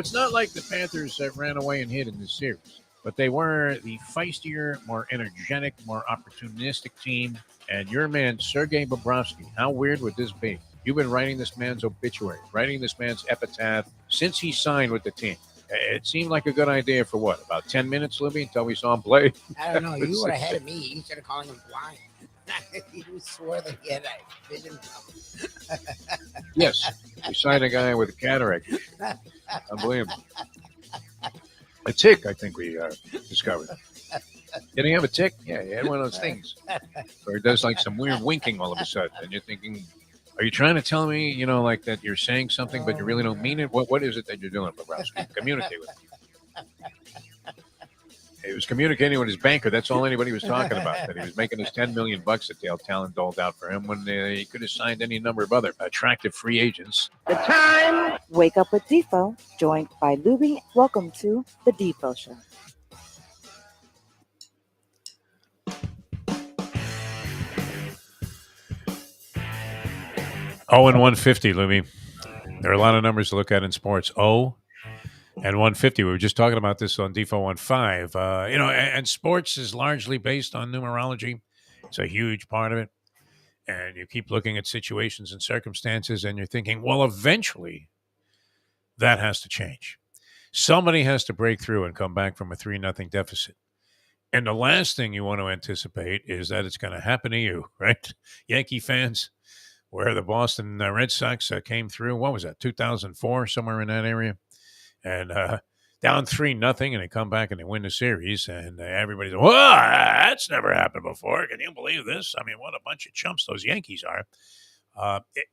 it's not like the Panthers that ran away and hid in this series, but they were the feistier, more energetic, more opportunistic team. And your man, Sergei Bobrovsky, how weird would this be? You've been writing this man's obituary, writing this man's epitaph since he signed with the team. It seemed like a good idea for what, about 10 minutes, Libby, until we saw him play? I don't know. You were ahead of me. You started calling him blind. You swore that he had a vision problem. Yes, we signed a guy with a cataract. Unbelievable. A tick, I think we discovered. Did he have a tick? Yeah, he had one of those things. Or he does like some weird winking all of a sudden. And you're thinking, are you trying to tell me, like that you're saying something, but you really don't mean it? What is it that you're doing, Bobrovsky? Communicate with him. He was communicating with his banker. That's all anybody was talking about. That he was making his $10 million that Dale Talon doled out for him when he could have signed any number of other attractive free agents. The time. Wake up with Defo, joined by Lubie. Welcome to the Defo Show. Oh, and 150, Lubie. There are a lot of numbers to look at in sports. Oh, and 150. We were just talking about this on Defo on 5. And sports is largely based on numerology. It's a huge part of it. And you keep looking at situations and circumstances, and you're thinking, well, eventually that has to change. Somebody has to break through and come back from a 3-0 deficit. And the last thing you want to anticipate is that it's going to happen to you, right? Yankee fans, where the Boston Red Sox came through. What was that, 2004, somewhere in that area? And down 3-0, and they come back and they win the series. And everybody's like, whoa, that's never happened before. Can you believe this? I mean, what a bunch of chumps those Yankees are.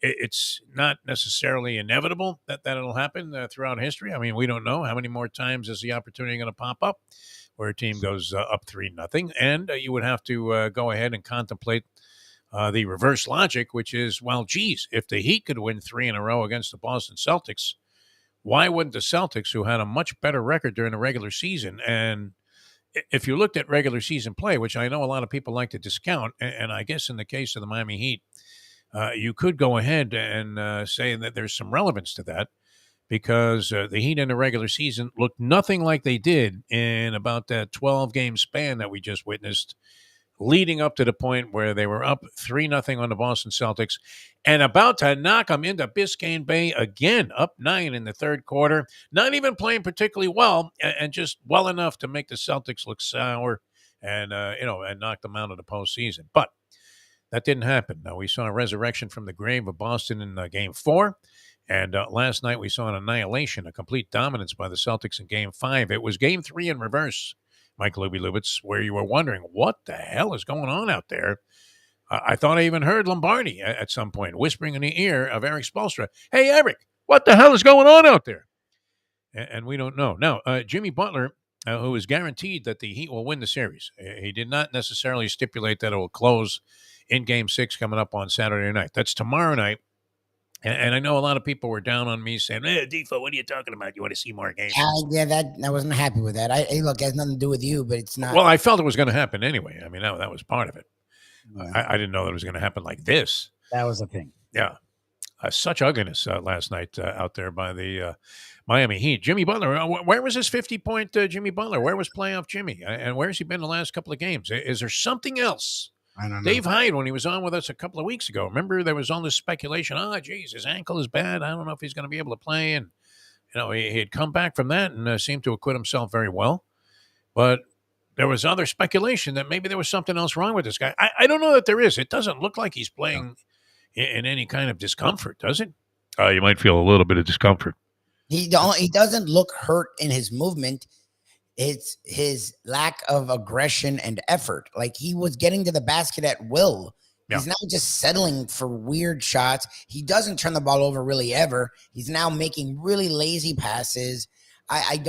It's not necessarily inevitable that it'll happen throughout history. I mean, we don't know how many more times is the opportunity going to pop up where a team goes up 3-0. And you would have to go ahead and contemplate the reverse logic, which is, well, geez, if the Heat could win 3 in a row against the Boston Celtics, why wouldn't the Celtics, who had a much better record during the regular season, and if you looked at regular season play, which I know a lot of people like to discount, and I guess in the case of the Miami Heat, you could go ahead and say that there's some relevance to that, because the Heat in the regular season looked nothing like they did in about that 12-game span that we just witnessed, leading up to the point where they were up 3-0 on the Boston Celtics and about to knock them into Biscayne Bay again, up 9 in the third quarter, not even playing particularly well, and just well enough to make the Celtics look sour and knock them out of the postseason. But that didn't happen. Now, we saw a resurrection from the grave of Boston in Game 4, and last night we saw an annihilation, a complete dominance by the Celtics in Game 5. It was Game 3 in reverse, Mike Lubitz, where you were wondering, what the hell is going on out there? I thought I even heard Lombardi at some point whispering in the ear of Eric Spoelstra, hey, Eric, what the hell is going on out there? And we don't know. Now, Jimmy Butler, who is guaranteed that the Heat will win the series, he did not necessarily stipulate that it will close in Game 6 coming up on Saturday night. That's tomorrow night. And I know a lot of people were down on me saying, hey, Defo, what are you talking about? You want to see more games? I wasn't happy with that. Look, it has nothing to do with you, but it's not. Well, I felt it was going to happen anyway. I mean, that was part of it. Yeah. I didn't know that it was going to happen like this. That was the thing. Yeah. Such ugliness last night out there by the Miami Heat. Jimmy Butler, where was his 50-point Jimmy Butler? Where was playoff Jimmy? And where's he been the last couple of games? Is there something else? I don't know. Dave Hyde, when he was on with us a couple of weeks ago, remember there was all this speculation, geez, his ankle is bad. I don't know if he's going to be able to play. And, he had come back from that and seemed to acquit himself very well. But there was other speculation that maybe there was something else wrong with this guy. I don't know that there is. It doesn't look like he's playing in any kind of discomfort, does it? You might feel a little bit of discomfort. He doesn't look hurt in his movement. It's his lack of aggression and effort. Like, he was getting to the basket at will. Yeah. He's now just settling for weird shots. He doesn't turn the ball over really ever. He's now making really lazy passes. A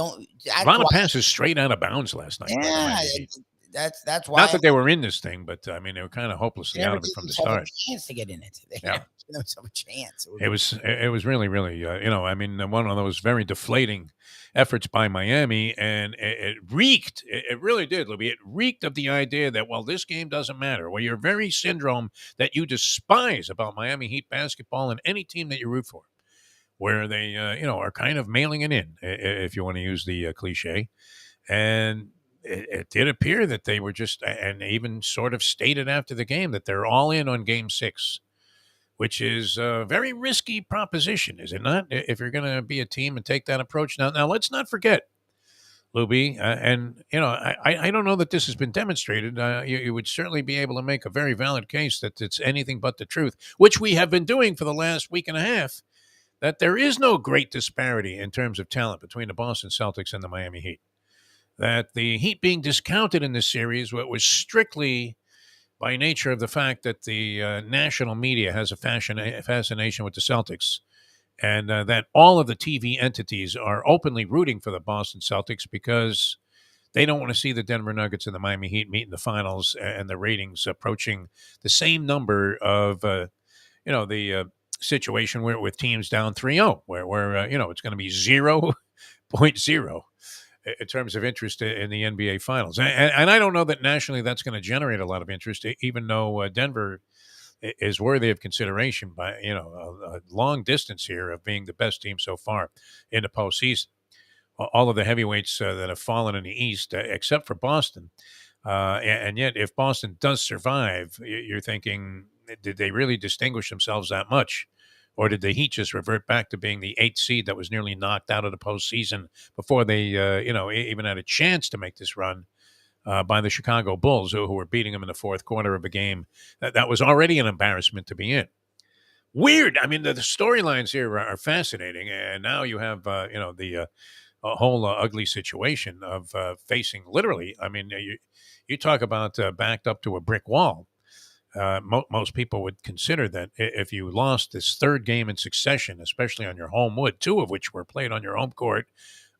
lot of passes straight out of bounds last night. Yeah, that's why. Not that they were in this thing, but I mean, they were kind of hopelessly out of it from the start. A chance to get in it. They yeah. a chance. It was really, really, I mean, one of those very deflating efforts by Miami, and it reeked. It really did, Libby. It reeked of the idea that, well, this game doesn't matter. Well, your very syndrome that you despise about Miami Heat basketball and any team that you root for. where they, are kind of mailing it in, if you want to use the cliche. And it did appear that they were just, and even sort of stated after the game that they're all in on Game 6, which is a very risky proposition, is it not? If you're going to be a team and take that approach. Now, let's not forget, Luby, and I don't know that this has been demonstrated. You would certainly be able to make a very valid case that it's anything but the truth, which we have been doing for the last week and a half. That there is no great disparity in terms of talent between the Boston Celtics and the Miami Heat. That the Heat being discounted in this series was strictly by nature of the fact that the national media has a fascination with the Celtics, and that all of the TV entities are openly rooting for the Boston Celtics because they don't want to see the Denver Nuggets and the Miami Heat meet in the finals and the ratings approaching the same number of, the situation where with teams down 3-0, where it's going to be 0.0 in terms of interest in the NBA Finals. And I don't know that nationally that's going to generate a lot of interest, even though Denver is worthy of consideration by, a long distance here of being the best team so far in the postseason. All of the heavyweights that have fallen in the East, except for Boston. And yet, if Boston does survive, you're thinking, did they really distinguish themselves that much? Or did the Heat just revert back to being the 8th seed that was nearly knocked out of the postseason before they, even had a chance to make this run by the Chicago Bulls, who were beating them in the fourth quarter of a game that was already an embarrassment to be in? Weird. I mean, the storylines here are fascinating. And now you have, the a whole ugly situation of facing literally. I mean, you talk about backed up to a brick wall. Most people would consider that if you lost this third game in succession, especially on your home wood, 2 of which were played on your home court,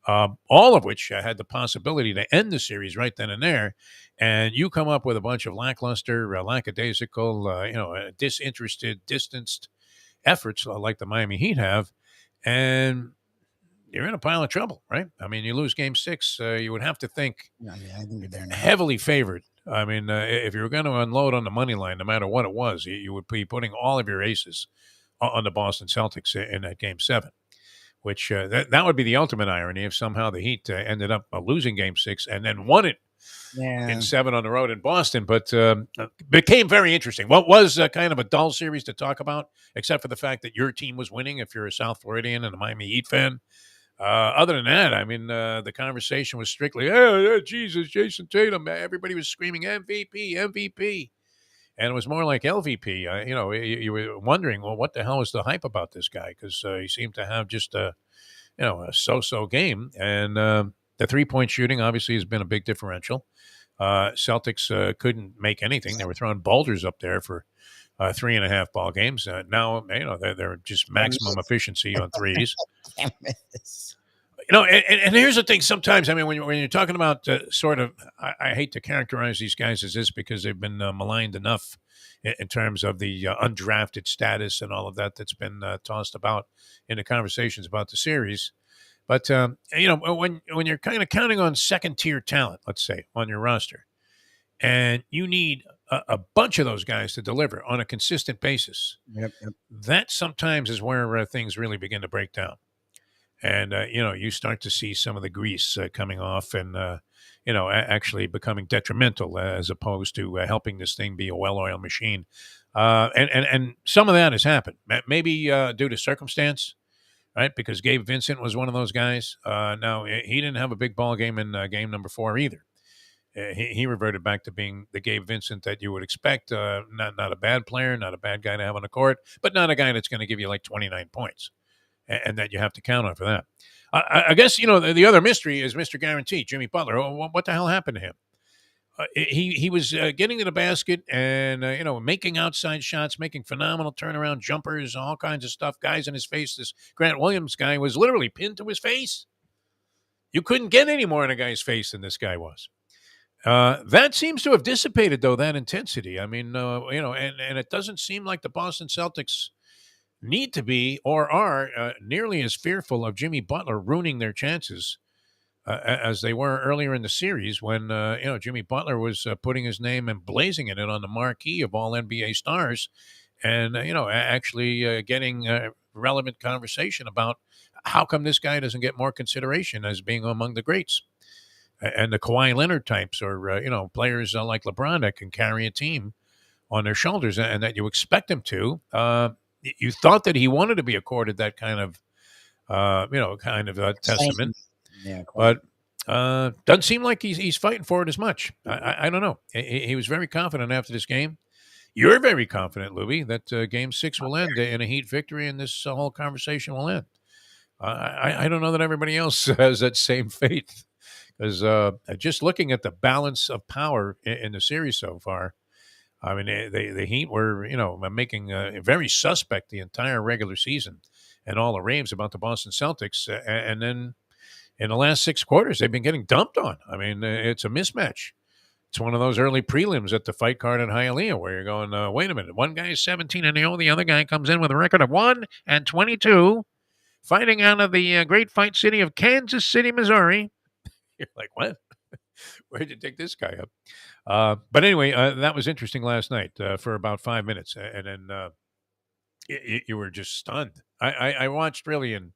all of which had the possibility to end the series right then and there, and you come up with a bunch of lackluster, lackadaisical, disinterested, distanced efforts like the Miami Heat have, and you're in a pile of trouble, right? I mean, you lose Game 6, you would have to think Yeah, I think you're there now. heavily favored. I mean, if you were going to unload on the money line, no matter what it was, you would be putting all of your aces on the Boston Celtics in that Game 7, which that would be the ultimate irony if somehow the Heat ended up losing Game 6 and then won it in 7 on the road in Boston. But became very interesting. What was kind of a dull series to talk about, except for the fact that your team was winning if you're a South Floridian and a Miami Heat fan. Other than that, I mean, the conversation was strictly, oh, Jesus, Jason Tatum. Everybody was screaming MVP, MVP. And it was more like LVP. You were wondering, well, what the hell was the hype about this guy? Because he seemed to have just a so-so game. And the three-point shooting obviously has been a big differential. Celtics couldn't make anything. They were throwing boulders up there for 3.5 ball games. Now, they're just maximum efficiency on threes. And here's the thing. Sometimes, I mean, when you're talking about sort of, I hate to characterize these guys as this because they've been maligned enough in terms of the undrafted status and all of that that's been tossed about in the conversations about the series. But when you're kind of counting on second tier talent, let's say on your roster, and you need a bunch of those guys to deliver on a consistent basis, that sometimes is where things really begin to break down. And, you start to see some of the grease coming off and, actually becoming detrimental as opposed to helping this thing be a well-oiled machine. And some of that has happened, maybe due to circumstance, right? Because Gabe Vincent was one of those guys. Now, he didn't have a big ball game in game number 4 either. He reverted back to being the Gabe Vincent that you would expect. Not a bad player, not a bad guy to have on the court, but not a guy that's going to give you like 29 points. And that you have to count on for that. I guess, the other mystery is Mr. Guarantee, Jimmy Butler. What the hell happened to him? He was getting to the basket and, making outside shots, making phenomenal turnaround jumpers, all kinds of stuff. Guys in his face. This Grant Williams guy was literally pinned to his face. You couldn't get any more in a guy's face than this guy was. That seems to have dissipated, though, that intensity. I mean, and it doesn't seem like the Boston Celtics need to be or are nearly as fearful of Jimmy Butler ruining their chances as they were earlier in the series when, Jimmy Butler was putting his name and blazing it on the marquee of all NBA stars and, actually getting relevant conversation about how come this guy doesn't get more consideration as being among the greats. And the Kawhi Leonard types, or players like LeBron that can carry a team on their shoulders, and that you expect him to. You thought that he wanted to be accorded that kind of, testament, Yeah, but doesn't seem like he's fighting for it as much. I don't know. He was very confident after this game. You're very confident, Lubie, that Game 6 will end in a Heat victory, and this whole conversation will end. I don't know that everybody else has that same faith. Because just looking at the balance of power in the series so far, I mean, the Heat were, making very suspect the entire regular season and all the raves about the Boston Celtics. And then in the last 6 quarters, they've been getting dumped on. I mean, it's a mismatch. It's one of those early prelims at the fight card in Hialeah where you're going, wait a minute, one guy is 17-0, the other guy comes in with a record of 1-22, fighting out of the great fight city of Kansas City, Missouri. You're like, what? Where did you take this guy up? But anyway, that was interesting last night for about 5 minutes. And then you were just stunned. I watched really, and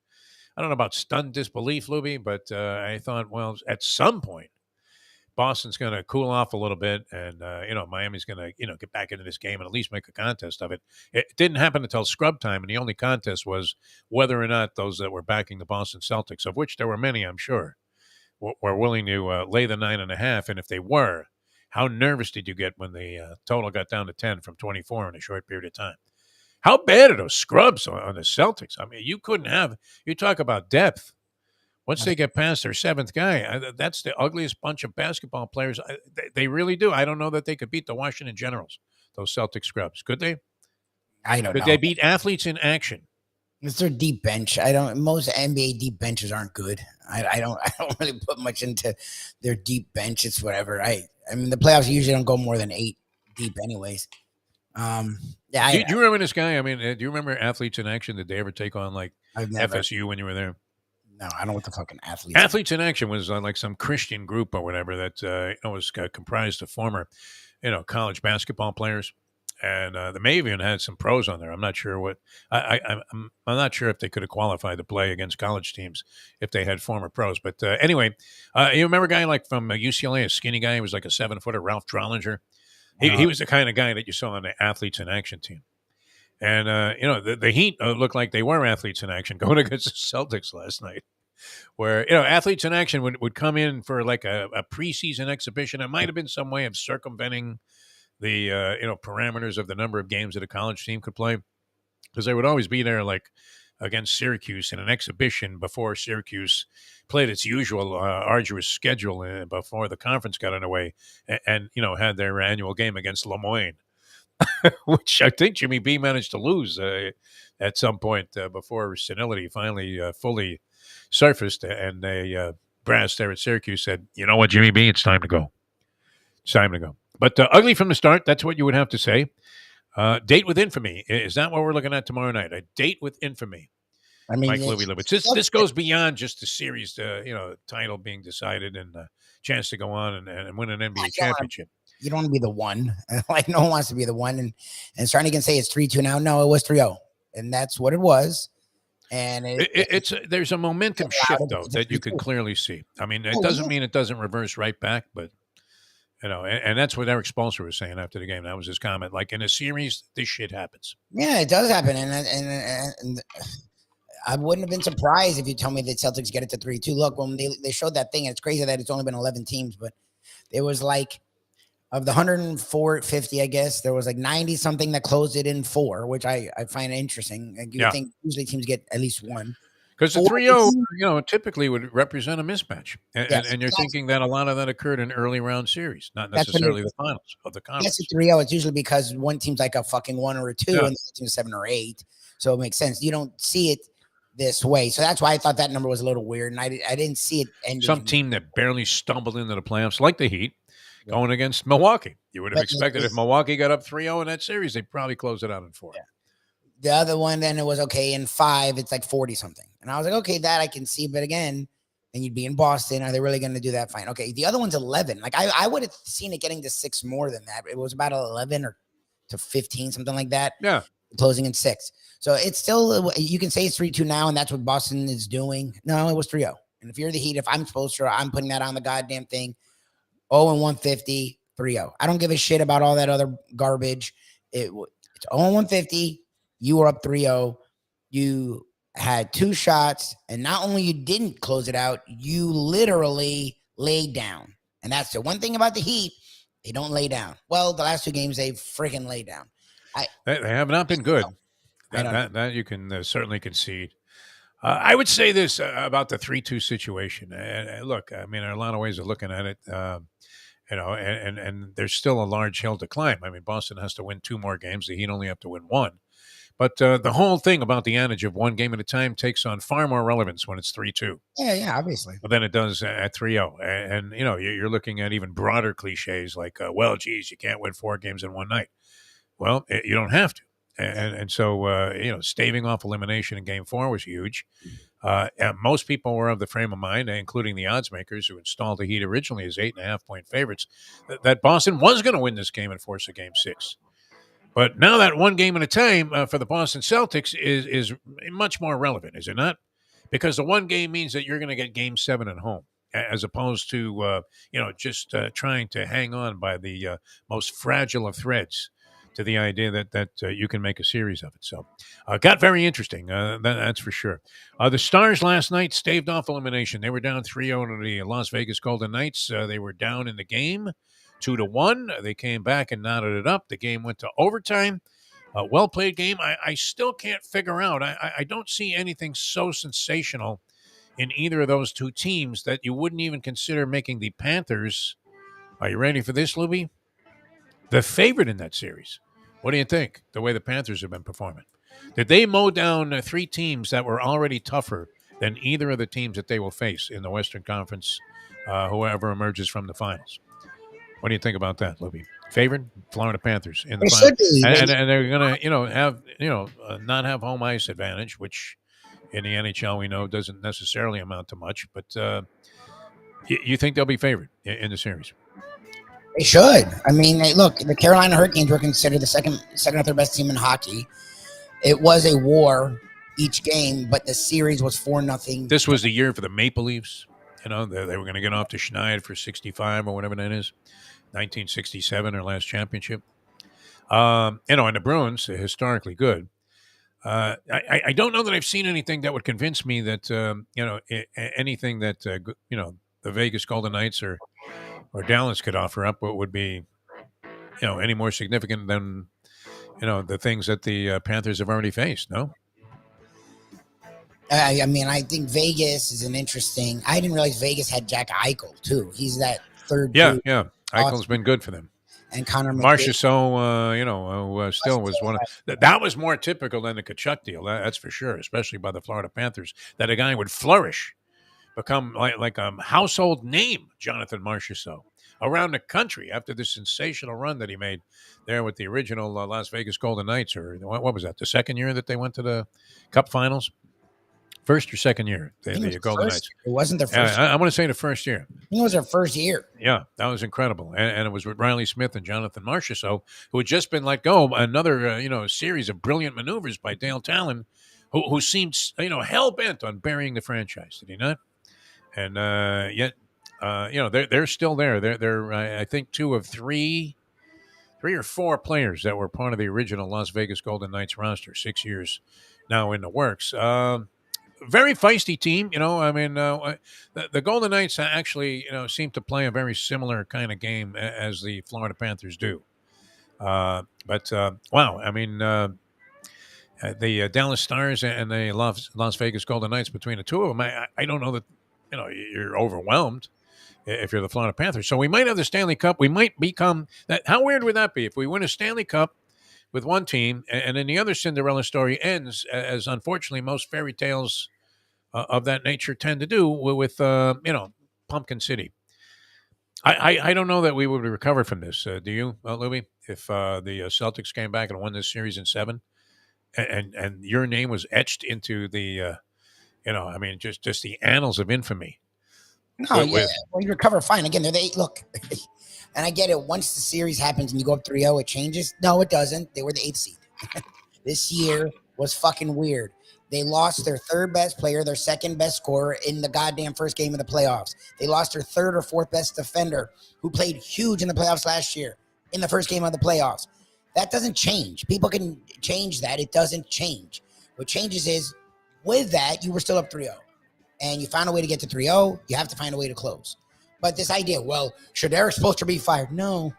I don't know about stunned disbelief, Lubie, but I thought, well, at some point, Boston's going to cool off a little bit, and Miami's going to get back into this game and at least make a contest of it. It didn't happen until scrub time, and the only contest was whether or not those that were backing the Boston Celtics, of which there were many, I'm sure, were willing to lay the 9.5, and if they were, how nervous did you get when the total got down to 10 from 24 in a short period of time? How bad are those scrubs on the Celtics? I mean, you talk about depth. Once they get past their seventh guy, that's the ugliest bunch of basketball players. They really do. I don't know that they could beat the Washington Generals, those Celtic scrubs. Could they? I don't know. Could they beat athletes in action? It's their deep bench. Most NBA deep benches aren't good. I don't really put much into their deep bench. It's whatever. I mean, the playoffs usually don't go more than 8 deep anyways. Do you remember this guy? I mean, do you remember athletes in action? Did they ever take on like FSU when you were there? No, I don't know what the fucking athletes. Athletes in Action was like some Christian group or whatever that was comprised of former, college basketball players. And the Mavian had some pros on there. I'm not sure what I'm not sure if they could have qualified to play against college teams if they had former pros. But anyway, you remember a guy like from UCLA, a skinny guy? He was like a 7-footer, Ralph Drollinger. He was the kind of guy that you saw on the Athletes in Action team. And the Heat looked like they were athletes in action going against the Celtics last night. Where athletes in action would come in for like a preseason exhibition. It might have been some way of circumventing the parameters of the number of games that a college team could play, because they would always be there like against Syracuse in an exhibition before Syracuse played its usual arduous schedule before the conference got underway, and had their annual game against Lemoyne, which I think Jimmy B managed to lose at some point before senility finally fully surfaced, and they brass there at Syracuse said, "You know what, Jimmy B, it's time to go. It's time to go." But ugly from the start. That's what you would have to say. Date with infamy. Is that what we're looking at tomorrow night? A date with infamy. I mean, Mike Lubie. This goes beyond just the series, title being decided and a chance to go on and win an NBA championship. You don't want to be the one. Like, no one wants to be the one. And starting to say it's 3-2 now. No, it was 3-0. And that's what it was. And there's a momentum shift, though, that you can clearly see. I mean, it doesn't mean it doesn't reverse right back, but, and that's what Eric Spoelstra was saying after the game. That was his comment. Like, in a series, this shit happens. Yeah, it does happen. And I wouldn't have been surprised if you told me that Celtics get it to 3-2. Look, when they showed that thing, it's crazy that it's only been 11 teams, but it was like, of the 104-50, I guess, there was like 90-something that closed it in 4, which I find interesting. Like, you think usually teams get at least 1. Because the 3-0, typically would represent a mismatch. And you're thinking that a lot of that occurred in early round series, not necessarily the finals of the conference. Yes, 3-0, it's usually because one team's like a fucking 1 or a 2, and the other team's 7 or 8. So it makes sense. You don't see it this way. So that's why I thought that number was a little weird, and I didn't see it ending. Some team that barely stumbled into the playoffs, like the Heat, going against Milwaukee. You would have expected if Milwaukee got up 3-0 in that series, they'd probably close it out in 4. Yeah. The other one, then it was okay. In 5, it's like 40-something. And I was like, okay, that I can see. But again, then you'd be in Boston. Are they really going to do that? Fine. Okay. The other one's 11. Like, I would have seen it getting to 6 more than that. It was about 11 or to 15, something like that. Yeah. closing in 6. So it's still, you can say it's 3-2 now, and that's what Boston is doing. No, it was 3-0. And if you're the Heat, if I'm supposed to, I'm putting that on the goddamn thing. 0-150, 3-0. I don't give a shit about all that other garbage. It's 0-150. You were up 3-0. You had 2 shots, and not only you didn't close it out, you literally laid down. And that's the one thing about the Heat. They don't lay down. Well, the last 2 games, they freaking lay down. They have not been good. That you can certainly concede. I would say this about the 3-2 situation. Look, I mean, there are a lot of ways of looking at it. And there's still a large hill to climb. I mean, Boston has to win 2 more games. The Heat only have to win 1. But the whole thing about the adage of 1 game at a time takes on far more relevance when it's 3-2. Yeah, obviously. Than it does at 3-0. And you're looking at even broader cliches like, well, geez, you can't win 4 games in one night. Well, you don't have to. And so, staving off elimination in Game 4 was huge. And most people were of the frame of mind, including the odds makers who installed the Heat originally as 8.5-point favorites, that Boston was going to win this game and force a Game 6. But now that 1 game at a time for the Boston Celtics is much more relevant, is it not? Because the 1 game means that you're going to get Game 7 at home, as opposed to just trying to hang on by the most fragile of threads to the idea that you can make a series of it. So got very interesting, that's for sure. The Stars last night staved off elimination. They were down 3-0 to the Las Vegas Golden Knights. They were down in the game 2-1. They came back and knotted it up. The game went to overtime. Well-played game. I still can't figure out. I don't see anything so sensational in either of those 2 teams that you wouldn't even consider making the Panthers. Are you ready for this, Lubie? The favorite in that series. What do you think, the way the Panthers have been performing? Did they mow down 3 teams that were already tougher than either of the teams that they will face in the Western Conference, whoever emerges from the finals? What do you think about that, Lubie? Favorite, Florida Panthers in the finals. And they're going to, have, not have home ice advantage, which in the NHL we know doesn't necessarily amount to much. But you think they'll be favored in the series? They should. I mean, look, the Carolina Hurricanes were considered the second or third best team in hockey. It was a war each game, but the series was 4-0. This was the year for the Maple Leafs. They were going to get off to Schneid for 65 or whatever that is. 1967, their last championship. And the Bruins are historically good. I don't know that I've seen anything that would convince me that, anything that, the Vegas Golden Knights or Dallas could offer up would be, any more significant than, the things that the Panthers have already faced, no? I mean, I think Vegas is an interesting. I didn't realize Vegas had Jack Eichel, too. He's that third. Yeah. Eichel's been good for them. And Connor Marchessault, still was one of that was more typical than the Tkachuk deal. That's for sure, especially by the Florida Panthers, that a guy would flourish, become like a household name, Jonathan Marchessault, around the country after the sensational run that he made there with the original Las Vegas Golden Knights. Or what was that? The second year that they went to the Cup Finals. First or second year, the Golden Knights. It wasn't their first. I want to say the first year. I think it was their first year. Yeah, that was incredible, and it was with Riley Smith and Jonathan Marchessault, who had just been let go. Another series of brilliant maneuvers by Dale Talon, who seemed hell bent on burying the franchise. Did he not? And yet, they're still there. They're I think 2 of 3 or 4 players that were part of the original Las Vegas Golden Knights roster. 6 years now in the works. Very feisty team, the Golden Knights actually, seem to play a very similar kind of game as the Florida Panthers do. Wow, I mean, the Dallas Stars and the Las Vegas Golden Knights, between the 2 of them, I don't know that, you're overwhelmed if you're the Florida Panthers. So we might have the Stanley Cup. We might become that. How weird would that be if we win a Stanley Cup with one team and then the other Cinderella story ends, as unfortunately most fairy tales of that nature tend to do with Pumpkin City. I don't know that we would recover from this. Do you, Lubie? If the Celtics came back and won this series in 7, and your name was etched into the, just the annals of infamy. No, well, you recover fine. Again, look, and I get it. Once the series happens and you go up 3-0, it changes. No, it doesn't. They were the 8th seed. This year was fucking weird. They lost their third best player, their second best scorer in the goddamn first game of the playoffs. They lost their third or fourth best defender who played huge in the playoffs last year in the first game of the playoffs. That doesn't change. People can change that. It doesn't change. What changes is with that, you were still up 3-0. And you found a way to get to 3-0. You have to find a way to close. But this idea, well, should Eric Spoelstra be fired? No.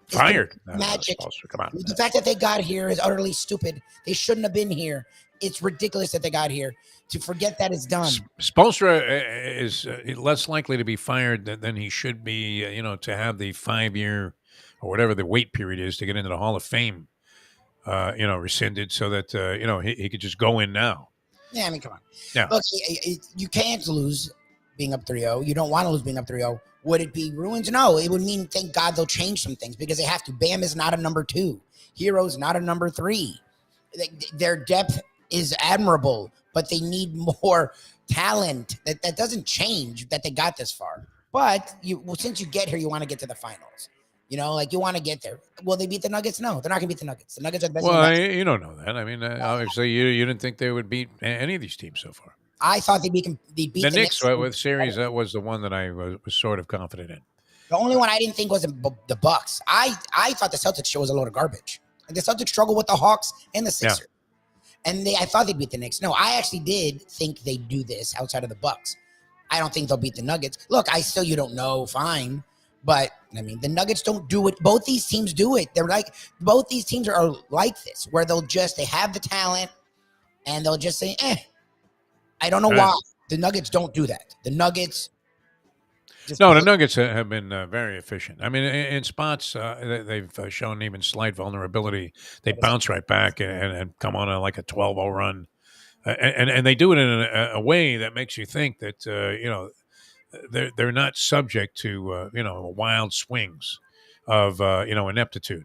Fired? Magic. Come on. The fact that they got here is utterly stupid. They shouldn't have been here. It's ridiculous that they got here. To forget that is done. Spoelstra is less likely to be fired than he should be, to have the 5-year or whatever the wait period is to get into the Hall of Fame, rescinded so that, he could just go in now. Yeah, I mean, come on. Yeah. Look, you can't lose being up 3-0. You don't want to lose being up 3-0. Would it be ruins? No, it would mean, thank God, they'll change some things because they have to. Bam is not a number 2. Hero's not a number 3. Their depth is admirable, but they need more talent. That doesn't change that they got this far. But since you get here, you want to get to the finals. You want to get there. Will they beat the Nuggets? No, they're not going to beat the Nuggets. The Nuggets are the best. Well, you don't know that. I mean, obviously, you didn't think they would beat any of these teams so far. I thought they'd beat the Knicks with series. That was the one that I was sort of confident in. The only one I didn't think was the Bucks. I thought the Celtics show was a load of garbage. And the Celtics struggled with the Hawks and the Sixers. Yeah. And I thought they'd beat the Knicks. No, I actually did think they'd do this outside of the Bucks. I don't think they'll beat the Nuggets. Look, you don't know, fine. But, I mean, the Nuggets don't do it. Both these teams do it. Both these teams are like this, where they have the talent, and they'll just say, I don't know why. The Nuggets don't do that. The Nuggets... the Nuggets have been very efficient. I mean, in spots, they've shown even slight vulnerability. They bounce right back and come on like a 12-0 run. And they do it in a way that makes you think that, they're not subject to wild swings of ineptitude.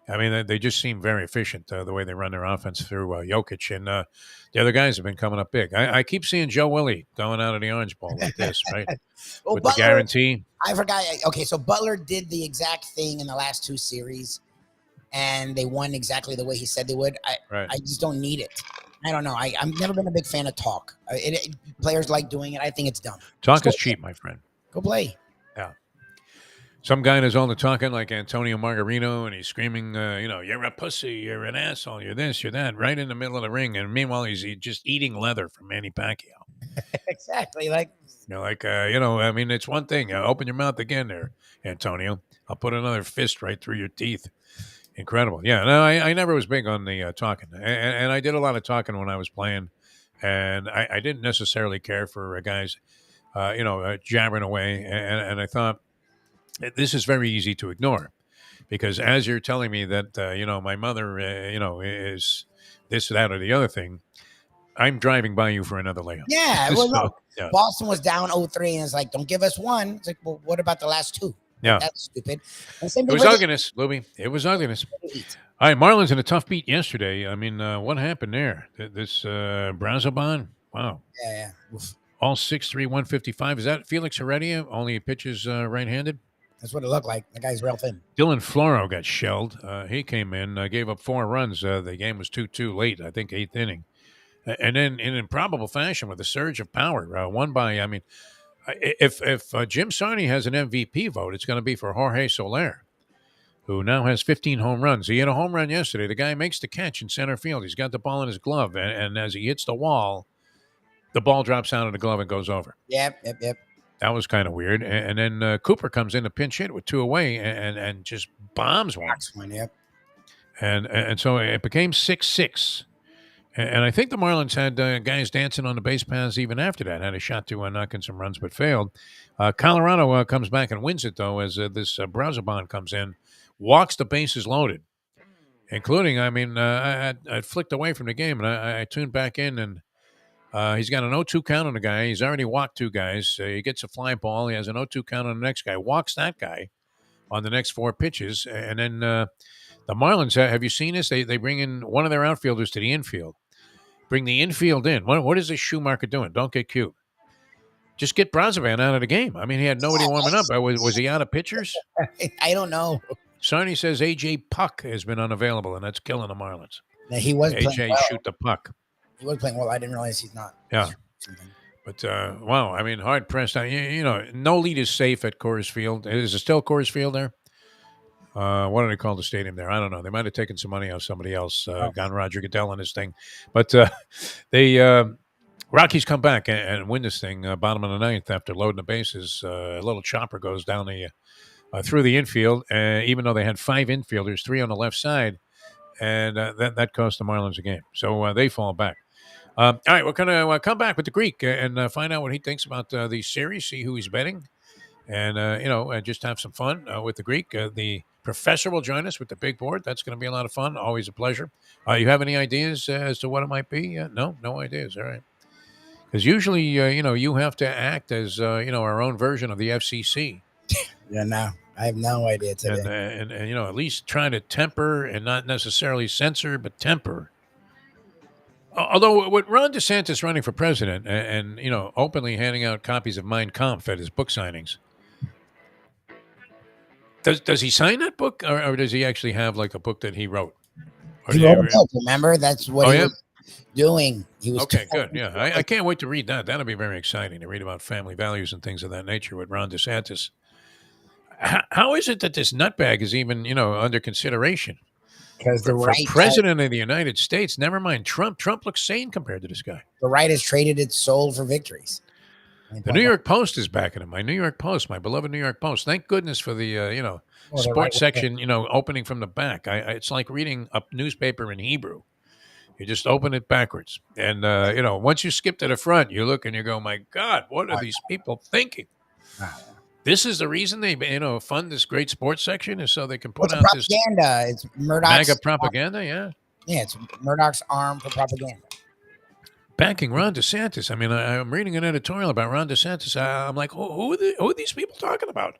I mean, they just seem very efficient the way they run their offense through Jokic, and the other guys have been coming up big. I keep seeing Joe Willie going out of the Orange Bowl like this, right? With Butler, the guarantee. I forgot. Okay, so Butler did the exact thing in the last 2 series, and they won exactly the way he said they would. I just don't need it. I don't know. I've never been a big fan of talk. Players like doing it. I think it's dumb. Talk is cheap, my friend. Go play. Yeah. Some guy does all the talking like Antonio Margarino, and he's screaming, you're a pussy, you're an asshole, you're this, you're that, right in the middle of the ring. And meanwhile, he's just eating leather from Manny Pacquiao. Exactly. I mean, it's one thing. Open your mouth again there, Antonio. I'll put another fist right through your teeth. Incredible. Yeah, no, I never was big on the talking. And I did a lot of talking when I was playing. And I didn't necessarily care for guys, jabbering away. And I thought, this is very easy to ignore. Because as you're telling me that, my mother, is this, that, or the other thing, I'm driving by you for another layup. Yeah. Well, no. Yeah. Boston was down 0-3, and it's like, don't give us one. It's like, well, what about the last 2? Yeah. That's stupid. It was ugliness, Lubie. It was ugliness. All right, Marlins in a tough beat yesterday. I mean, what happened there? This Brazoban? Wow. Yeah. Oof. All 6'3", 155. Is that Felix Heredia? Only pitches right-handed? That's what it looked like. The guy's real thin. Dylan Floro got shelled. He came in, gave up 4 runs. The game was 2-2 late, I think 8th inning. And then in improbable fashion with a surge of power, won by, I mean, if Jim Sarney has an MVP vote, it's going to be for Jorge Soler, who now has 15 home runs. He hit a home run yesterday. The guy makes the catch in center field. He's got the ball in his glove, and as he hits the wall, the ball drops out of the glove and goes over. Yep. That was kind of weird. And then Cooper comes in to pinch hit with 2 away and just bombs one. Yep. And so it became 6-6. And I think the Marlins had guys dancing on the base paths even after that. Had a shot to knock in some runs, but failed. Colorado comes back and wins it, though, as this Brazoban comes in, walks the bases loaded, including, I mean, I flicked away from the game, and I tuned back in, and he's got an 0-2 count on the guy. He's already walked 2 guys. He gets a fly ball. He has an 0-2 count on the next guy, walks that guy on the next 4 pitches. And then the Marlins, have you seen this? They bring in one of their outfielders to the infield. Bring the infield in. What is this Schumacher doing? Don't get cute. Just get Brazoban out of the game. I mean, he had nobody warming up. Was he out of pitchers? I don't know. Sarney says A.J. Puck has been unavailable, and that's killing the Marlins. Now, he was playing AJ well. shoot the puck. He was playing well. I didn't realize he's not. Yeah. But, wow, I mean, hard pressed. You know, no lead is safe at Coors Field. Is it still Coors Field there? What do they call the stadium there? I don't know. They might have taken some money off somebody else, gone Roger Goodell on this thing. But they Rockies come back and win this thing, bottom of the ninth after loading the bases. A little chopper goes down the through the infield, even though they had 5 infielders, 3 on the left side, and that cost the Marlins a game. So they fall back. All right, we're going to come back with the Greek and find out what he thinks about the series, see who he's betting, and, just have some fun with the Greek. The professor will join us with the big board. That's going to be a lot of fun. Always a pleasure. You have any ideas as to what it might be? No ideas. All right. Because usually, you have to act as, our own version of the FCC. Yeah, no, I have no idea today. And at least try to temper and not necessarily censor, but temper. Although with Ron DeSantis running for president and openly handing out copies of Mein Kampf at his book signings, does he sign that book or does he actually have like a book that he wrote? He wrote a book, remember? That's what he was doing. He was okay, good. Yeah, I can't wait to read that. That'll be very exciting to read about family values and things of that nature with Ron DeSantis. How is it that this nutbag is even under consideration? Because the right president of the United States, never mind Trump. Trump looks sane compared to this guy. The right has traded its soul for victories. The New York Post is backing him. My New York Post, my beloved New York Post. Thank goodness for the sports section. Opening from the back. It's like reading a newspaper in Hebrew. You just open it backwards, and once you skip to the front, you look and you go, "My God, what are these people thinking?" This is the reason they, fund this great sports section is so they can put out propaganda. It's Murdoch's MAGA propaganda. Yeah, it's Murdoch's arm for propaganda. Backing Ron DeSantis. I mean, I'm reading an editorial about Ron DeSantis. I'm like, who are these people talking about?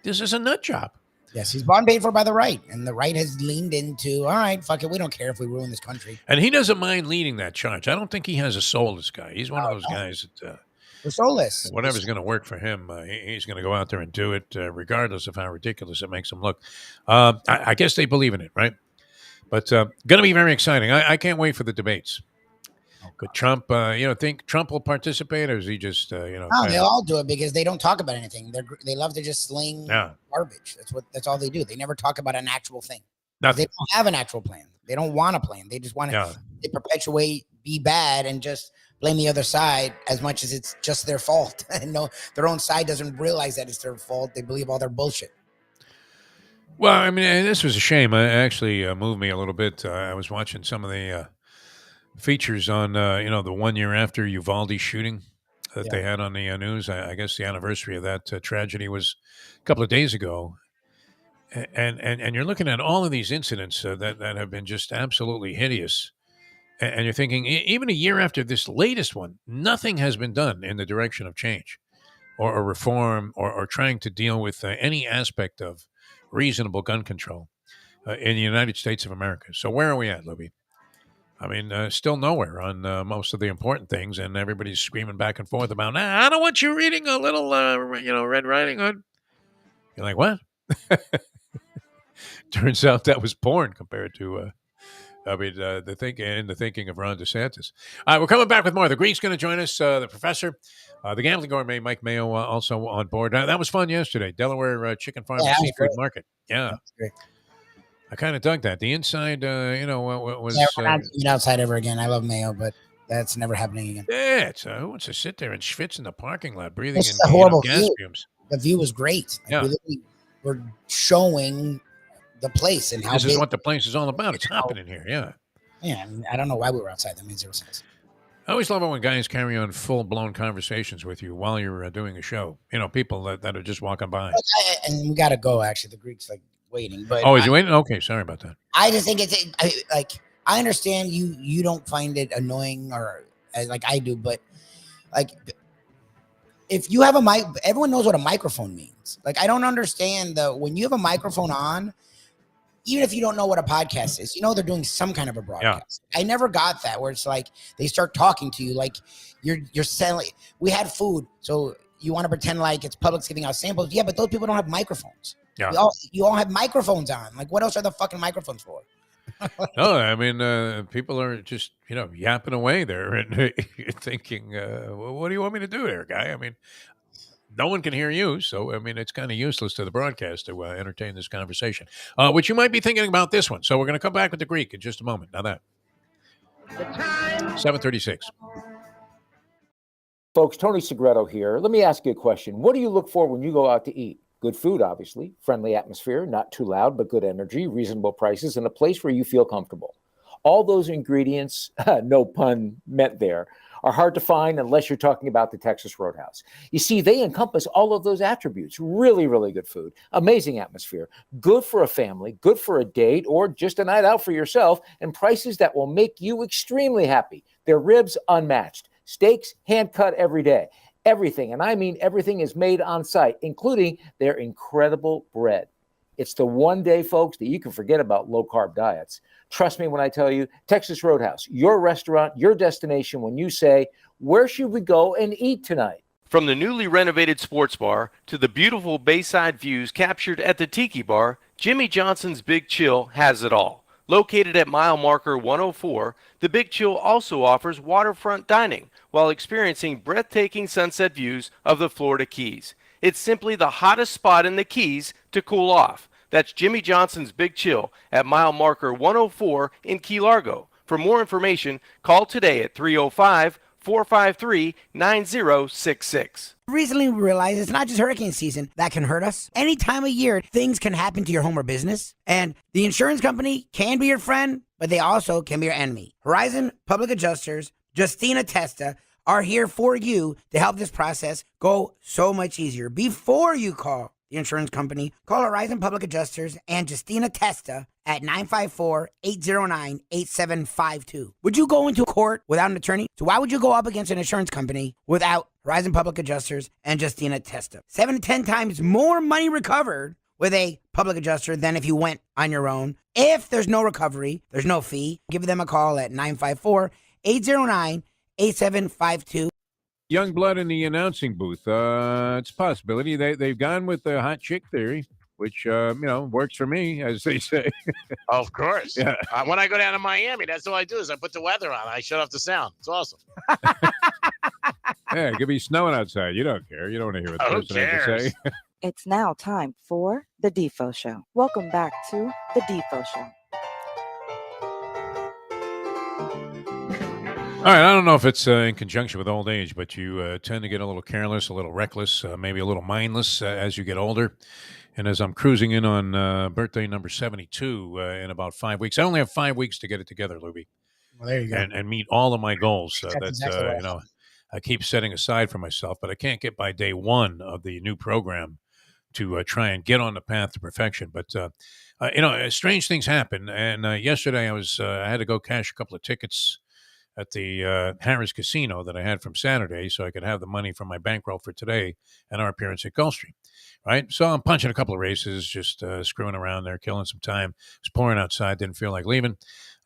This is a nut job. Yes, he's bought and paid for by the right, and the right has leaned into, all right, fuck it, we don't care if we ruin this country. And he doesn't mind leading that charge. I don't think he has a soul, this guy. He's one of those guys that... We're soulless. Whatever's going to work for him, he's going to go out there and do it, regardless of how ridiculous it makes him look. I guess they believe in it, right? But going to be very exciting. I can't wait for the debates. Could Trump, think Trump will participate, or is he just, No, they all do it because they don't talk about anything. They love to just sling garbage. That's all they do. They never talk about an actual thing. Nothing. They don't have an actual plan. They don't want a plan. They just want to perpetuate, be bad, and just blame the other side as much as it's just their fault. And no, their own side doesn't realize that it's their fault. They believe all their bullshit. Well, I mean, this was a shame. It actually moved me a little bit. I was watching some of the features on, the 1 year after Uvalde shooting that they had on the news. I guess the anniversary of that tragedy was a couple of days ago. And you're looking at all of these incidents that have been just absolutely hideous. And you're thinking, even a year after this latest one, nothing has been done in the direction of change or reform or trying to deal with any aspect of reasonable gun control in the United States of America. So where are we at, Lubie? I mean, still nowhere on most of the important things, and everybody's screaming back and forth about, I don't want you reading a little, Red Riding Hood. You're like, what? Turns out that was porn compared to... the thinking of Ron DeSantis. All right, we're coming back with more. The Greek's going to join us, the professor, the gambling gourmet, Mike Mayo, also on board. That was fun yesterday. Delaware Chicken Farm and Seafood Market. Yeah. I kind of dug that. The inside, was... Yeah, we're not eating outside ever again. I love Mayo, but that's never happening again. Yeah, who wants to sit there and schwitz in the parking lot, breathing in horrible gas fumes? The view was great. We're showing... the place and how this is what the place is all about. It's hopping in here, yeah. Yeah, I don't know why we were outside. That made zero sense. I always love it when guys carry on full-blown conversations with you while you're doing a show. People that are just walking by. And we got to go, actually. The Greek's, waiting. But is he waiting? Okay, sorry about that. I just think I understand you don't find it annoying or like I do, but, if you have a mic, everyone knows what a microphone means. I don't understand when you have a microphone on, even if you don't know what a podcast is, they're doing some kind of a broadcast. Yeah. I never got that where it's they start talking to you like you're selling. We had food, so you want to pretend like it's Publix giving out samples. Yeah, but those people don't have microphones. Yeah. You all have microphones on. What else are the fucking microphones for? No, I mean, people are just, yapping away there and you're thinking, well, what do you want me to do there, guy? I mean, no one can hear you. So, I mean, it's kind of useless to the broadcast to entertain this conversation, which you might be thinking about this one. So we're going to come back with the Greek in just a moment. Now that 7:36. Folks, Tony Segreto here. Let me ask you a question. What do you look for when you go out to eat? Good food, obviously, friendly atmosphere, not too loud, but good energy, reasonable prices, and a place where you feel comfortable. All those ingredients, no pun meant there, are hard to find unless you're talking about the Texas Roadhouse. You see, they encompass all of those attributes. Really, really good food, amazing atmosphere, good for a family, good for a date, or just a night out for yourself, and prices that will make you extremely happy. Their ribs unmatched. Steaks hand cut every day. Everything, and I mean everything, is made on site, including their incredible bread. It's the one day, folks, that you can forget about low-carb diets. Trust me when I tell you, Texas Roadhouse, your restaurant, your destination when you say, where should we go and eat tonight? From the newly renovated sports bar to the beautiful bayside views captured at the Tiki Bar, Jimmy Johnson's Big Chill has it all. Located at mile marker 104, the Big Chill also offers waterfront dining while experiencing breathtaking sunset views of the Florida Keys. It's simply the hottest spot in the Keys to cool off. That's Jimmy Johnson's Big Chill at mile marker 104 in Key Largo. For more information, call today at 305-453-9066. Recently, we realized it's not just hurricane season that can hurt us. Any time of year, things can happen to your home or business. And the insurance company can be your friend, but they also can be your enemy. Horizon Public Adjusters, Justina Testa, are here for you to help this process go so much easier. Before you call the insurance company, call Horizon Public Adjusters and Justina Testa at 954-809-8752. Would you go into court without an attorney? So why would you go up against an insurance company without Horizon Public Adjusters and Justina Testa? 7 to 10 times more money recovered with a public adjuster than if you went on your own. If there's no recovery, there's no fee. Give them a call at 954-809-8752. Young blood in the announcing booth. It's a possibility. They've gone with the hot chick theory, which works for me, as they say. Of course. Yeah. When I go down to Miami, that's all I do is I put the weather on. I shut off the sound. It's awesome. Yeah, it could be snowing outside. You don't care. You don't want to hear what the Who person has to cares? say. It's now time for the Defo Show. Welcome back to the Defo Show. All right, I don't know if it's in conjunction with old age, but you tend to get a little careless, a little reckless, maybe a little mindless as you get older. And as I'm cruising in on birthday number 72 in about 5 weeks, I only have 5 weeks to get it together, Lubie. Well, there you go. And meet all of my goals that exactly right. I keep setting aside for myself, but I can't get by day one of the new program to try and get on the path to perfection. But strange things happen. And yesterday I had to go cash a couple of tickets at the Harris Casino that I had from Saturday, so I could have the money from my bankroll for today and our appearance at Gulfstream. Right, so I'm punching a couple of races, just screwing around there, killing some time. It was pouring outside, didn't feel like leaving,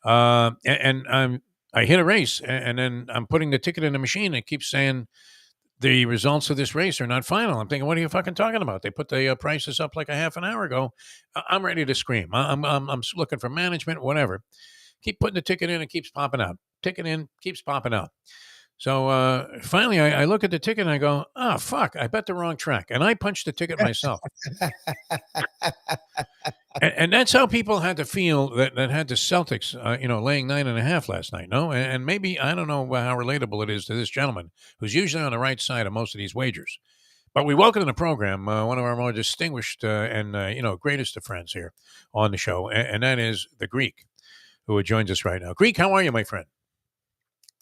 and I hit a race, and then I'm putting the ticket in the machine. And it keeps saying the results of this race are not final. I'm thinking, what are you fucking talking about? They put the prices up like a half an hour ago. I'm ready to scream. I'm looking for management, whatever. Keep putting the ticket in, it keeps popping out. Ticket in, keeps popping out. So finally, I look at the ticket and I go, oh, fuck, I bet the wrong track. And I punched the ticket myself. and that's how people had to feel that had the Celtics, laying 9.5 last night. No, and maybe, I don't know how relatable it is to this gentleman who's usually on the right side of most of these wagers. But we welcome to the program one of our more distinguished and greatest of friends here on the show, and that is the Greek, who joins us right now. Greek, how are you, my friend?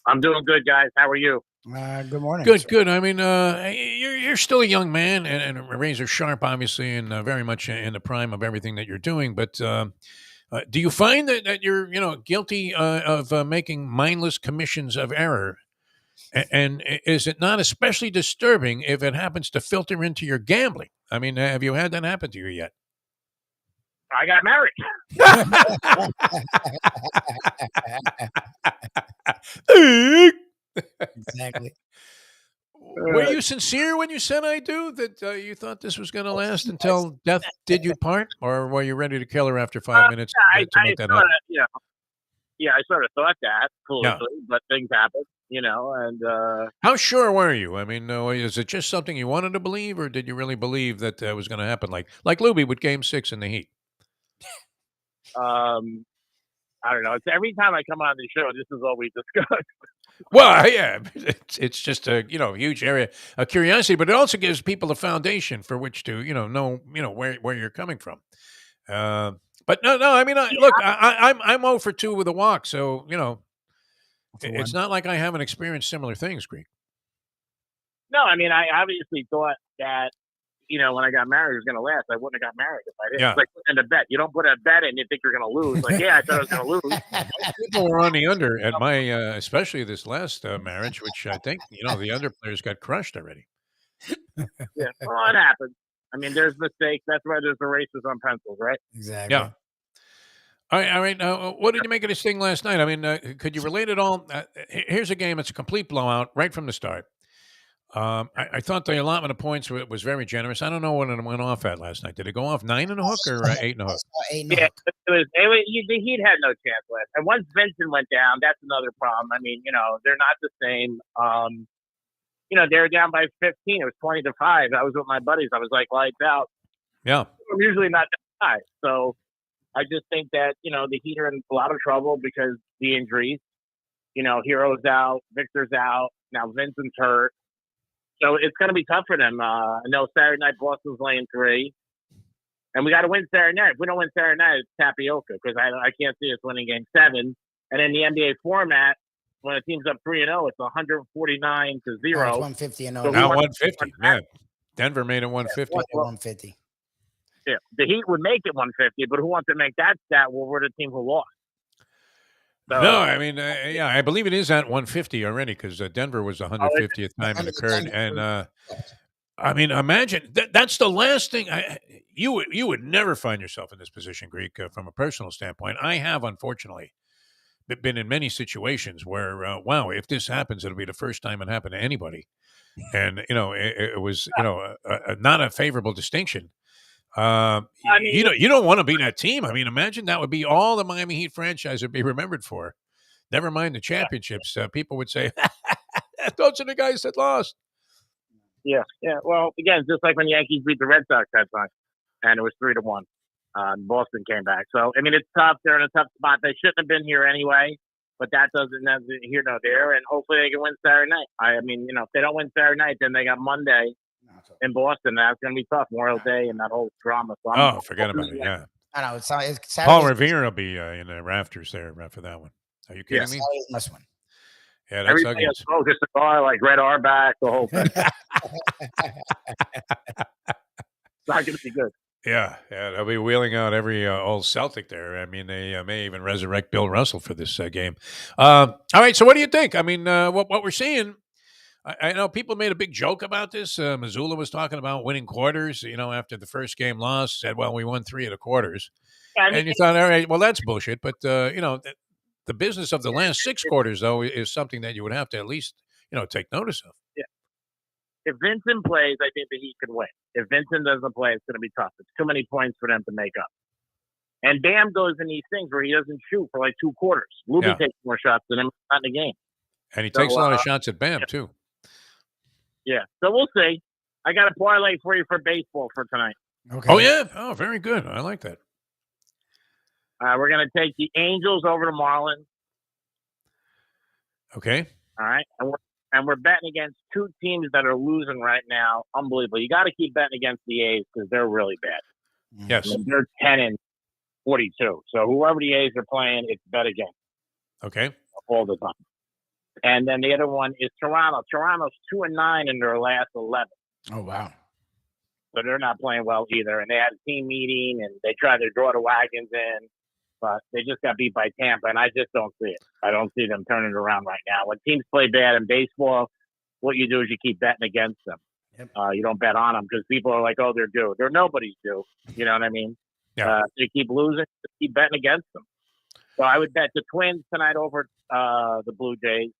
I'm doing good, guys. How are you? Good morning. Good. I mean, you're still a young man and razor sharp, obviously, and very much in the prime of everything that you're doing. But do you find that you're, guilty of making mindless commissions of error? And is it not especially disturbing if it happens to filter into your gambling? I mean, have you had that happen to you yet? I got married. Exactly. were you sincere when you said I do? That you thought this was going to last until death did you part, or were you ready to kill her after 5 minutes I to make that sort happen? of, I sort of thought that Yeah. foolishly, but things happen, and How sure were you? I mean, is it just something you wanted to believe, or did you really believe that was going to happen? Like Lubie with Game 6 in the Heat. I don't know. It's every time I come on the show, this is all we discuss. Well, yeah, it's just a huge area of curiosity, but it also gives people a foundation for which to know where you're coming from. But no, I mean, look, I'm 0 for 2 with a walk, so it's not like I haven't experienced similar things, Greek. No, I mean, I obviously thought that when I got married, it was going to last. I wouldn't have got married if I didn't. Yeah. It's like putting in a bet. You don't put a bet in, you think you're going to lose. Like, yeah, I thought I was going to lose. People were on the under at my, especially this last marriage, which I think the under players got crushed already. Yeah, well, it happens. I mean, there's mistakes. That's why there's the races on pencils, right? Exactly. Yeah. All right. What did you make of this thing last night? I mean, could you relate it all? Here's a game. It's a complete blowout right from the start. I thought the allotment of points was very generous. I don't know what it went off at last night. Did it go off 9 and a hook or 8 and a hook? 8 and a Yeah, hook. the Heat had no chance left. And once Vincent went down, that's another problem. I mean, they're not the same. They were down by 15. It was 20-5. I was with my buddies. I was like, lights out. Yeah. I'm usually not that high. So I just think that, the Heat are in a lot of trouble because the injuries. Hero's out, Victor's out, now Vincent's hurt. So it's going to be tough for them. I know Saturday night Boston's laying 3. And we got to win Saturday night. If we don't win Saturday night, it's tapioca because I can't see us winning game 7. And in the NBA format, when a team's up 3-0, it's 149-0. It's 150 and 0. Now 150. Man, Denver made it 150. 150. Yeah, the Heat would make it 150, but who wants to make that stat? Well, we're the team who lost. So, No, I mean, I believe it is at 150 already because Denver was the 150th time it occurred, and I mean, imagine that's the last thing you would never find yourself in this position, Greek, from a personal standpoint. I have, unfortunately, been in many situations where, wow, if this happens, it'll be the first time it happened to anybody, and it was not a favorable distinction. You don't want to be that team. I mean, imagine that would be all the Miami Heat franchise would be remembered for. Never mind the championships. People would say, "Those are the guys that lost." Yeah. Well, again, just like when the Yankees beat the Red Sox that time, and it was 3-1. Boston came back. So I mean, it's tough. They're in a tough spot. They shouldn't have been here anyway. But that's here nor there. And hopefully they can win Saturday night. I mean, if they don't win Saturday night, then they got Monday in Boston. That's going to be tough. Memorial Day and that whole drama. So forget about it. Yeah. I know. It's Paul Revere will be in the rafters there for that one. Are you kidding me? Must win. Yeah, that's everybody has smoked a cigar like Red Auerbach, the whole thing. It's not going to be good. Yeah, they'll be wheeling out every old Celtic there. I mean, they may even resurrect Bill Russell for this game. All right, so what do you think? I mean, what we're seeing, I know people made a big joke about this. Missoula was talking about winning quarters, after the first game loss, said, well, we won 3 of the quarters. And you thought, all right, well, that's bullshit. But, the business of the last 6 quarters, though, is something that you would have to at least, take notice of. Yeah. If Vincent plays, I think that he could win. If Vincent doesn't play, it's going to be tough. It's too many points for them to make up. And Bam goes in these things where he doesn't shoot for like 2 quarters. Lubie takes more shots than him in the game. And he takes a lot of shots at Bam, too. Yeah. So we'll see. I got a parlay for you for baseball for tonight. Okay. Oh, yeah? Oh, very good. I like that. We're going to take the Angels over the Marlins. Okay. All right. And we're betting against 2 teams that are losing right now. Unbelievable. You got to keep betting against the A's because they're really bad. Yes. I mean, they're 10-42. So whoever the A's are playing, it's bet against. Okay. All the time. And then the other one is Toronto. Toronto's 2-9 in their last 11. Oh, wow. So they're not playing well either. And they had a team meeting and they tried to draw the wagons in. But they just got beat by Tampa, and I just don't see it. I don't see them turning it around right now. When teams play bad in baseball, what you do is you keep betting against them. Yep. You don't bet on them because people are like, oh, they're due. They're nobody's due. You know what I mean? Yeah. You keep losing, just keep betting against them. So I would bet the Twins tonight over the Blue Jays,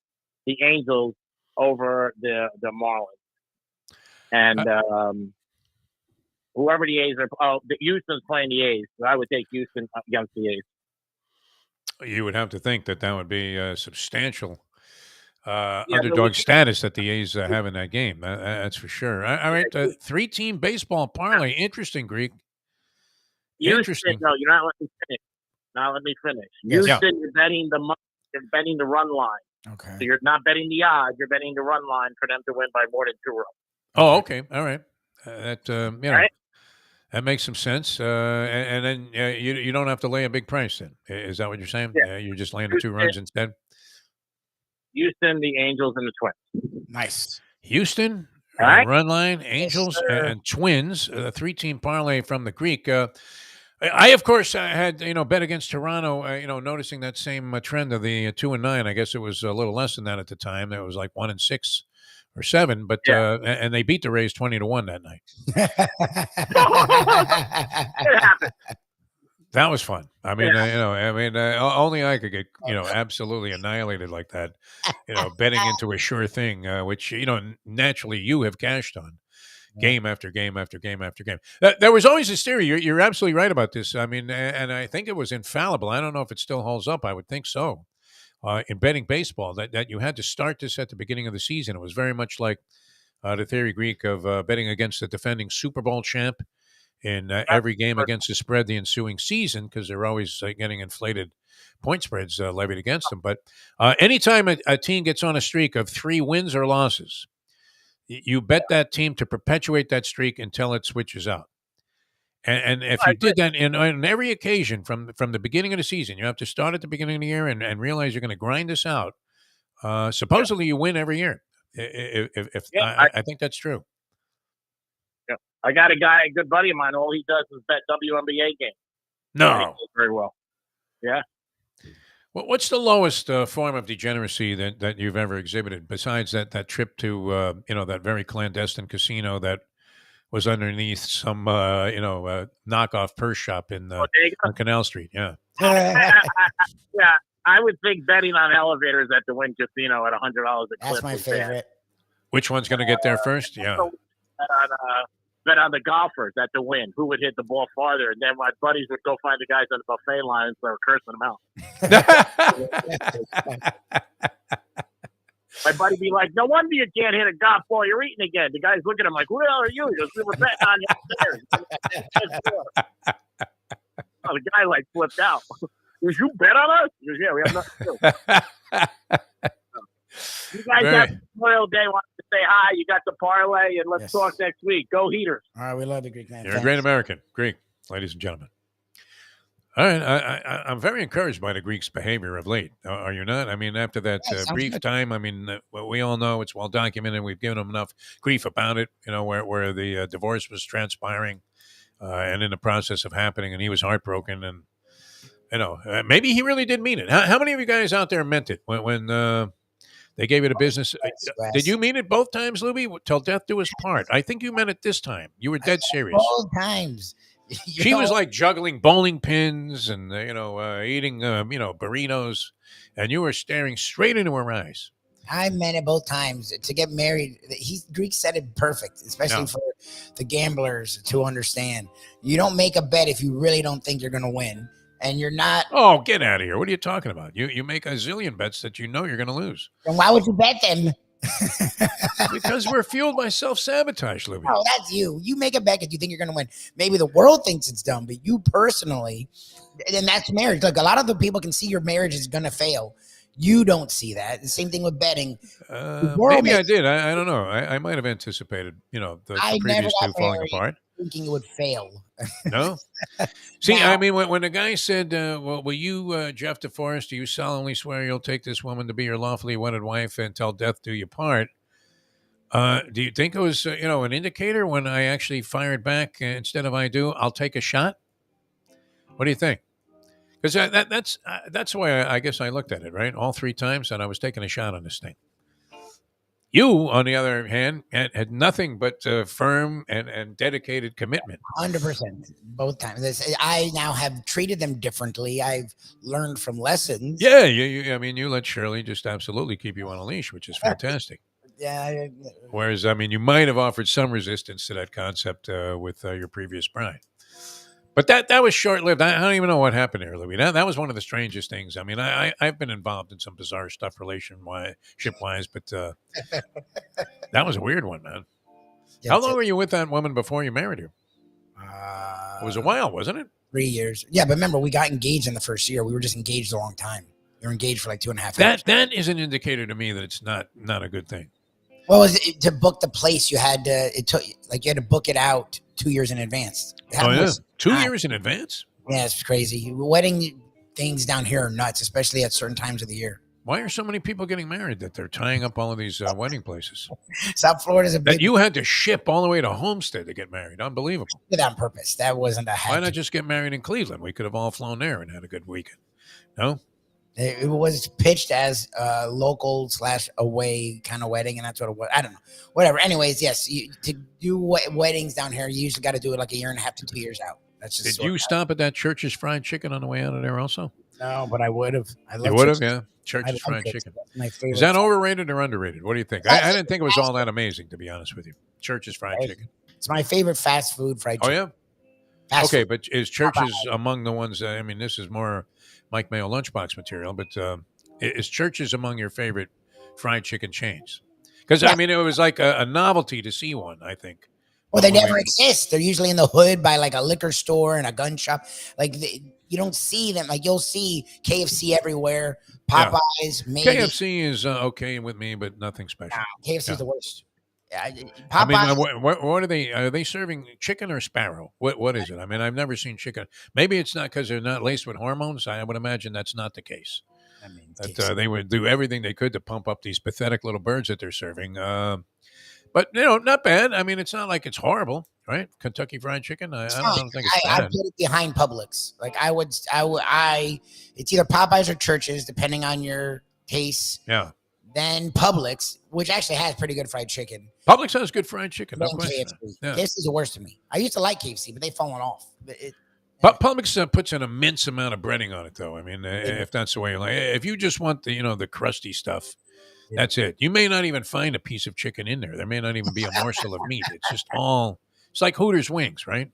the Angels over the Marlins. And whoever the A's are, Houston's playing the A's. So I would take Houston against the A's. You would have to think that would be a substantial Yeah, underdog status that the A's have in that game. That's for sure. All right, 3-team baseball parlay. Interesting, Greek. Houston, Interesting. no, you're not letting me finish. Not let me finish. Yes. Houston, you're betting the money. You're betting the run line. Okay. So you're not betting the odds. You're betting the run line for them to win by more than 2 runs. Oh, okay. All right. That Right? that makes some sense. And then you don't have to lay a big price. Then is that what you're saying? Yeah. You're just laying the 2 runs instead. Houston, the Angels, and the Twins. Nice. Houston, All right. run line, Angels, sir. and Twins. A 3-team parlay from the Greek. I of course had bet against Toronto. Noticing that same trend of the 2-9. I guess it was a little less than that at the time. It was like 1-6 or 7, but and they beat the Rays 20-1 that night. It happened. That was fun. I mean, only I could get absolutely annihilated like that. Betting into a sure thing, which naturally you have cashed on. Game after game after game after game. There was always this theory. You're absolutely right about this. I mean, and I think it was infallible. I don't know if it still holds up. I would think so. In betting baseball, that you had to start this at the beginning of the season. It was very much like the theory, Greek, of betting against the defending Super Bowl champ in every game against the spread the ensuing season, because they're always getting inflated point spreads levied against them. But anytime a team gets on a streak of 3 wins or losses, you bet that team to perpetuate that streak until it switches out. And if you did that on every occasion from the beginning of the season, you have to start at the beginning of the year and realize you're going to grind this out. Supposedly you win every year. I think that's true. Yeah. I got a good buddy of mine. All he does is bet WNBA games. No. He does very well. Yeah. What's the lowest form of degeneracy that you've ever exhibited besides that trip to that very clandestine casino that was underneath some knockoff purse shop on Canal Street? Yeah. Yeah, I would think betting on elevators at the Wynn Casino at $100 a clip. That's my favorite. Which one's going to get there first? Yeah. Bet on the golfers at the Wynn. Who would hit the ball farther? And then my buddies would go find the guys on the buffet line and start cursing them out. My buddy be like, "No wonder you can't hit a golf ball. You're eating again." The guy's looking at him like, "Who the hell are you?" He goes, "We were betting on you upstairs." Oh, the guy like flipped out. He goes, "You bet on us?" He goes, "Yeah, we have nothing to do." You guys have Memorial Day. Want to say hi? You got the parlay, and let's talk next week. Go Heaters! All right, we love you, Greek man. You're a great American, Greek, ladies and gentlemen. All right, I'm very encouraged by the Greeks' behavior of late. Are you not? I mean, after that brief time, I mean, we all know it's well documented. We've given them enough grief about it. Where the divorce was transpiring, and in the process of happening, and he was heartbroken, and maybe he really did mean it. How many of you guys out there meant it when they gave you the business? Did you mean it both times, Lubie? Till death do us part. I think you meant it this time. You were dead serious. Both times. She was like juggling bowling pins and eating burritos, and you were staring straight into her eyes. I meant it both times. To get married, Greek said it perfect, especially for the gamblers to understand. You don't make a bet if you really don't think you're going to win, and you're not. Oh, get out of here! What are you talking about? You make a zillion bets that you know you're going to lose. Then why would you bet them? Because we're fueled by self-sabotage, Lubie. Oh, that's you. You make a bet because you think you're going to win. Maybe the world thinks it's dumb, but you personally, and that's marriage. Look, a lot of the people can see your marriage is going to fail. You don't see that. The same thing with betting. Maybe I did. I don't know. I might have anticipated, the previous two falling apart. Thinking it would fail. No? See, now, I mean, when the guy said, well, will you, Jeff DeForest, do you solemnly swear you'll take this woman to be your lawfully wedded wife until death do you part? Do you think it was, an indicator when I actually fired back instead of I do? I'll take a shot? What do you think? Because that's the way I guess I looked at it, right? All 3 times that I was taking a shot on this thing. You, on the other hand, had nothing but firm and dedicated commitment. 100%, both times. I now have treated them differently. I've learned from lessons. Yeah, I mean, you let Shirley just absolutely keep you on a leash, which is fantastic. Yeah. Whereas, I mean, you might have offered some resistance to that concept with your previous bride. But that was short lived. I don't even know what happened there, Louis. That was one of the strangest things. I mean, I've been involved in some bizarre stuff relationship wise, but that was a weird one, man. Yeah, How long were you with that woman before you married her? It was a while, wasn't it? 3 years. Yeah, but remember, we got engaged in the first year. We were just engaged a long time. We were engaged for like 2.5 years. That is an indicator to me that it's not a good thing. Well, to book the place, you had to book it out 2 years in advance. Oh yeah, 2 years in advance. Yeah, it's crazy. Wedding things down here are nuts, especially at certain times of the year. Why are so many people getting married that they're tying up all of these wedding places? South Florida's a big. That you had to ship all the way to Homestead to get married. Unbelievable. Did that on purpose. That wasn't a hack. Why not just get married in Cleveland? We could have all flown there and had a good weekend. No? It was pitched as a local/away kind of wedding, and that's what it was. I don't know. Whatever. Anyways, yes, to do weddings down here, you usually got to do it like 1.5 to 2 years out. That's just. Did you stop at that Church's Fried Chicken on the way out of there also? No, but I would have. You would have, yeah. Church's Fried Chicken. My favorite. Is that overrated or underrated? What do you think? I didn't think it was all that amazing, to be honest with you. Church's Fried Chicken. It's my favorite fast food fried chicken. Oh, yeah? Fast okay, food. but is Church's among the ones, I mean, this is more Mike Mayo lunchbox material, but is Church's among your favorite fried chicken chains? Because, I mean, it was like a novelty to see one, I think. Well, they never exist. They're usually in the hood by like a liquor store and a gun shop. Like you don't see them. Like you'll see KFC everywhere. Popeyes, maybe. KFC is okay with me, but nothing special. KFC is the worst. Popeyes. I mean, what are they? Are they serving chicken or sparrow? What is it? I mean, I've never seen chicken. Maybe it's not because they're not laced with hormones. I would imagine that's not the case. I mean, that they would do everything they could to pump up these pathetic little birds that they're serving. But, not bad. I mean, it's not like it's horrible, right? Kentucky Fried Chicken. I don't think it's bad. I put it behind Publix. Like it's either Popeyes or Church's, depending on your taste. Yeah. Then Publix, which actually has pretty good fried chicken. Publix has good fried chicken. No question. KFC. Yeah. KFC's the worst to me. I used to like KFC, but they've fallen off. But Publix puts an immense amount of breading on it, though. I mean, if that's the way you like it. If you just want the crusty stuff, that's it. You may not even find a piece of chicken in there. There may not even be a morsel of meat. It's just it's like Hooters wings, right?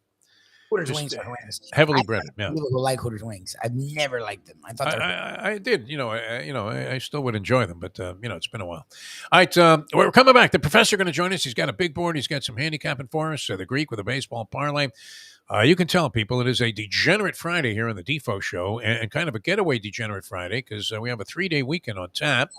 Hooters wings are horrendous. Heavily breaded. Yeah. People who like Hooters wings, I've never liked them. I thought I did. I still would enjoy them, but it's been a while. All right, we're coming back. The professor going to join us. He's got a big board. He's got some handicapping for us. The Greek with a baseball parlay. You can tell people it is a Degenerate Friday here on the Defo Show, and kind of a getaway Degenerate Friday because we have a 3-day weekend on tap.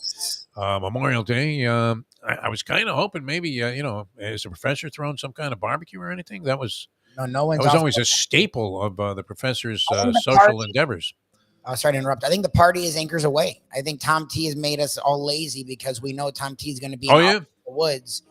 Memorial Day. I was kind of hoping maybe is the professor throwing some kind of barbecue or anything? That was no one's. That was always a staple of the professor's social endeavors. Sorry to interrupt. I think the party is anchors away. I think Tom T has made us all lazy because we know Tom T is going to be in the woods.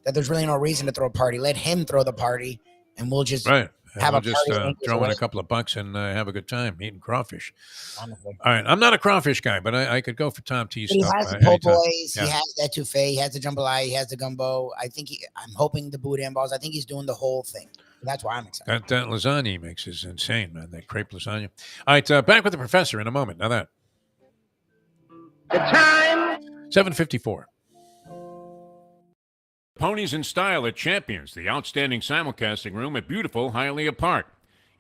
That there's really no reason to throw a party. Let him throw the party, and we'll just we'll just throw in a couple of bucks and have a good time eating crawfish. Honestly. All right, I'm not a crawfish guy, but I could go for Tom T's stuff. He has the po' boys, he has that etouffee, he has the jambalaya, he has the gumbo. I think I'm hoping the boudin balls. I think he's doing the whole thing. That's why I'm excited. That lasagna he makes is insane, man. That crepe lasagna. All right, back with the professor in a moment. Now that. The time. 7:54. Ponies in Style at Champions, the outstanding simulcasting room at beautiful Hialeah Park.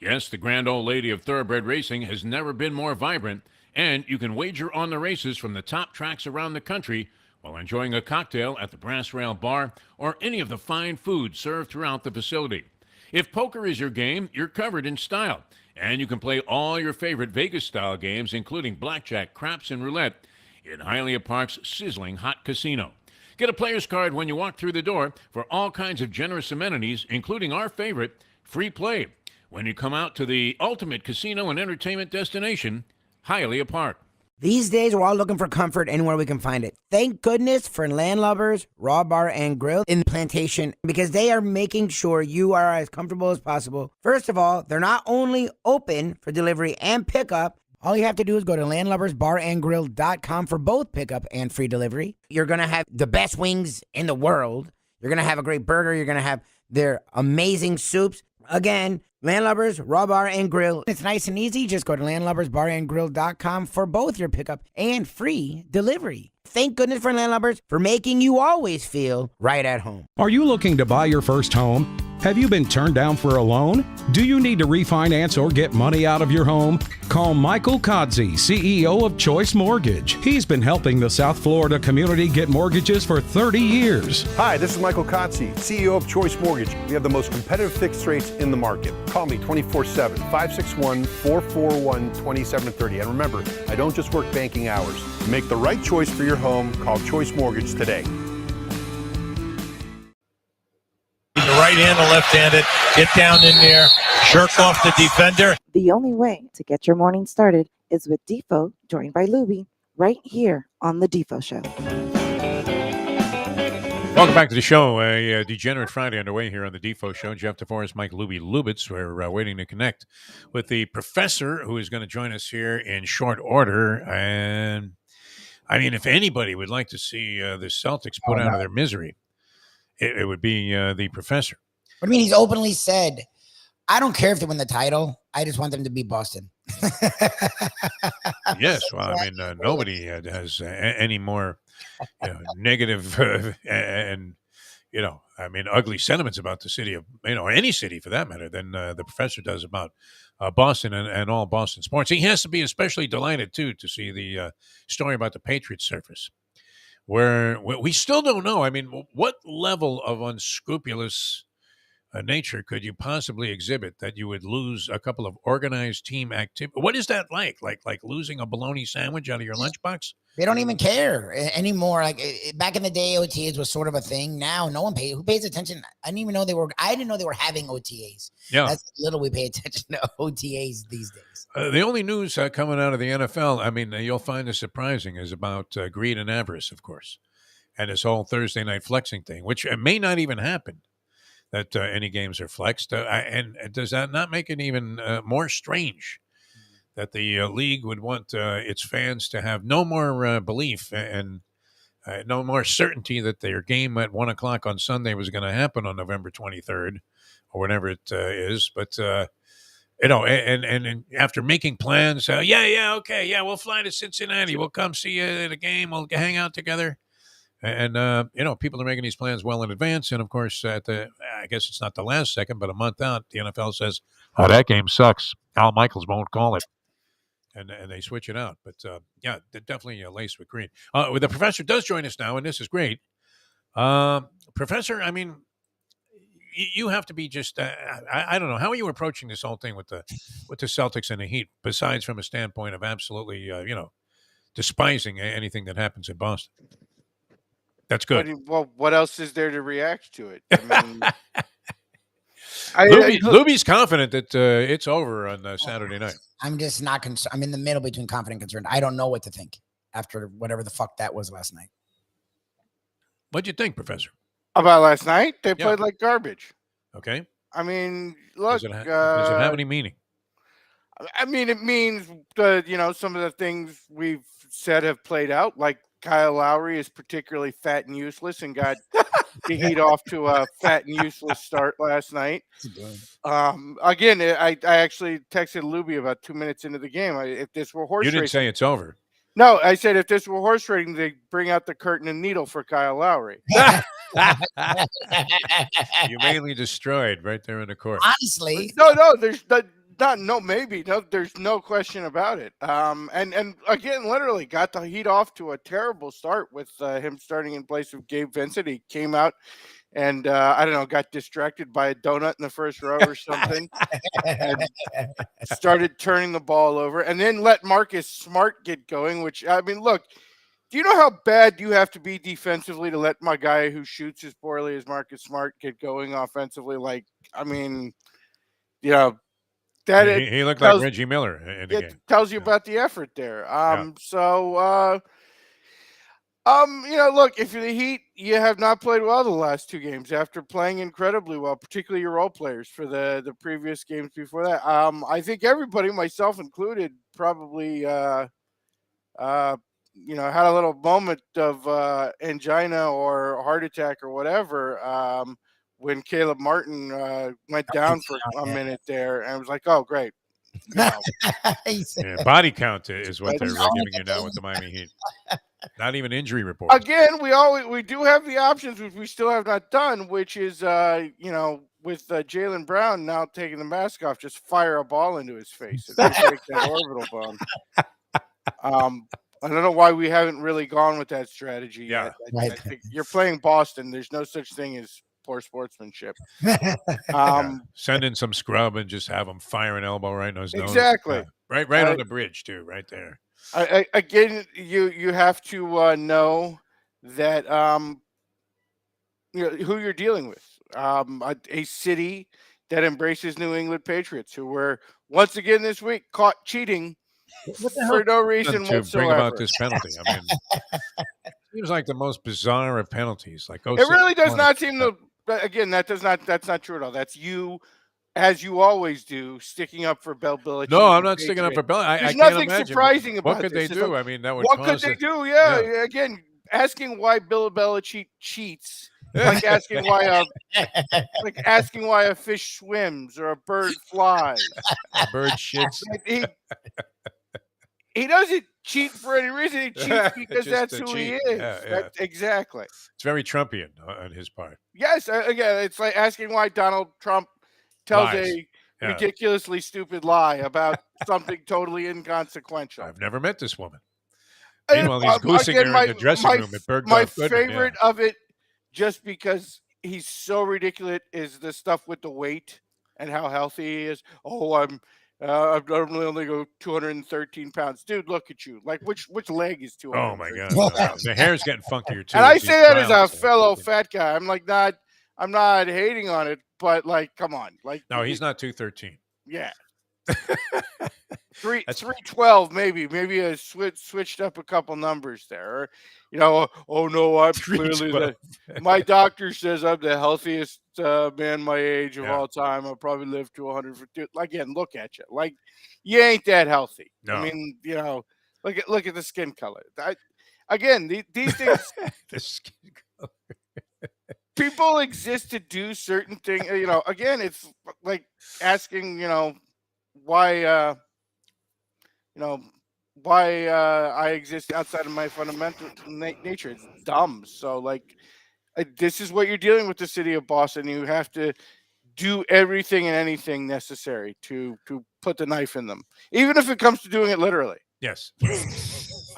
Yes, the grand old lady of thoroughbred racing has never been more vibrant, and you can wager on the races from the top tracks around the country while enjoying a cocktail at the Brass Rail Bar or any of the fine food served throughout the facility. If poker is your game, you're covered in Style, and you can play all your favorite Vegas-style games, including blackjack, craps, and roulette, in Hialeah Park's sizzling hot casino. Get a player's card when you walk through the door for all kinds of generous amenities, including our favorite, free play, when you come out to the ultimate casino and entertainment destination, Hialeah Park. These days, we're all looking for comfort anywhere we can find it. Thank goodness for Landlubbers Raw Bar and Grill in Plantation, because they are making sure you are as comfortable as possible. First of all, they're not only open for delivery and pickup. All you have to do is go to landlubbersbarandgrill.com for both pickup and free delivery. You're going to have the best wings in the world. You're going to have a great burger. You're going to have their amazing soups. Again, Landlubbers Raw Bar and Grill. It's nice and easy. Just go to landlubbersbarandgrill.com for both your pickup and free delivery. Thank goodness for Landlubbers for making you always feel right at home. Are you looking to buy your first home? Have you been turned down for a loan? Do you need to refinance or get money out of your home? Call Michael Kodsey, CEO of Choice Mortgage. He's been helping the South Florida community get mortgages for 30 years. Hi, this is Michael Kodsey, CEO of Choice Mortgage. We have the most competitive fixed rates in the market. Call me 24/7, 561-441-2730. And remember, I don't just work banking hours. Make the right choice for your home. Call Choice Mortgage today. The right-handed, left-handed, get down in there, shirk off the defender. The only way to get your morning started is with Defo, joined by Lubie, right here on the Defo Show. Welcome back to the show. A Degenerate Friday underway here on the Defo Show. Jeff DeForest, Mike Lubie Lubitz. We're waiting to connect with the professor who is going to join us here in short order. And I mean, if anybody would like to see the Celtics put out of their misery, it would be the professor. What do you mean? He's openly said, I don't care if they win the title. I just want them to beat Boston. Yes. Well, I mean, nobody has any more negative and, I mean, ugly sentiments about the city of, any city for that matter, than the professor does about Boston and all Boston sports. He has to be especially delighted, too, to see the story about the Patriots surface, where we still don't know. I mean, what level of unscrupulous nature could you possibly exhibit that you would lose a couple of organized team activity? What is that like? Like losing a bologna sandwich out of your lunchbox? They don't even care anymore. Like back in the day, OTAs was sort of a thing. Now, no one pays. Who pays attention? I didn't know they were having OTAs. Yeah, that's little we pay attention to OTAs these days. The only news coming out of the NFL, I mean, you'll find this surprising, is about greed and avarice, of course, and this whole Thursday night flexing thing, which may not even happen. That any games are flexed, and does that not make it even more strange that the league would want its fans to have no more belief and no more certainty that their game at 1:00 on Sunday was going to happen on November 23rd or whenever it is? But and after making plans, okay, we'll fly to Cincinnati, we'll come see you at a game, we'll hang out together. And, people are making these plans well in advance. And, of course, I guess it's not the last second, but a month out, the NFL says, oh, that game sucks. Al Michaels won't call it. And they switch it out. But, they're definitely laced with greed. The professor does join us now, and this is great. Professor, I mean, you have to be just, I don't know. How are you approaching this whole thing with the Celtics and the Heat, besides from a standpoint of absolutely, despising anything that happens in Boston? That's good. What else is there to react to it? I mean, Lubie's confident that it's over on Saturday night. I'm just not concerned. I'm in the middle between confident and concerned. I don't know what to think after whatever the fuck that was last night. What'd you think, Professor? About last night? They played like garbage. Okay. I mean, look. Does it have any meaning? I mean, it means some of the things we've said have played out, like Kyle Lowry is particularly fat and useless and got the Heat off to a fat and useless start last night. Again, I actually texted Lubie about 2 minutes into the game. If this were horse racing. You didn't say it's over. No, I said if this were horse racing, they'd bring out the curtain and needle for Kyle Lowry. Humanely destroyed right there in the court. Honestly. No, there's there's no question about it. And again, literally got the Heat off to a terrible start with him starting in place of Gabe Vincent. He came out and I don't know, got distracted by a donut in the first row or something, and started turning the ball over, and then let Marcus Smart get going. Which, I mean, look, do you know how bad you have to be defensively to let my guy who shoots as poorly as Marcus Smart get going offensively? Like, I mean, that he looked like Reggie Miller in the game. Tells you about the effort there. Look, if you're the Heat, you have not played well the last two games after playing incredibly well, particularly your role players for the previous games before that. I think everybody, myself included, probably had a little moment of angina or heart attack or whatever when Caleb Martin went down for a minute there, and I was like, oh great. Yeah, body count is what they're giving you now with the Miami Heat. Not even injury report. Again, we do have the options, which we still have not done, which is with Jaylen Brown now taking the mask off, just fire a ball into his face and break that orbital bone. I don't know why we haven't really gone with that strategy yet. I think you're playing Boston. There's no such thing as poor sportsmanship. Send in some scrub and just have him fire an elbow right in his nose. Exactly. Right on the bridge too, right there. Again, you have to know that who you're dealing with. A city that embraces New England Patriots, who were once again this week caught cheating for no reason to whatsoever. bring about this penalty. I mean, it seems like the most bizarre of penalties. Like, it really does not seem to. Again, that's not true at all. That's you, as you always do, sticking up for Bill Belichick. No, I'm not sticking up for Bill. There's I nothing can't surprising about what could this. they do? I mean, that would. What could they do? Yeah. Again, asking why Bill Belichick cheats. Like asking why a fish swims or a bird flies. A bird shits. He doesn't cheat for any reason. He cheats because that's who he is. Yeah. Exactly. It's very Trumpian on his part. Yes. Again, it's like asking why Donald Trump tells a ridiculously stupid lie about something totally inconsequential. I've never met this woman. Meanwhile, he's goosing her in the dressing room at Bergdorf My Goodman, favorite of it, just because he's so ridiculous, is the stuff with the weight and how healthy he is. Oh, I normally only go 213 pounds. Dude, look at you. Like, which leg is 200? Oh, my God. The hair's getting funkier, too. And I say that as a fellow fat guy. I'm like, I'm not hating on it, but, like, come on. Like, no, he's not 213. Yeah. 312 maybe I switched up a couple numbers there. Oh no, I'm clearly my doctor says I'm the healthiest man my age of all time. I'll probably live to 150. Again, look at you. Like, you ain't that healthy. No. I mean, look at the skin color. These things The skin color. people exist to do certain things. Again, it's like asking, why I exist outside of my fundamental nature. It's dumb. So, like, this is what you're dealing with the city of Boston. You have to do everything and anything necessary to put the knife in them, even if it comes to doing it literally. Yes.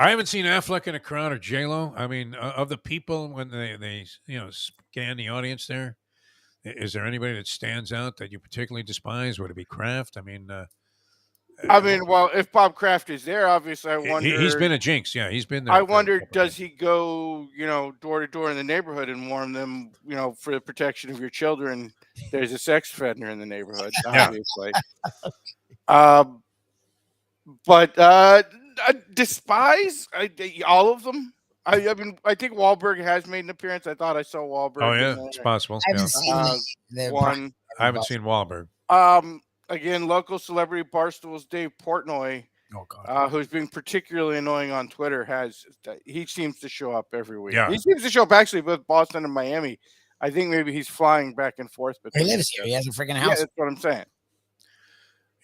I haven't seen Affleck in a crowd or J-Lo. I mean, of the people, when they scan the audience there, is there anybody that stands out that you particularly despise? Would it be Kraft? I mean, well, if Bob Kraft is there, obviously, I wonder. He's been a jinx. Yeah, he's been there. I wonder, does he go, door to door in the neighborhood and warn them, for the protection of your children, there's a sex offender in the neighborhood, obviously. But I despise all of them. I think Wahlberg has made an appearance. I thought I saw Wahlberg. Oh yeah, it's possible. I haven't seen one. I haven't seen Wahlberg. Again, local celebrity Barstool's Dave Portnoy, who's being particularly annoying on Twitter, he seems to show up every week. Yeah. He seems to show up actually both Boston and Miami. I think maybe he's flying back and forth. But he lives here. He has a freaking house. Yeah, that's what I'm saying.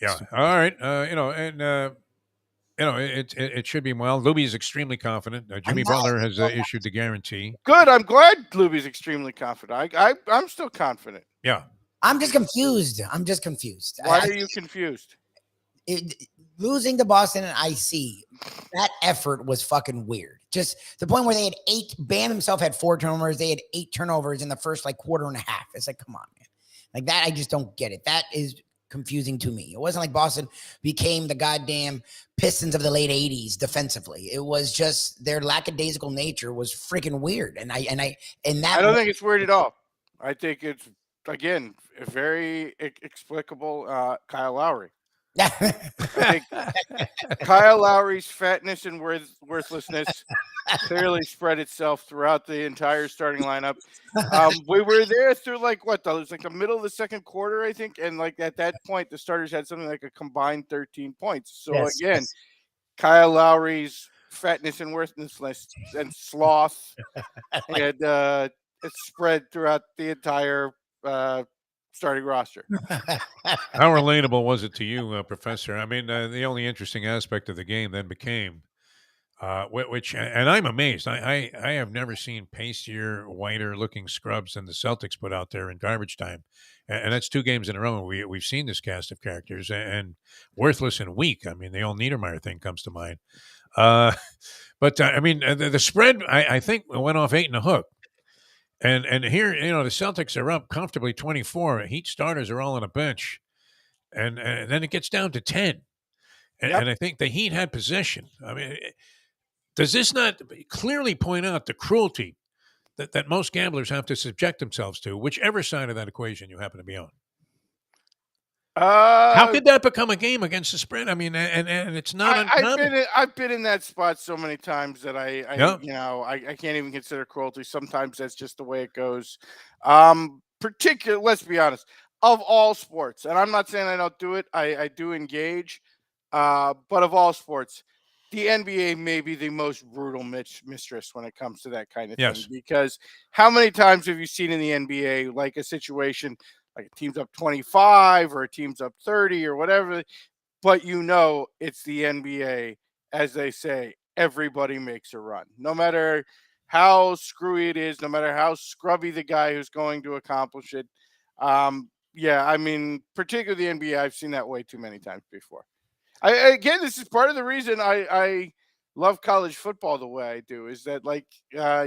Yeah. All right. It should be well. Lubie is extremely confident. Jimmy Butler has issued the guarantee. Good. I'm glad Lubie's extremely confident. I'm still confident. Yeah. I'm just confused. Why are you confused? Losing to Boston and IC, that effort was fucking weird. Just the point where they had Bam himself had 4 turnovers. They had 8 turnovers in the first quarter and a half. It's like, come on, man. Like that, I just don't get it. That is confusing to me. It wasn't like Boston became the goddamn Pistons of the late 80s defensively. It was just their lackadaisical nature was freaking weird. I don't think it's weird at all. I think it's, again, very explicable. Kyle Lowry. I think Kyle Lowry's fatness and worthlessness clearly spread itself throughout the entire starting lineup. We were there through it was the middle of the second quarter, I think, and at that point the starters had something like a combined 13 points. So Kyle Lowry's fatness and worthlessness and sloth had it spread throughout the entire starting roster. How relatable was it to you, Professor? I mean, the only interesting aspect of the game then became, which, and I'm amazed. I have never seen pastier, whiter looking scrubs than the Celtics put out there in garbage time, and that's 2 games in a row. We've seen this cast of characters and worthless and weak. I mean, the old Niedermeyer thing comes to mind. But I mean, the spread I think went off 8 and a hook. And here, the Celtics are up comfortably 24. Heat starters are all on a bench. And then it gets down to 10. And I think the Heat had possession. I mean, does this not clearly point out the cruelty that most gamblers have to subject themselves to, whichever side of that equation you happen to be on? How could that become a game against the spread? I mean, and it's not uncommon. I've been in that spot so many times that I can't even consider cruelty. Sometimes that's just the way it goes. Let's be honest, of all sports, and I'm not saying I don't do it. I do engage, but of all sports, the NBA may be the most brutal mistress when it comes to that kind of thing. Because how many times have you seen in the NBA like a situation like a team's up 25 or a team's up 30 or whatever, but it's the NBA, as they say, everybody makes a run. No matter how screwy it is, no matter how scrubby the guy who's going to accomplish it. I mean, particularly the NBA, I've seen that way too many times before. Again, this is part of the reason I love college football the way I do, is that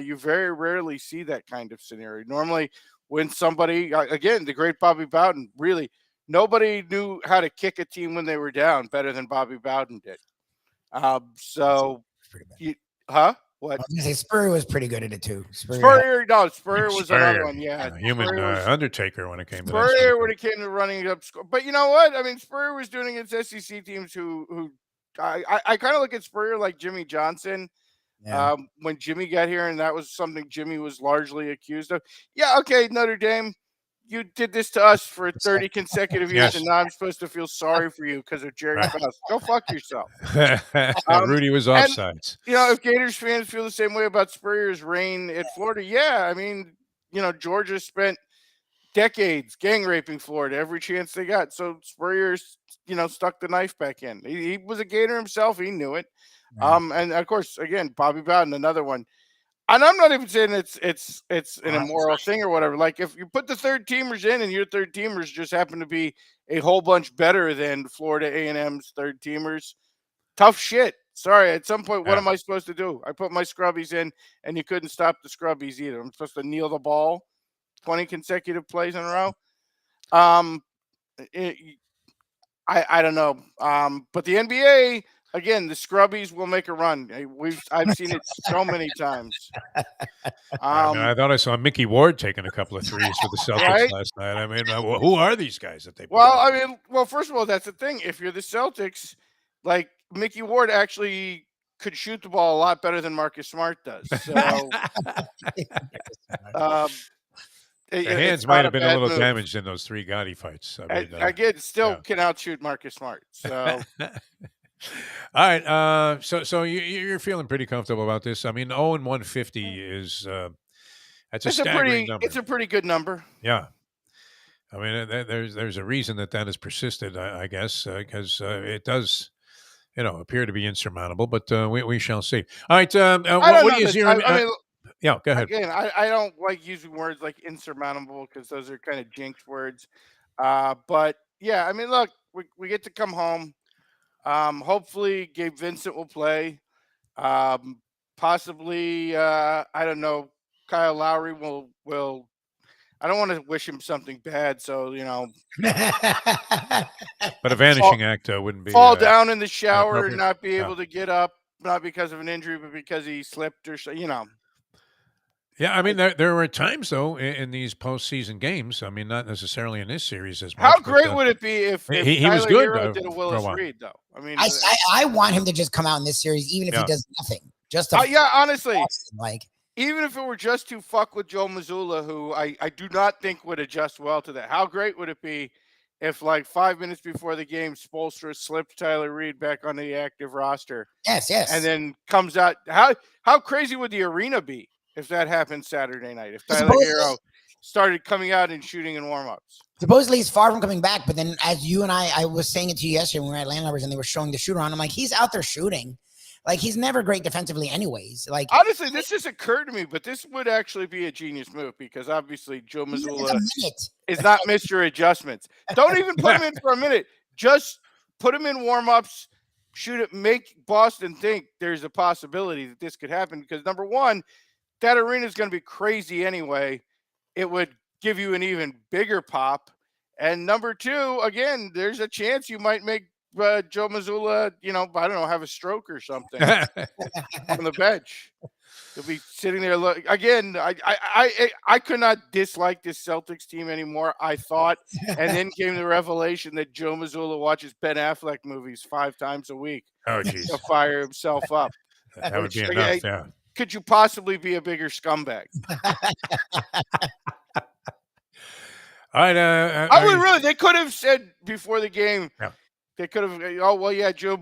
you very rarely see that kind of scenario. Normally, when somebody, again, the great Bobby Bowden, really, nobody knew how to kick a team when they were down better than Bobby Bowden did. What? I was gonna say Spurrier was pretty good at it too. Spurrier was another one. Yeah, human Undertaker when it came to Spurrier when it came to running up score. But you know what? I mean, Spurrier was doing it against SEC teams who I kind of look at Spurrier like Jimmy Johnson. Yeah. When Jimmy got here, and that was something Jimmy was largely accused of. Yeah, okay, Notre Dame, you did this to us for 30 consecutive years, and now I'm supposed to feel sorry for you because of Jerry Krause. Go fuck yourself. Rudy was offsides. If Gators fans feel the same way about Spurrier's reign at Florida, I mean, Georgia spent decades gang raping Florida every chance they got. So Spurrier, stuck the knife back in. He was a Gator himself. He knew it. And of course, again, Bobby Bowden, another one. And I'm not even saying it's an immoral thing or whatever. Like, if you put the third teamers in and your third teamers just happen to be a whole bunch better than Florida A&M's third teamers, tough shit. Sorry, at some point, what am I supposed to do? I put my scrubbies in, and you couldn't stop the scrubbies either. I'm supposed to kneel the ball 20 consecutive plays in a row. I don't know. But the NBA, again, the scrubbies will make a run. I've seen it so many times. I thought I saw Mickey Ward taking a couple of threes for the Celtics last night. I mean, who are these guys that they? First of all, that's the thing. If you're the Celtics, like, Mickey Ward actually could shoot the ball a lot better than Marcus Smart does. So, the hands might have been a little damaged in those 3 Gotti fights. I mean, again, still can outshoot Marcus Smart. So. All right, so you're feeling pretty comfortable about this. I mean, 0-150 is that's a staggering number. It's a pretty good number. Yeah, I mean, there's a reason that has persisted, I guess, because it does, appear to be insurmountable. But we shall see. All right, what do you zero? Yeah, go ahead. Again, I don't like using words like insurmountable because those are kind of jinx words. But yeah, I mean, look, we get to come home. Hopefully Gabe Vincent will play. Possibly, I don't know, Kyle Lowry will. I don't want to wish him something bad, so But a vanishing act wouldn't be fall down in the shower and not be able to get up, not because of an injury, but because he slipped or Yeah, I mean, there were times, though, in these postseason games. I mean, not necessarily in this series as much. How great would it be if he was good? Hero did a Willis Reed, though. I mean, I want him to just come out in this series, even if he does nothing. Just honestly, like, even if it were just to fuck with Joe Mazzulla, who I do not think would adjust well to that. How great would it be if, like, 5 minutes before the game, Spoelstra slipped Tyler Reed back on the active roster? Yes, and then comes out. How crazy would the arena be if that happened Saturday night? If Tyler Hero started coming out and shooting in warmups. Supposedly he's far from coming back, but then as you and I was saying it to you yesterday when we were at Landlubbers and they were showing the shoot around, I'm like, he's out there shooting. Like, he's never great defensively anyways. Like, honestly, this just occurred to me, but this would actually be a genius move because obviously Joe Mazzulla is not Mr. Adjustments. Don't even put him in for a minute. Just put him in warmups, shoot it, make Boston think there's a possibility that this could happen because, number one, that arena is going to be crazy anyway. It would give you an even bigger pop. And number two, again, there's a chance you might make Joe Mazzulla, I don't know, have a stroke or something on the bench. He'll be sitting there. Again, I could not dislike this Celtics team anymore. I thought, and then came the revelation that Joe Mazzulla watches Ben Affleck movies 5 times a week. Oh, geez. To fire himself up. That would be enough, yeah. Could you possibly be a bigger scumbag? All right. I would really. They could have said before the game. Yeah. They could have. Oh well, yeah. Joe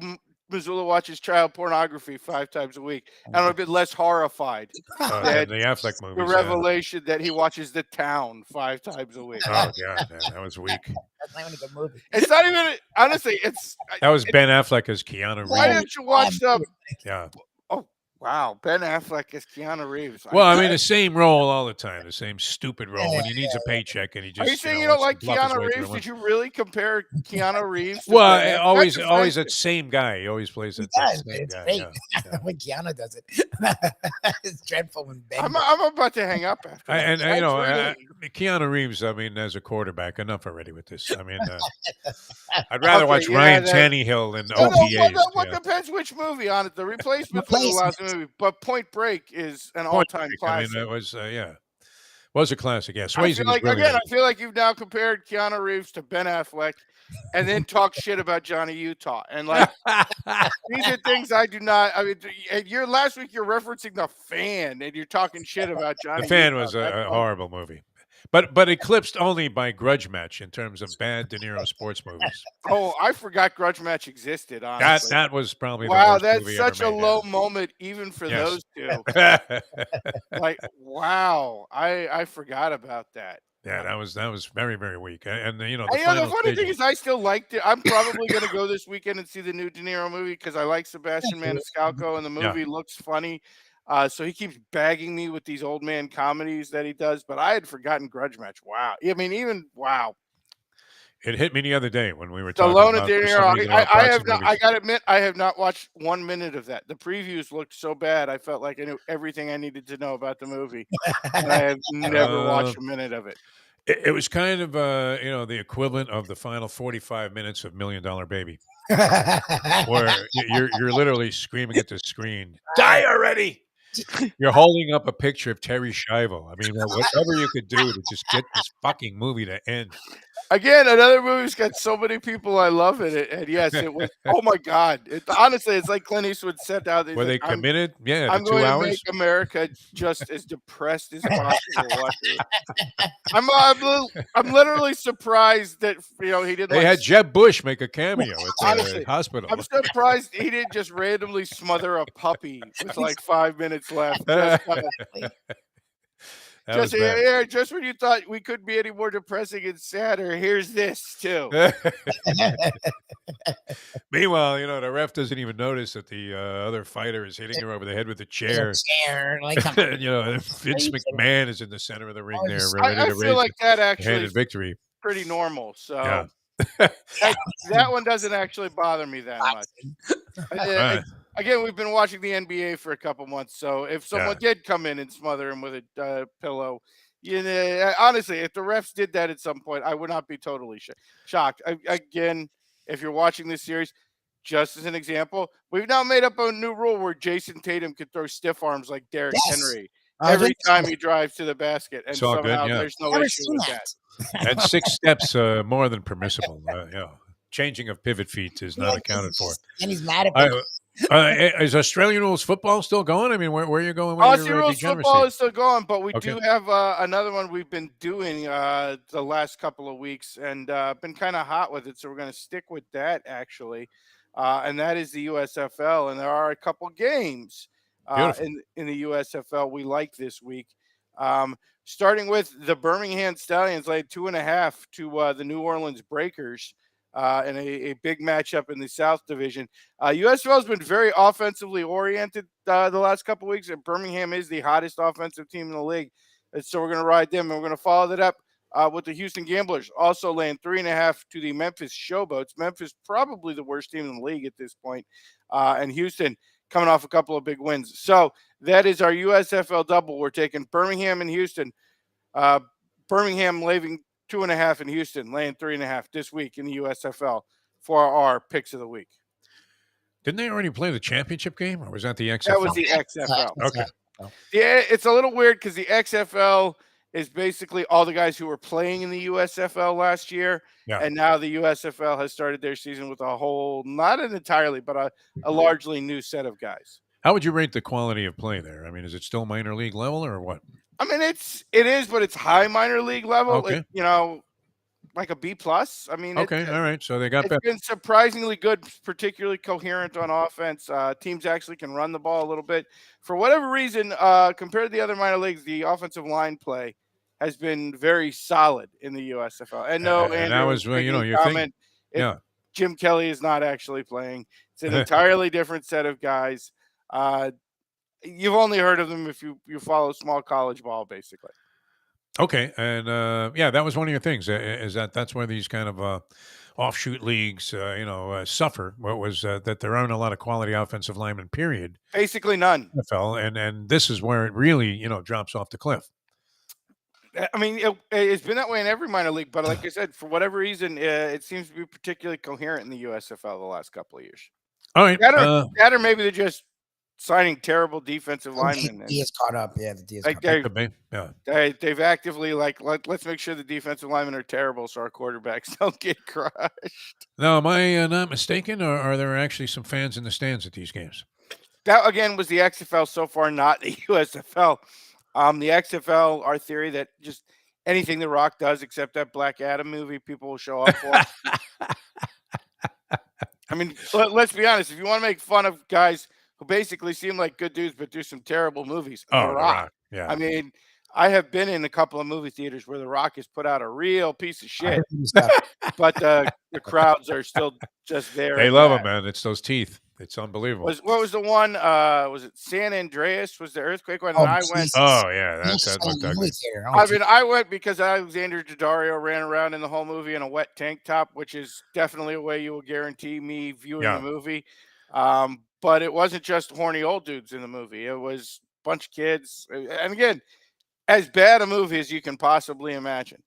Mazzulla watches child pornography 5 times a week. And I'm a bit less horrified. The Affleck movies. The revelation that he watches The Town 5 times a week. Oh God, that was weak. That's not even a good movie. It's not even. Honestly, that was Ben Affleck as Keanu Reeves. Why didn't you watch the? Yeah. Wow, Ben Affleck is Keanu Reeves. Well, I mean, the same role all the time, the same stupid role when he needs a paycheck and he just. Are you saying you don't like Keanu Reeves? Did you really compare Keanu Reeves? Well, always that same guy. He always plays that same guy. Great. Yeah. When Keanu does it, it's dreadful when Ben. I'm about to hang up after. And Keanu Reeves. I mean, as a quarterback, enough already with this. I mean, I'd rather watch Ryan Tannehill than OTAs. What depends which movie on it. The Replacement was the last movie, but Point Break is an all-time classic. I mean, it was a classic. Yeah, Swayze was really I feel like you've now compared Keanu Reeves to Ben Affleck, and then talk shit about Johnny Utah, and like these are things I do not. I mean, last week you're referencing The Fan, and you're talking shit about Johnny. The Fan Utah. was a horrible movie. But eclipsed only by Grudge Match in terms of bad De Niro sports movies. Oh, I forgot Grudge Match existed. Honestly, that was probably the wow. worst That's movie such a ever made, low moment, even for those two. Like, wow, I forgot about that. Yeah, that was very, very weak. And the funny thing is, I still liked it. I'm probably going to go this weekend and see the new De Niro movie because I like Sebastian Maniscalco, and the movie looks funny. So he keeps bagging me with these old man comedies that he does, but I had forgotten Grudge Match. Wow. I mean, even wow. It hit me the other day when we were talking about De Niro. I got to admit, I have not watched 1 minute of that. The previews looked so bad. I felt like I knew everything I needed to know about the movie. And I have never watched a minute of it. It was kind of, the equivalent of the final 45 minutes of $1 Million Baby, where you're literally screaming at the screen, "Die already!" You're holding up a picture of Terry Schiavo. I mean, whatever you could do to just get this fucking movie to end. Again, another movie's got so many people I love in it, and yes, it was. Oh my God! Honestly, it's like Clint Eastwood said out there. Were they committed? I'm 2 going hours. to make America just as depressed as possible. I'm literally surprised that he didn't. They had Jeb Bush make a cameo at the hospital. I'm surprised he didn't just randomly smother a puppy with like 5 minutes left. Just when you thought we couldn't be any more depressing and sadder, here's this too. Meanwhile, the ref doesn't even notice that the other fighter is hitting her over the head with a chair. Vince McMahon is in the center of the ring there, ready to raise that actually victory. Pretty normal. So that one doesn't actually bother me that much. Again, we've been watching the NBA for a couple months, so if someone did come in and smother him with a pillow, honestly, if the refs did that at some point, I would not be totally shocked. Again, if you're watching this series, just as an example, we've now made up a new rule where Jason Tatum can throw stiff arms like Derrick Henry every time he drives to the basket, and somehow there's no issue with that. And 6 steps more than permissible. Changing of pivot feet is not accounted for. And he's mad at me. Is Australian rules football still going? I mean, where are you going with Australian your rules degeneracy? Football is still going, but we do have another one we've been doing the last couple of weeks and been kind of hot with it, so we're going to stick with that, actually. And that is the USFL, and there are a couple games in the USFL we like this week. starting with the Birmingham Stallions laid 2.5 to the New Orleans Breakers in a big matchup in the South Division. USFL has been very offensively oriented the last couple weeks, and Birmingham is the hottest offensive team in the league. And so we're going to ride them, and we're going to follow that up with the Houston Gamblers, also laying 3.5 to the Memphis Showboats. Memphis probably the worst team in the league at this point, and Houston coming off a couple of big wins. So that is our USFL double. We're taking Birmingham and Houston. Birmingham laying 2.5 in Houston, laying 3.5 this week in the USFL for our picks of the week. Didn't they already play the championship game, or was that the XFL? That was the XFL. Okay. Yeah, it's a little weird because the XFL is basically all the guys who were playing in the USFL last year. Yeah. And now the USFL has started their season with a whole, not an entirely, but a largely new set of guys. How would you rate the quality of play there? I mean, is it still minor league level or what? I mean, it is, but it's high minor league level. Okay. Like a B plus. I mean, okay, all right. So they got it's been surprisingly good, particularly coherent on offense. Teams actually can run the ball a little bit. For whatever reason, compared to the other minor leagues, the offensive line play has been very solid in the USFL. And Andrew, that was your comment. Yeah, Jim Kelly is not actually playing. It's an entirely different set of guys. You've only heard of them if you follow small college ball, basically. Okay, and that was one of your things. Is that's where these kind of offshoot leagues, suffer. What was that there aren't a lot of quality offensive linemen. Period. Basically none. NFL, and this is where it really drops off the cliff. I mean, it's been that way in every minor league, but like I said, for whatever reason, it seems to be particularly coherent in the USFL the last couple of years. All right, that or maybe they're just signing terrible defensive linemen. He is caught up. Yeah, the D is like caught up. Yeah. They've actively let's make sure the defensive linemen are terrible so our quarterbacks don't get crushed. Now, am I not mistaken, or are there actually some fans in the stands at these games? That again was the XFL so far, not the USFL. The XFL, our theory that just anything The Rock does except that Black Adam movie, people will show up for. I mean, let's be honest. If you want to make fun of guys who basically seem like good dudes but do some terrible movies, The Rock. Yeah. I mean, I have been in a couple of movie theaters where The Rock has put out a real piece of shit, but the crowds are still just there. They love him, man. It's those teeth. It's unbelievable. What was the one? Was it San Andreas? Was the earthquake one? And I went. Oh yeah, that looked ugly. I mean, I went because Alexander Daddario ran around in the whole movie in a wet tank top, which is definitely a way you will guarantee me viewing the movie. But it wasn't just horny old dudes in the movie. It was a bunch of kids. And again, as bad a movie as you can possibly imagine.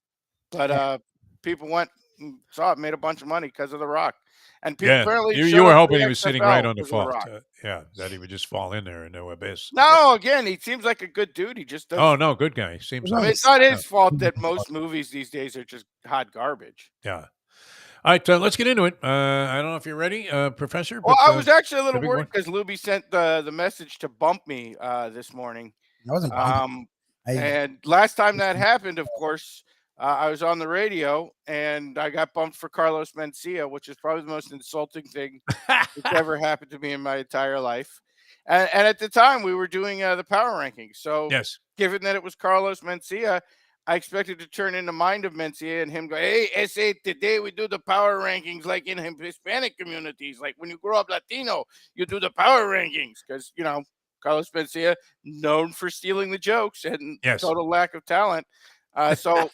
But people went and saw it, made a bunch of money because of The Rock. And people apparently you were hoping he was sitting right on the fault. That he would just fall in there in no abyss. No, again, he seems like a good dude. He just does. Oh, no, good guy. Seems like it's not his fault that most movies these days are just hot garbage. Yeah. All right, let's get into it. I don't know if you're ready, Professor. Well, I was actually a little worried because Lubie sent the message to bump me this morning. I wasn't bumping. And last time that happened, of course, I was on the radio and I got bumped for Carlos Mencia, which is probably the most insulting thing that's ever happened to me in my entire life. And at the time, we were doing the power rankings. So, given that it was Carlos Mencia, I expected to turn into Mind of Mencia and him go, hey, SA, today we do the power rankings like in Hispanic communities. Like when you grow up Latino, you do the power rankings because, Carlos Mencia, known for stealing the jokes and total lack of talent. So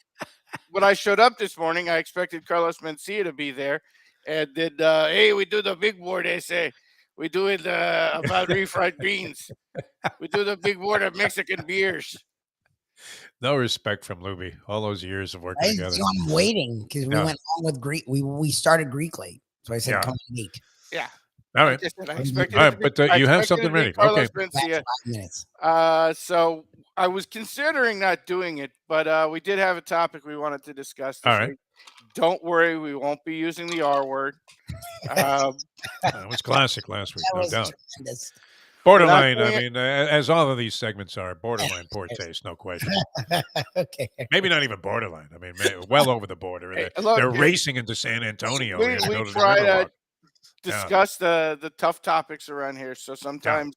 when I showed up this morning, I expected Carlos Mencia to be there and did, hey, we do the big board essay. We do it about refried beans. We do the big board of Mexican beers. No respect from Lubie. All those years of working together. I'm waiting because we went on with Greek. We started Greek late. So I said, come to Greek. Yeah. All right. But you have something ready. Okay. 5 minutes. So I was considering not doing it, but we did have a topic we wanted to discuss this week. Don't worry, we won't be using the R word. It was classic last week, no doubt. Tremendous. Borderline, I mean, as all of these segments are, borderline poor taste, no question. Okay. Maybe not even borderline. I mean, well over the border. They're racing into San Antonio. We try to discuss the tough topics around here. So sometimes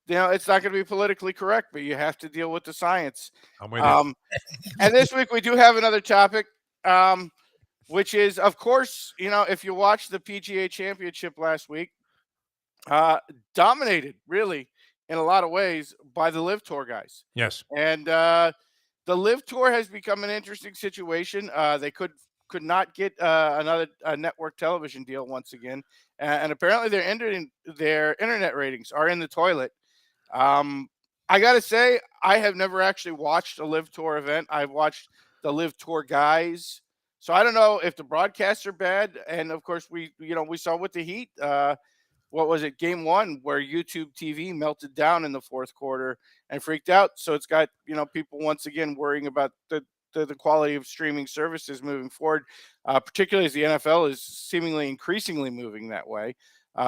it's not going to be politically correct, but you have to deal with the science. I'm with you. And this week we do have another topic, which is, of course, if you watched the PGA Championship last week, dominated really in a lot of ways by the Live Tour guys. Yes. And the Live Tour has become an interesting situation. They could not get another network television deal once again, and apparently their internet ratings are in the toilet. I gotta say, I have never actually watched a Live Tour event. I've watched the Live Tour guys, so I don't know if the broadcasts are bad. And of course, we saw with the Heat, what was it, game 1, where YouTube TV melted down in the fourth quarter and freaked out. So it's got people once again worrying about the quality of streaming services moving forward, particularly as the NFL is seemingly increasingly moving that way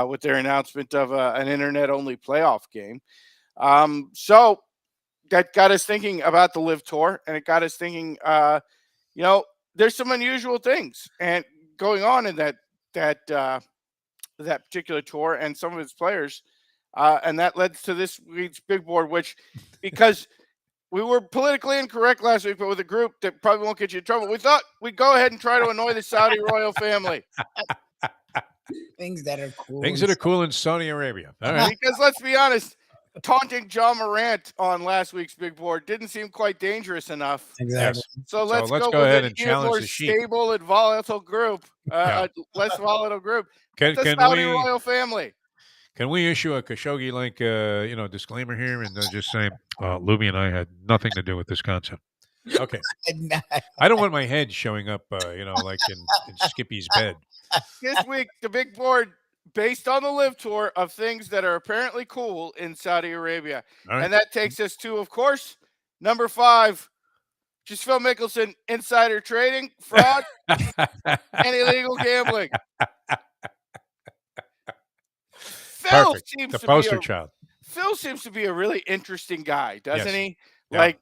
with their announcement of an internet-only playoff game. So that got us thinking about the Live Tour, and it got us thinking, there's some unusual things and going on in that particular tour and some of its players, and that led to this week's big board, which, because we were politically incorrect last week, but with a group that probably won't get you in trouble, we thought we'd go ahead and try to annoy the Saudi royal family. Things that are cool. Things that are cool in Saudi Arabia. All right. Because let's be honest, taunting John Morant on last week's big board didn't seem quite dangerous enough. Exactly. So let's go ahead with and challenge more the sheep. stable and volatile group, a less volatile group. Can Saudi we royal family. Can we issue a Khashoggi link, disclaimer here and just say, Lubie and I had nothing to do with this concept. Okay. I don't want my head showing up, like in Skippy's bed. This week, the big board based on the Live Tour of things that are apparently cool in Saudi Arabia. All right. And that takes us to, of course, number 5, just Phil Mickelson, insider trading, fraud, and illegal gambling. Perfect. The poster child. Phil seems to be a really interesting guy, doesn't he? Yeah. Like,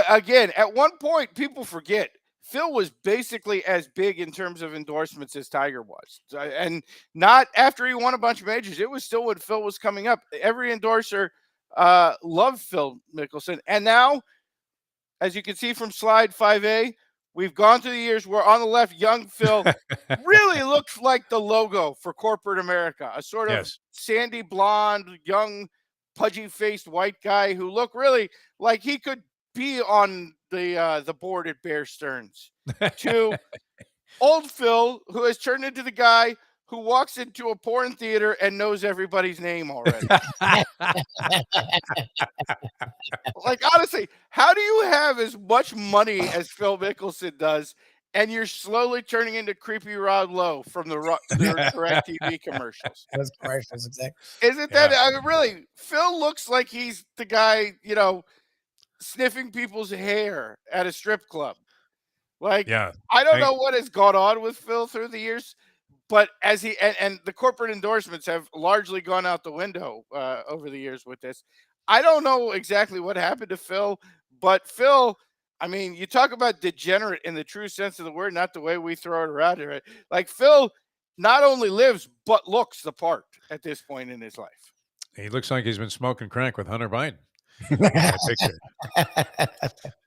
again, at one point, people forget Phil was basically as big in terms of endorsements as Tiger was. And not after he won a bunch of majors. It was still when Phil was coming up. Every endorser loved Phil Mickelson. And now, as you can see from slide 5A, we've gone through the years where on the left, young Phil really looks like the logo for corporate America, a sort of sandy blonde, young, pudgy-faced white guy who looked really like he could be on the board at Bear Stearns, to old Phil, who has turned into the guy who walks into a porn theater and knows everybody's name already. Like, honestly, how do you have as much money as Phil Mickelson does, and you're slowly turning into creepy Rod Lowe from the Correct TV commercials? Those commercials, exactly. Isn't that, I mean, really, Phil looks like he's the guy, sniffing people's hair at a strip club. Like, I don't know what has gone on with Phil through the years, but as he and the corporate endorsements have largely gone out the window over the years with this. I don't know exactly what happened to Phil, but Phil, I mean, you talk about degenerate in the true sense of the word, not the way we throw it around here. Like, Phil not only lives, but looks the part at this point in his life. He looks like he's been smoking crack with Hunter Biden. Picture.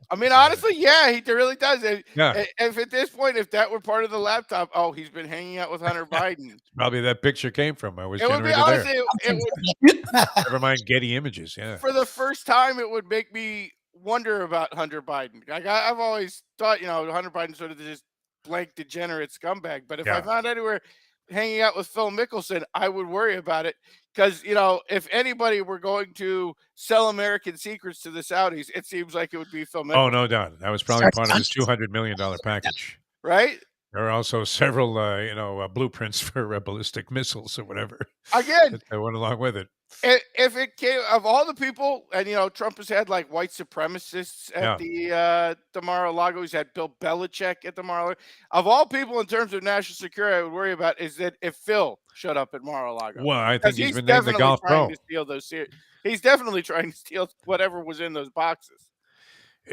I mean, honestly, yeah, he really does. Yeah. If at this point, if that were part of the laptop, he's been hanging out with Hunter Biden. Probably that picture came from. I was it would be, honestly, it would, never mind Getty Images. Yeah. For the first time, it would make me wonder about Hunter Biden. Like, I've always thought, Hunter Biden sort of this blank degenerate scumbag. But if I found anywhere hanging out with Phil Mickelson, I would worry about it. Because, if anybody were going to sell American secrets to the Saudis, it seems like it would be Phil Mickelson. Oh, no doubt. That was probably part of his $200 million package. Right? There are also several, blueprints for ballistic missiles or whatever. Again, that went along with it. If it came, of all the people, and Trump has had like white supremacists at the Mar-a-Lago. He's had Bill Belichick at the Mar-a-Lago. Of all people, in terms of national security, I would worry about is that if Phil showed up at Mar-a-Lago. Well, I think he's been named the golf pro. He's definitely trying to steal whatever was in those boxes.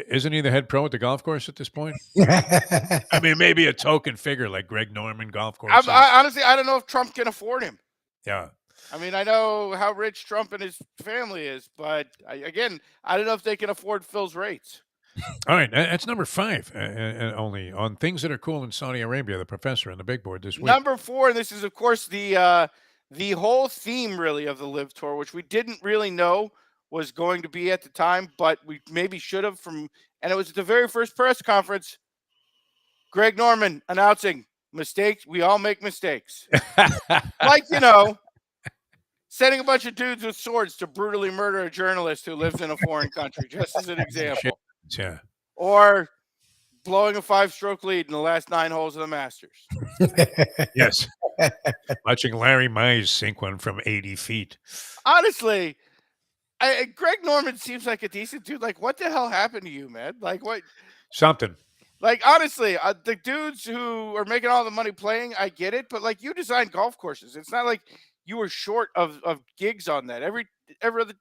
Isn't he the head pro at the golf course at this point? I mean, maybe a token figure like Greg Norman golf course. Honestly, I don't know if Trump can afford him. Yeah. I mean, I know how rich Trump and his family is, but I don't know if they can afford Phil's rates. All right, that's number 5 only on things that are cool in Saudi Arabia. The professor on the big board this week. Number 4, and this is of course the whole theme really of the Live Tour, which we didn't really know was going to be at the time, but we maybe should have and it was at the very first press conference. Greg Norman announcing mistakes. We all make mistakes. Like, sending a bunch of dudes with swords to brutally murder a journalist who lives in a foreign country, just as an example. Yeah. Or blowing a 5-stroke lead in the last 9 holes of the Masters. Yes. Watching Larry Mize sink one from 80 feet. Honestly, Greg Norman seems like a decent dude. Like, what the hell happened to you, man? Like, what? Something. Like, honestly, the dudes who are making all the money playing, I get it. But, like, you design golf courses. It's not like you were short of gigs on that. Every other,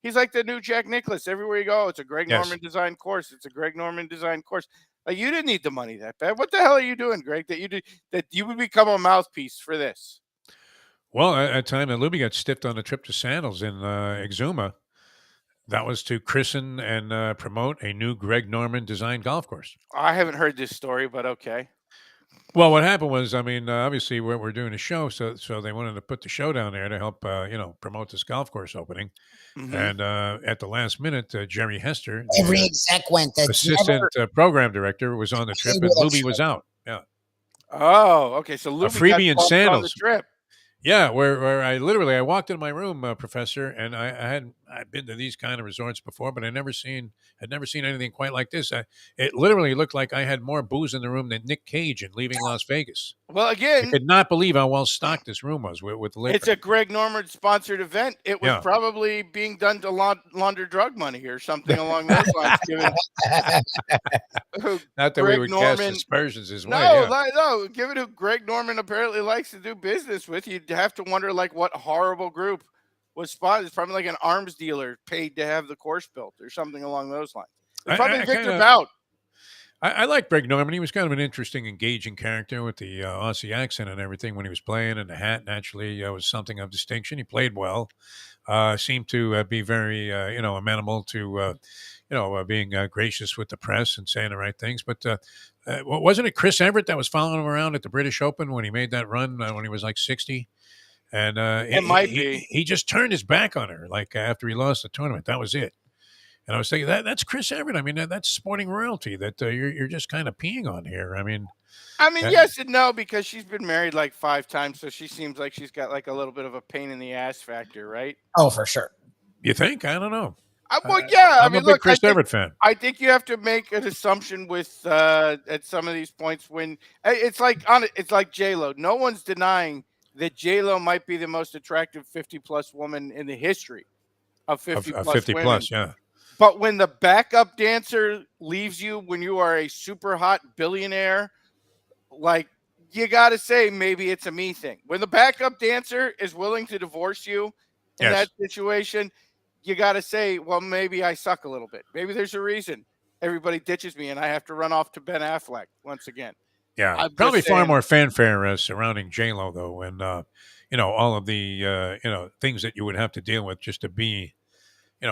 he's like the new Jack Nicklaus. Everywhere you go, it's a Greg Norman design course. It's a Greg Norman design course. Like, you didn't need the money that bad. What the hell are you doing, Greg? That you would become a mouthpiece for this? Well, at a time that Lubie got stiffed on the trip to Sandals in Exuma, that was to christen and promote a new Greg Norman designed golf course. I haven't heard this story, but okay. Well, what happened was, I mean, obviously we're doing a show, so they wanted to put the show down there to help, promote this golf course opening. Mm-hmm. And at the last minute, Jerry Hester, every exec went. Assistant program director, was on the trip, and Lubie was out. Yeah. Oh, okay. So Lubie Freebie and Sandals on the trip. Yeah, where I walked into my room, Professor, and I'd been to these kind of resorts before, but had never seen anything quite like this. It literally looked like I had more booze in the room than Nick Cage in Leaving Las Vegas. Well, again, I could not believe how well stocked this room was with liquor. It's a Greg Norman sponsored event. It was probably being done to launder drug money or something along those lines. Not that Greg we would Norman, cast aspersions his way. No. Given who Greg Norman apparently likes to do business with, you'd have to wonder like what horrible group was sponsored. It's probably like an arms dealer paid to have the course built or something along those lines. It's probably Victor Bout. I like Greg Norman. He was kind of an interesting, engaging character with the Aussie accent and everything when he was playing, and the hat naturally was something of distinction. He played well, seemed to be very, amenable to, being gracious with the press and saying the right things. But wasn't it Chris Everett that was following him around at the British Open when he made that run when he was like 60? And he just turned his back on her, like after he lost the tournament. That was it. And I was thinking that's Chris Everett. I mean, that's sporting royalty that you're just kind of peeing on here. I mean, yes and no, because she's been married like 5 times, so she seems like she's got like a little bit of a pain in the ass factor, right? Oh, for sure. You think? I don't know. I'm a big Chris Everett fan. I think you have to make an assumption with at some of these points when it's like J-Lo. No one's denying that J-Lo might be the most attractive 50-plus woman in the history of 50-plus women. Yeah. But when the backup dancer leaves you when you are a super hot billionaire, like, you got to say maybe it's a me thing. When the backup dancer is willing to divorce you in that situation, you got to say, well, maybe I suck a little bit. Maybe there's a reason everybody ditches me and I have to run off to Ben Affleck once again. Yeah, probably far more fanfare surrounding J-Lo, though, and, all of the, things that you would have to deal with just to be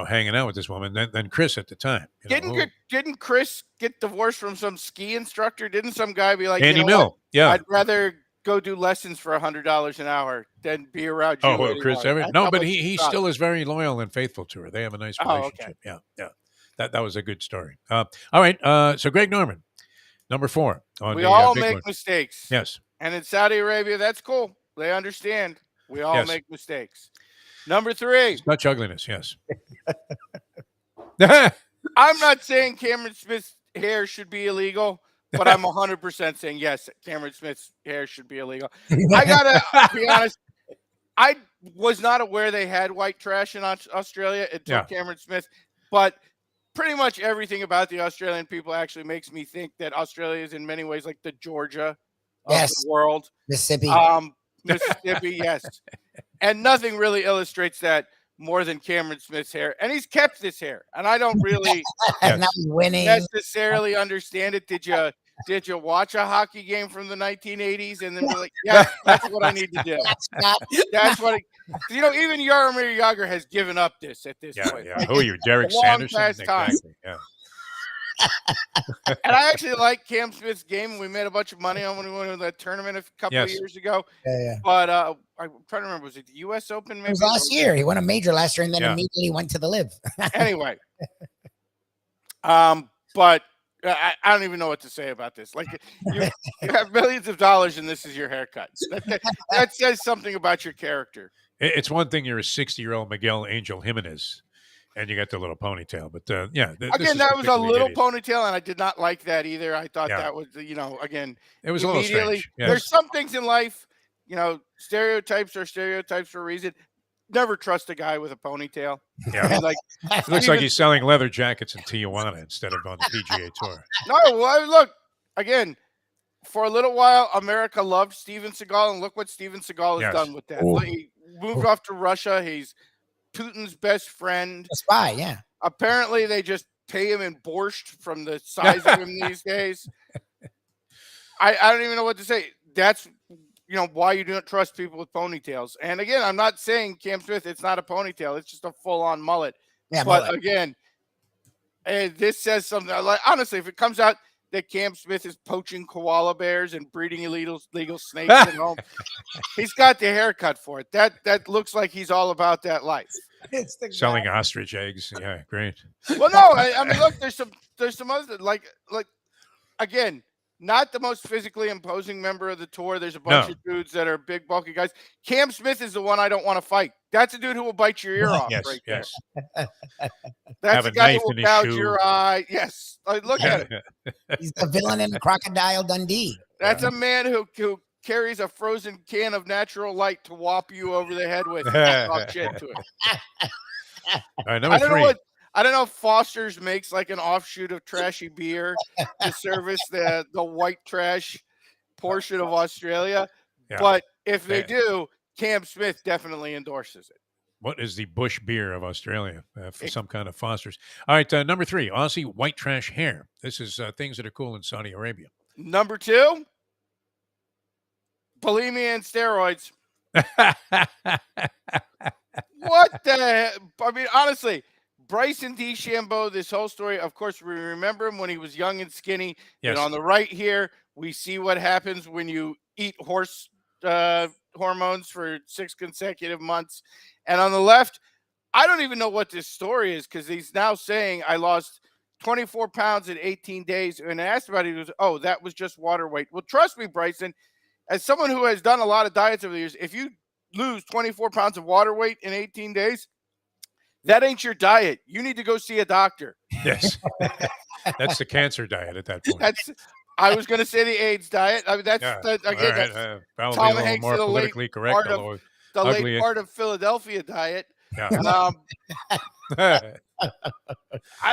hanging out with this woman than Chris at the time. Didn't Chris get divorced from some ski instructor? Didn't some guy be like, Andy Mill? Yeah, I'd rather go do lessons for $100 an hour than be around you. Oh, Chris Everett? No, but he still is very loyal and faithful to her. They have a nice relationship. Okay. Yeah. That was a good story. All right. So Greg Norman, number 4. We all make mistakes. Yes. And in Saudi Arabia, that's cool. They understand. We all make mistakes. Number 3. Such ugliness, yes. I'm not saying Cameron Smith's hair should be illegal, but I'm 100% saying yes, Cameron Smith's hair should be illegal. I gotta be honest. I was not aware they had white trash in Australia until Cameron Smith, but pretty much everything about the Australian people actually makes me think that Australia is in many ways like the Georgia of the world. Mississippi. Mississippi, yes. And nothing really illustrates that more than Cameron Smith's hair. And he's kept this hair. And I don't really necessarily understand it. Did you watch a hockey game from the 1980s and then be like, yeah, that's what I need to do. That's what Even Jaromir Jagr has given up this at this point. Yeah. Who are you, Derek long Sanderson? past time. Exactly. Yeah. And I actually like Cam Smith's game. We made a bunch of money on when we went to that tournament a couple of years ago. Yeah. But I'm trying to remember, was it the U.S. Open? Maybe it was last year. He won a major last year and then immediately went to the Live. Anyway, but I don't even know what to say about this. Like you have millions of dollars and this is your haircut. That says something about your character. It's one thing you're a 60-year-old Miguel Angel Jimenez. And you got the little ponytail, but again, that was a little ponytail, and I did not like that either. I thought that was, again, it was a little strange. Yes. There's some things in life, stereotypes are stereotypes for a reason. Never trust a guy with a ponytail. Yeah, it looks like he's selling leather jackets in Tijuana instead of on the PGA Tour. No, well, look again. For a little while, America loved Steven Seagal, and look what Steven Seagal has done with that. He moved off to Russia. He's Putin's best friend. A spy, yeah. Apparently, they just pay him in borscht from the size of him these days. I don't even know what to say. That's why you don't trust people with ponytails. And again, I'm not saying Cam Smith, it's not a ponytail. It's just a full-on mullet. Yeah, but again, this says something. Like honestly, if it comes out that Cam Smith is poaching koala bears and breeding illegal snakes at home, he's got the haircut for it. That looks like he's all about that life. Selling ostrich eggs. Yeah, great. Well, no, I mean, look, there's some other like again, not the most physically imposing member of the tour. There's a bunch of dudes that are big, bulky guys. Cam Smith is the one I don't want to fight. That's a dude who will bite your ear off there. That's a guy who will gouge your eye. Yes. Look at it. He's the villain in Crocodile Dundee. That's a man who carries a frozen can of natural light to whop you over the head with and talk shit to it. All right, number 3. I don't know if Foster's makes like an offshoot of trashy beer to service the white trash portion of Australia. Yeah. But if they do, Cam Smith definitely endorses it. What is the Bush beer of Australia for some kind of Foster's? All right, number 3, Aussie white trash hair. This is things that are cool in Saudi Arabia. Number 2, bulimia and steroids. What the heck? I mean, honestly, Bryson DeChambeau, this whole story, of course, we remember him when he was young and skinny. Yes. And on the right here, we see what happens when you eat horse hormones for 6 consecutive months. And on the left, I don't even know what this story is because he's now saying I lost 24 pounds in 18 days. And I asked about it, he goes, oh, that was just water weight. Well, trust me, Bryson, as someone who has done a lot of diets over the years, if you lose 24 pounds of water weight in 18 days, that ain't your diet. You need to go see a doctor. Yes. That's the cancer diet at that point. I was going to say the AIDS diet. I mean, that's Tom Hanks more politically correct. The late part of Philadelphia diet. Yeah. I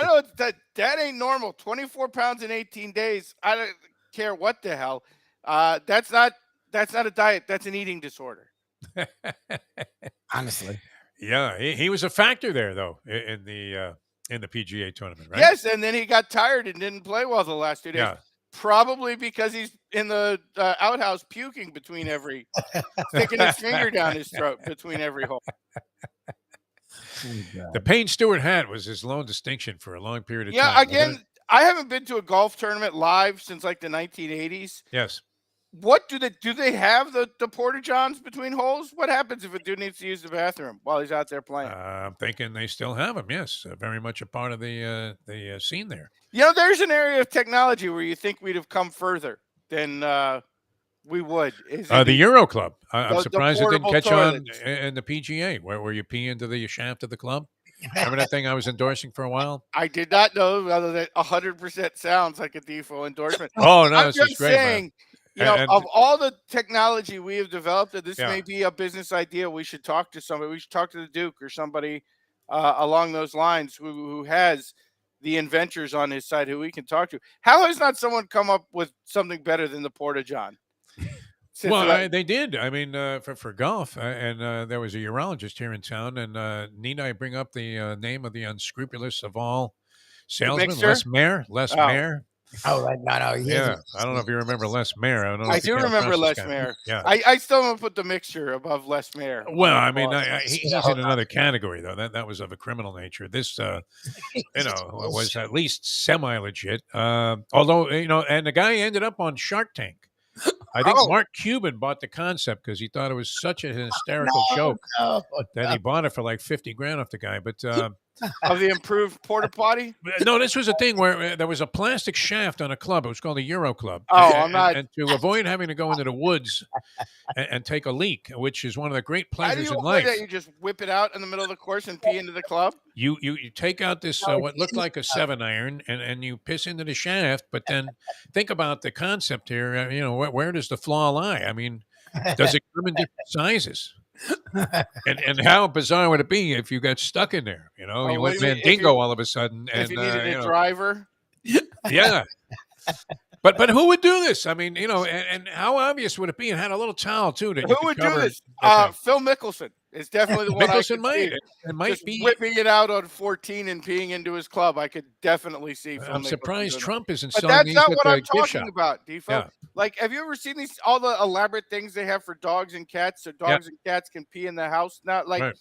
don't know that ain't normal. 24 pounds in 18 days. I don't care what the hell. That's not a diet. That's an eating disorder. Honestly. Yeah, he was a factor there though in the PGA tournament, right? Yes, and then he got tired and didn't play well the last 2 days. Yeah. Probably because he's in the outhouse puking between sticking his finger down his throat between every hole. The Payne Stewart hat was his lone distinction for a long period of time. Yeah, again, I haven't been to a golf tournament live since like the 1980s. Yes. What do they have the porta johns between holes? What happens if a dude needs to use the bathroom while he's out there playing? I'm thinking they still have them. Yes, very much a part of the scene there. There's an area of technology where you think we'd have come further than we would. The Euro Club. I'm surprised it didn't catch toilets on in the PGA, where you pee into the shaft of the club. Remember that thing I was endorsing for a while? I did not know whether that 100% sounds like a Defo endorsement. Oh no, I'm just great, saying. Man. Of all the technology we have developed, this may be a business idea. We should talk to somebody. We should talk to the Duke or somebody along those lines who has the inventors on his side who we can talk to. How has not someone come up with something better than the Porta John? Well, they did. I mean, for golf, and there was a urologist here in town, and need I bring up the name of the unscrupulous of all salesmen, Les Mayer? Oh, no. Yeah, I don't know if you remember Les Mayer. I don't know I if you do came remember across this Les guy. Mayer. Yeah. I still don't put the mixture above Les Mayer. Well, I mean, he's in another category though. That was of a criminal nature. This, was at least semi-legit. Although, and the guy ended up on Shark Tank. I think Mark Cuban bought the concept because he thought it was such a hysterical joke that he bought it for like 50 grand off the guy. But of the improved porta potty. no, this was a thing where there was a plastic shaft on a club. It was called the Euro Club. Oh, and to avoid having to go into the woods and take a leak, which is one of the great pleasures in life. That you just whip it out in the middle of the course and pee into the club. You take out this what looked like a 7-iron and you piss into the shaft. But then think about the concept here. Where does the flaw lie? I mean, does it come in different sizes? and how bizarre would it be if you got stuck in there? You went Mandingo all of a sudden. If and you needed a driver. Yeah. But who would do this? I mean, and how obvious would it be? And had a little towel too. Who would do this? Phil Mickelson is definitely the one. Mickelson might be whipping it out on 14 and peeing into his club. I could definitely see. I'm surprised Trump isn't. But that's not what I'm talking shop. about, Defo. Yeah. Like, have you ever seen all the elaborate things they have for dogs and cats, so dogs and cats can pee in the house? Not like. Right.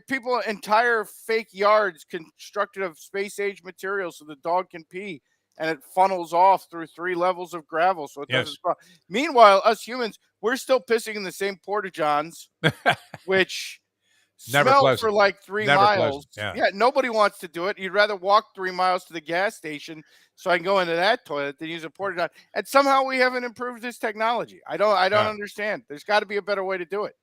People entire fake yards constructed of space age material so the dog can pee. And it funnels off through 3 levels of gravel, so it doesn't. Meanwhile, us humans, we're still pissing in the same porta johns, which smell for like 3 miles. Yeah, nobody wants to do it. You'd rather walk 3 miles to the gas station so I can go into that toilet than use a porta john. And somehow we haven't improved this technology. I don't understand. There's got to be a better way to do it.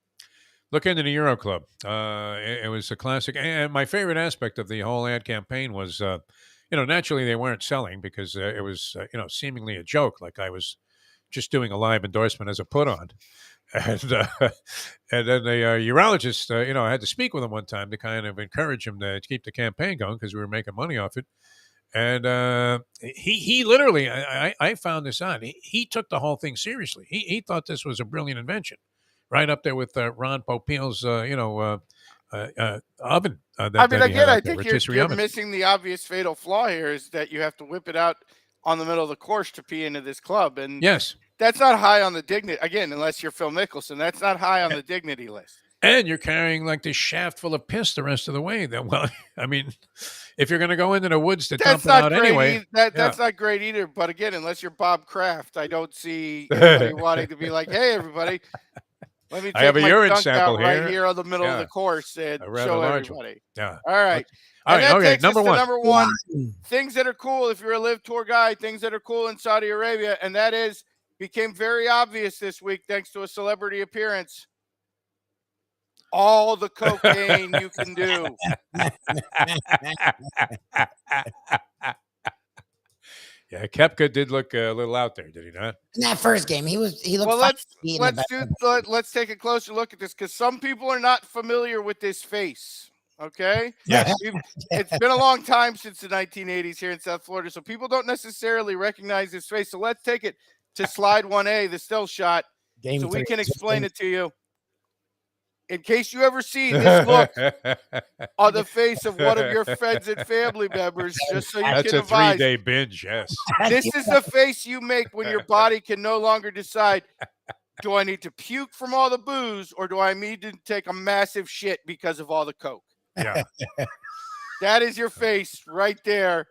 Look into the Euro Club. It was a classic, and my favorite aspect of the whole ad campaign was. Naturally they weren't selling because it was, seemingly a joke. Like I was just doing a live endorsement as a put on. And then the urologist, I had to speak with him one time to kind of encourage him to keep the campaign going because we were making money off it. And he literally, I found this out. He took the whole thing seriously. He thought this was a brilliant invention, right up there with Ron Popeil's, oven. I think you're missing the obvious fatal flaw here is that you have to whip it out on the middle of the course to pee into this club. And yes, that's not high on the dignity. Again, unless you're Phil Mickelson, that's not high on the dignity list. And you're carrying like this shaft full of piss the rest of the way. I mean, if you're going to go into the woods to dump it out anyway. That's not great either. But again, unless you're Bob Kraft, I don't see anybody wanting to be like, hey, everybody. Let me take I have a my urine dunk sample out here. Right here on the middle of the course and show everybody. Yeah. All right. All right. Okay. Number one. Things that are cool if you're a live tour guy, things that are cool in Saudi Arabia. And that became very obvious this week thanks to a celebrity appearance. All the cocaine you can do. Yeah, Koepka did look a little out there, did he not? In that first game, he looked. Well, let's take a closer look at this because some people are not familiar with this face. Okay. Yes. It's been a long time since the 1980s here in South Florida, so people don't necessarily recognize this face. So let's take it to slide 1A, the still shot, so we can explain it to you. In case you ever see this look on the face of one of your friends and family members, just so you That's can advise. That's a 3-day binge, yes. This is the face you make when your body can no longer decide, do I need to puke from all the booze or do I need to take a massive shit because of all the coke? Yeah. That is your face right there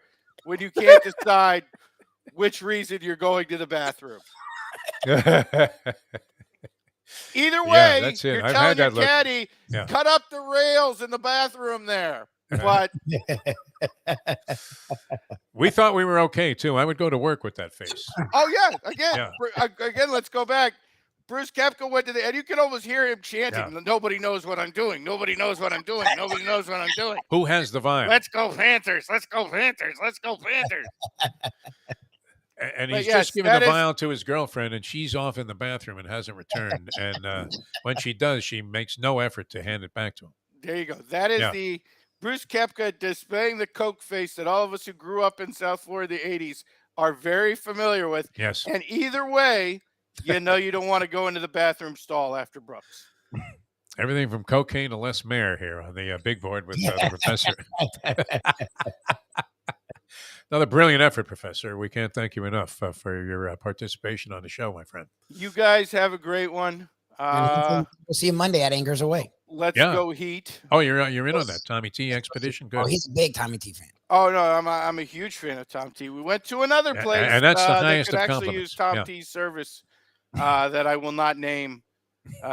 when you can't decide which reason you're going to the bathroom. Either way, that's it. You're I've telling had that your caddy, cut up the rails in the bathroom there. But we thought we were okay, too. I would go to work with that face. Oh, yeah. Again, let's go back. Bruce Koepka went to and you can almost hear him chanting, nobody knows what I'm doing. Nobody knows what I'm doing. Nobody knows what I'm doing. Who has the vibe? Let's go Panthers. Let's go Panthers. Let's go Panthers. And he's just given the vial to his girlfriend, and she's off in the bathroom and hasn't returned. And when she does, she makes no effort to hand it back to him. There you go. That is the Bruce Koepka displaying the coke face that all of us who grew up in South Florida in the 80s are very familiar with. Yes. And either way, you don't want to go into the bathroom stall after Brooks. Everything from cocaine to Les Mayer here on the big board with the professor. Another brilliant effort, Professor. We can't thank you enough for your participation on the show, my friend. You guys have a great one. We'll see you Monday at Anchors Away. Let's go Heat. Oh, you're in on that Tommy T expedition. Good. Oh, he's a big Tommy T fan. Oh no, I'm a huge fan of Tom T. We went to another place, and that's the that highest could of actually compliments. use Tom T's service that I will not name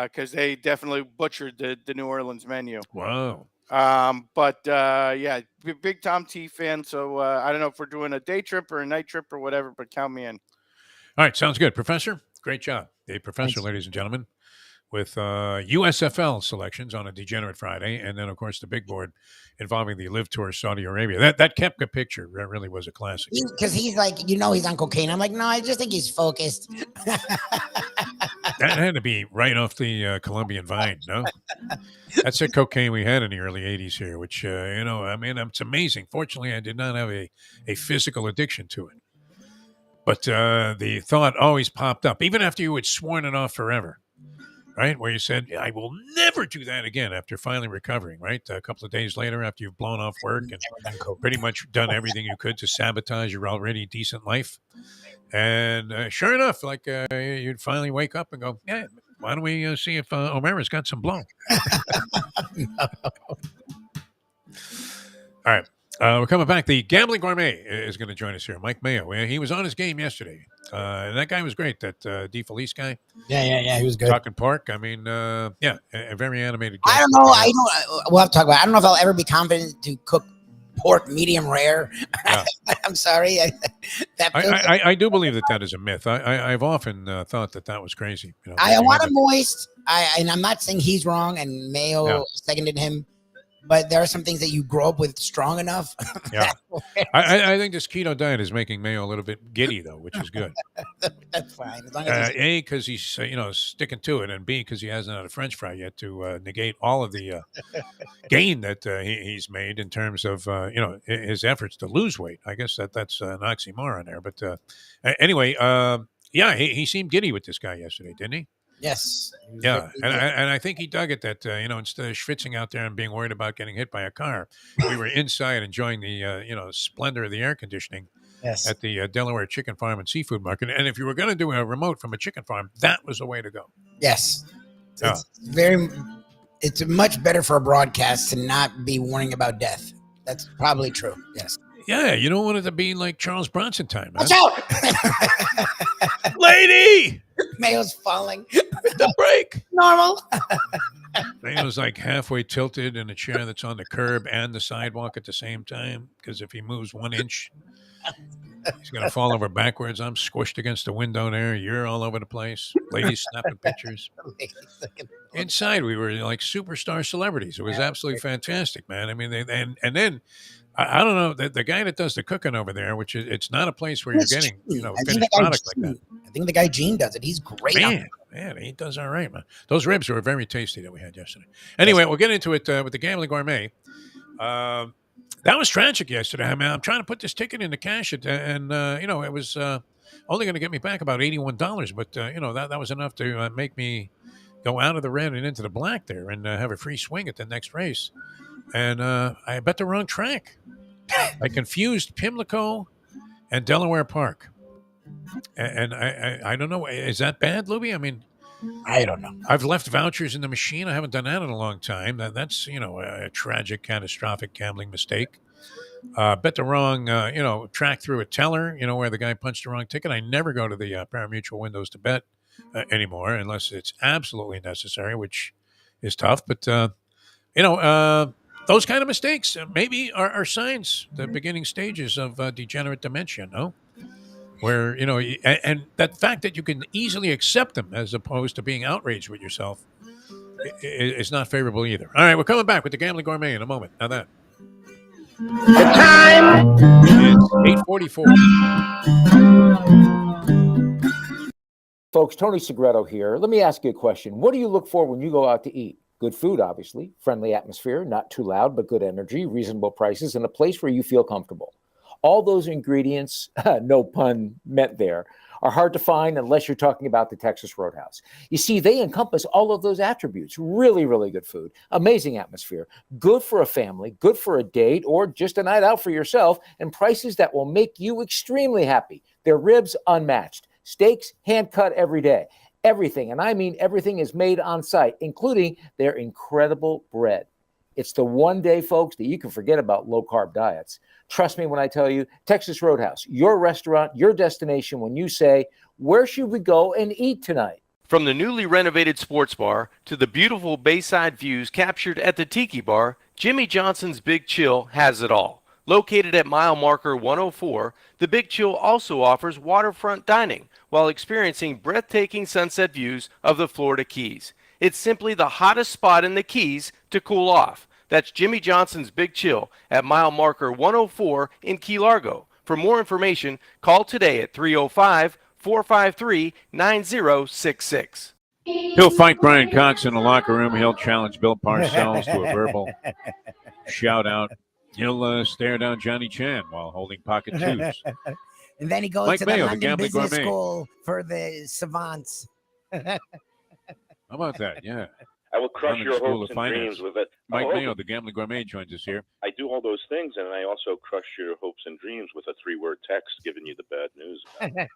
because they definitely butchered the New Orleans menu. Wow. But yeah, big Tom T fan. So I don't know if we're doing a day trip or a night trip or whatever, but count me in. All right, sounds good, Professor. Great job, Dave Professor, Thanks. ladies and gentlemen, with USFL selections on a Degenerate Friday, and then of course the big board involving the Live Tour Saudi Arabia. That Koepka picture really was a classic. Because he's like, he's on cocaine. I'm like, no, I just think he's focused. That had to be right off the Colombian vine, no? That's the cocaine we had in the early 80s here, which, it's amazing. Fortunately, I did not have a physical addiction to it. But the thought always popped up, even after you had sworn it off forever, right? Where you said, I will never do that again after finally recovering, right? A couple of days later after you've blown off work and pretty much done everything you could to sabotage your already decent life. And sure enough, you'd finally wake up and go, yeah, why don't we see if O'Mara's got some blow? All right. We're coming back. The Gambling Gourmet is going to join us here. Mike Mayo. He was on his game yesterday. And that guy was great, that DeFelice guy. Yeah. He was good. Talking pork. I mean, a very animated guy. I don't know. We'll have to talk about it. I don't know if I'll ever be confident to cook pork medium rare. Yeah. I'm sorry. I do believe that is a myth. I've often thought that was crazy. I want it moist. And I'm not saying he's wrong, and Mayo seconded him. But there are some things that you grow up with strong enough. Yeah, I think this keto diet is making Mayo a little bit giddy, though, which is good. That's fine. As long as A, because he's sticking to it, and B, because he hasn't had a French fry yet to negate all of the gain that he's made in terms of his efforts to lose weight. I guess that's an oxymoron there. But anyway, he seemed giddy with this guy yesterday, didn't he? Yes. Yeah, and I think he dug it that instead of schwitzing out there and being worried about getting hit by a car, we were inside enjoying the splendor of the air conditioning at the Delaware Chicken Farm and Seafood Market. And if you were going to do a remote from a chicken farm, that was the way to go. Yes, it's much better for a broadcast to not be warning about death. That's probably true. Yes. Yeah, you don't want it to be like Charles Bronson time. Watch out! Lady! Mayo's falling. The break. Normal. Mayo's like halfway tilted in a chair that's on the curb and the sidewalk at the same time, because if he moves 1 inch, he's going to fall over backwards. I'm squished against the window there. You're all over the place. Ladies snapping pictures. Inside, we were like superstar celebrities. It was absolutely fantastic, man. I mean, and then I don't know, the guy that does the cooking over there, which it's not a place where you're getting finished product like that. I think the guy Gene does it. He's great. Man, he does all right, man. Those ribs were very tasty that we had yesterday. Anyway, we'll get into it with the Gambling Gourmet. That was tragic yesterday. I mean, I'm trying to put this ticket into cash, and it was only going to get me back about $81, but that was enough to make me go out of the red and into the black there and have a free swing at the next race. And I bet the wrong track. I confused Pimlico and Delaware Park. And I don't know. Is that bad, Lubie? I mean, I don't know. I've left vouchers in the machine. I haven't done that in a long time. That's a tragic, catastrophic gambling mistake. Bet the wrong, track through a teller, where the guy punched the wrong ticket. I never go to the pari-mutuel windows to bet anymore unless it's absolutely necessary, which is tough. But, those kind of mistakes maybe are signs, the beginning stages of degenerate dementia, no? Where, and that fact that you can easily accept them as opposed to being outraged with yourself is not favorable either. All right, we're coming back with the Gambling Gourmet in a moment. Now that. The time is 8:44. Folks, Tony Segreto here. Let me ask you a question. What do you look for when you go out to eat? Good food, obviously, friendly atmosphere, not too loud, but good energy, reasonable prices, and a place where you feel comfortable. All those ingredients, no pun meant there, are hard to find unless you're talking about the Texas Roadhouse. You see, they encompass all of those attributes. Really, really good food, amazing atmosphere, good for a family, good for a date, or just a night out for yourself, and prices that will make you extremely happy. Their ribs unmatched, steaks hand cut every day. Everything, and I mean everything, is made on site, including their incredible bread. It's the one day, folks, that you can forget about low-carb diets. Trust me when I tell you, Texas Roadhouse, your restaurant, your destination when you say, where should we go and eat tonight? From the newly renovated sports bar to the beautiful bayside views captured at the Tiki Bar, Jimmy Johnson's Big Chill has it all. Located at mile marker 104, the Big Chill also offers waterfront dining while experiencing breathtaking sunset views of the Florida Keys. It's simply the hottest spot in the Keys to cool off. That's Jimmy Johnson's Big Chill at mile marker 104 in Key Largo. For more information, call today at 305-453-9066. He'll fight Brian Cox in the locker room. He'll challenge Bill Parcells to a verbal shout out. He'll stare down Johnny Chan while holding pocket twos. And then he goes Mike to Mayo, the the London gambling Business gourmet. School for the savants. How about that? Yeah. I will crush London your School hopes of and Finance. dreams with it. Mike Oh, Mayo, the gambling gourmet, joins us here. I do all those things, and I also crush your hopes and dreams with a 3-word text giving you the bad news about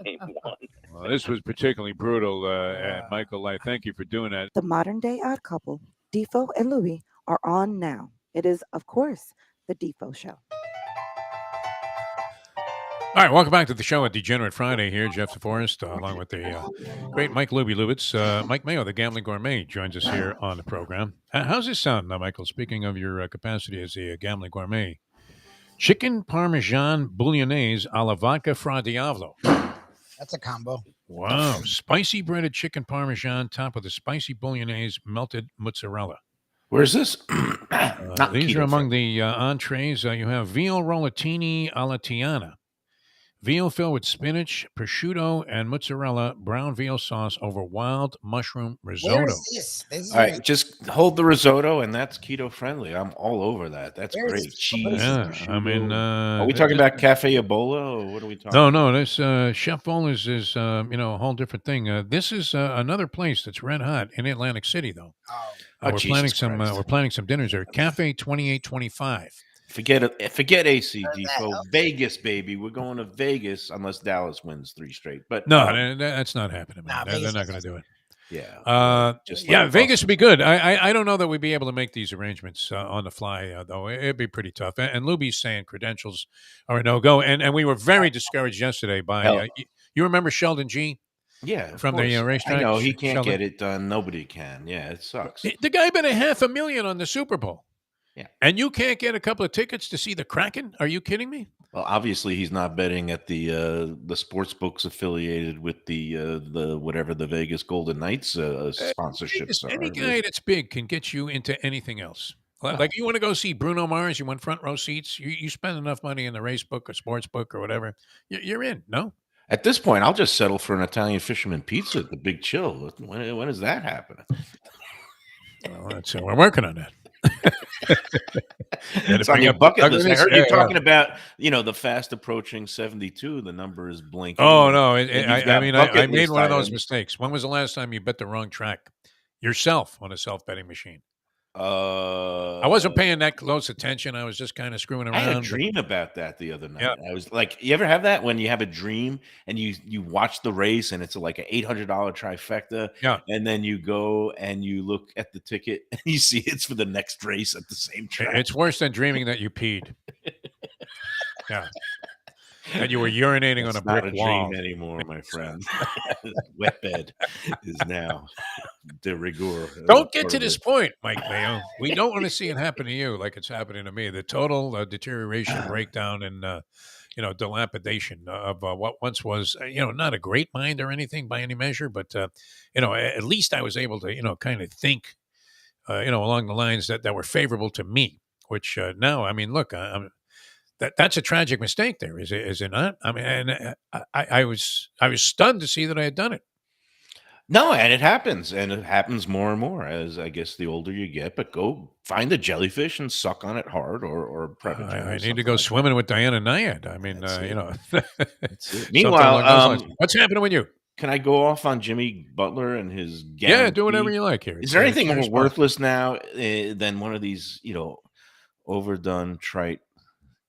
game one. Well, this was particularly brutal, and Michael. I thank you for doing that. The modern day odd couple, Defo and Lubie, are on now. It is, of course, the Defo Show. All right, welcome back to the show at Degenerate Friday here. Jeff DeForest, along with the great Mike Lubitz. Mike Mayo, the gambling gourmet, joins us here on the program. How's this sound now, Michael? Speaking of your capacity as a gambling gourmet. Chicken Parmesan Bouillabaisse a la vodka Fra Diavolo. That's a combo. Wow. Spicy breaded chicken Parmesan topped with a spicy Bouillabaisse melted mozzarella. Where's this? These are among the entrees. You have veal rollatini alla Tiana. Veal filled with spinach, prosciutto, and mozzarella, brown veal sauce over wild mushroom risotto. Where is this? This is All right, just hold the risotto, and that's keto friendly. I'm all over that. That's Where is great. this? Cheese. Yeah, prosciutto. I mean, are we talking about Cafe Ebola, or what are we talking? No. This Chef Bola's is a whole different thing. This is another place that's red hot in Atlantic City, though. We're planning some. We're planning some dinners there. Cafe 2825. Forget it. Forget AC Depot. Vegas, baby. We're going to Vegas unless Dallas wins 3 straight. But No, that's not happening. Man. They're not going to do it. Yeah. Vegas would be good. I don't know that we'd be able to make these arrangements on the fly, though. It'd be pretty tough. And Lubie's saying credentials are a no-go. And we were very discouraged yesterday by, you remember Sheldon G? Yeah. From the racetrack? I know. He can't Sheldon? get it done. Nobody can. Yeah, it sucks. The guy bet $500,000 on the Super Bowl. Yeah. And you can't get a couple of tickets to see the Kraken? Are you kidding me? Well, obviously he's not betting at the sports books affiliated with the whatever the Vegas Golden Knights sponsorships are. Any guy that's big can get you into anything else. Like you want to go see Bruno Mars, you want front row seats, you spend enough money in the race book or sports book or whatever, you're in, no? At this point, I'll just settle for an Italian fisherman pizza at the Big Chill. When does that happen? Well, we're working on that. It's on your bucket list. I heard you talking about, the fast approaching 72. The number is blinking. Oh, no. I made one of those items. mistakes. When was the last time you bet the wrong track? Yourself on a self-betting machine. I wasn't paying that close attention. I was just kind of screwing around. I had a dream about that the other night. Yeah. I was like, you ever have that when you have a dream and you watch the race and it's like an $800 trifecta, and then you go and you look at the ticket and you see it's for the next race at the same track. It's worse than dreaming that you peed. Yeah. And you were urinating on a brick not a wall. dream anymore, my friend. Wet bed is now de rigueur. Don't get to this point, Mike Mayo. We don't want to see it happen to you like it's happening to me. The total deterioration, breakdown, and dilapidation of what once was, not a great mind or anything by any measure, but at least I was able to, kind of think, along the lines that were favorable to me. Which now, I mean, look, that's a tragic mistake. There is it not? I mean, and I was stunned to see that I had done it. No, and it happens more and more as I guess the older you get. But go find a jellyfish and suck on it hard, or a predator. I or need to something go like swimming with Diana Nyad. I mean, That's it. you know, That's it. something Meanwhile, along those lines. What's happening with you? Can I go off on Jimmy Butler and his Yeah, guarantee? do whatever you like here. Is there anything It's your more spot. worthless now than one of these, overdone, trite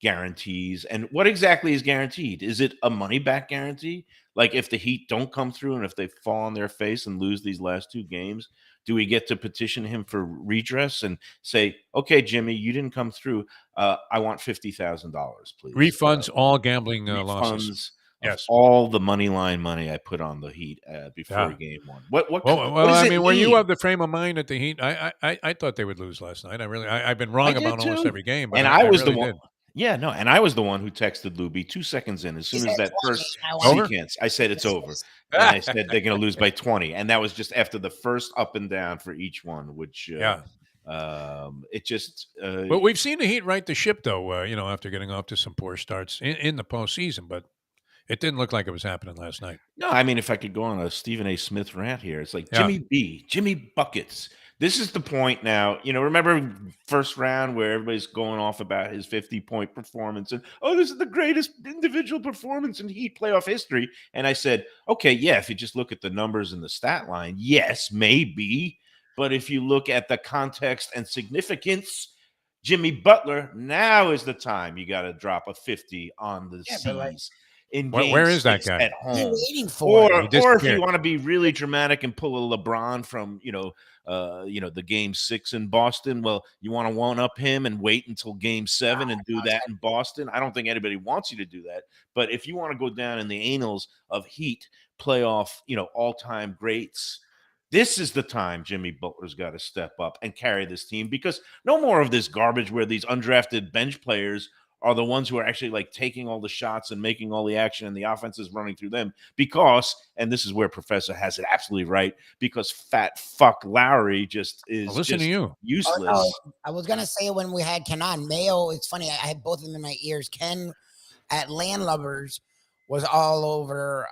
guarantees? And what exactly is guaranteed? Is it a money back guarantee? Like if the Heat don't come through and if they fall on their face and lose these last 2 games, do we get to petition him for redress and say, okay, Jimmy, you didn't come through. I want $50,000, please. Refunds all gambling refunds losses. Of Yes. all the money line money I put on the Heat before game 1. What Well, does I it mean, were you mean? of the frame of mind at the Heat? I thought they would lose last night. I've been wrong did about almost too. every game, but And I was really the one. did. Yeah, no, and I was the one who texted Lubie 2 seconds in. As soon as that first Over? sequence, I said it's over. And I said they're going to lose by 20. And that was just after the first up and down for each one, which it just But we've seen the Heat right the ship, though, after getting off to some poor starts in the postseason. But it didn't look like it was happening last night. No, I mean, if I could go on a Stephen A. Smith rant here, it's like Yeah. Jimmy B, Jimmy Buckets. This is the point now. Remember first round where everybody's going off about his 50-point performance and, this is the greatest individual performance in Heat playoff history. And I said, okay, yeah, if you just look at the numbers and the stat line, yes, maybe. But if you look at the context and significance, Jimmy Butler, now is the time you got to drop a 50 on the C's. In Where is that 6 guy? at home? You're waiting for Or He if you disappeared. want to be really dramatic and pull a LeBron from the game 6 in Boston, well, you want to one up him and wait until game 7 and do that in Boston. I don't think anybody wants you to do that, but if you want to go down in the annals of Heat playoff, all-time greats, this is the time Jimmy Butler's got to step up and carry this team, because no more of this garbage where these undrafted bench players are the ones who are actually like taking all the shots and making all the action, and the offense is running through them because, and this is where Professor has it absolutely right, because fat fuck Lowry just is Listen to you. useless. I was gonna say when we had Ken on Mayo, it's funny. I had both of them in my ears. Ken at Landlubbers was all over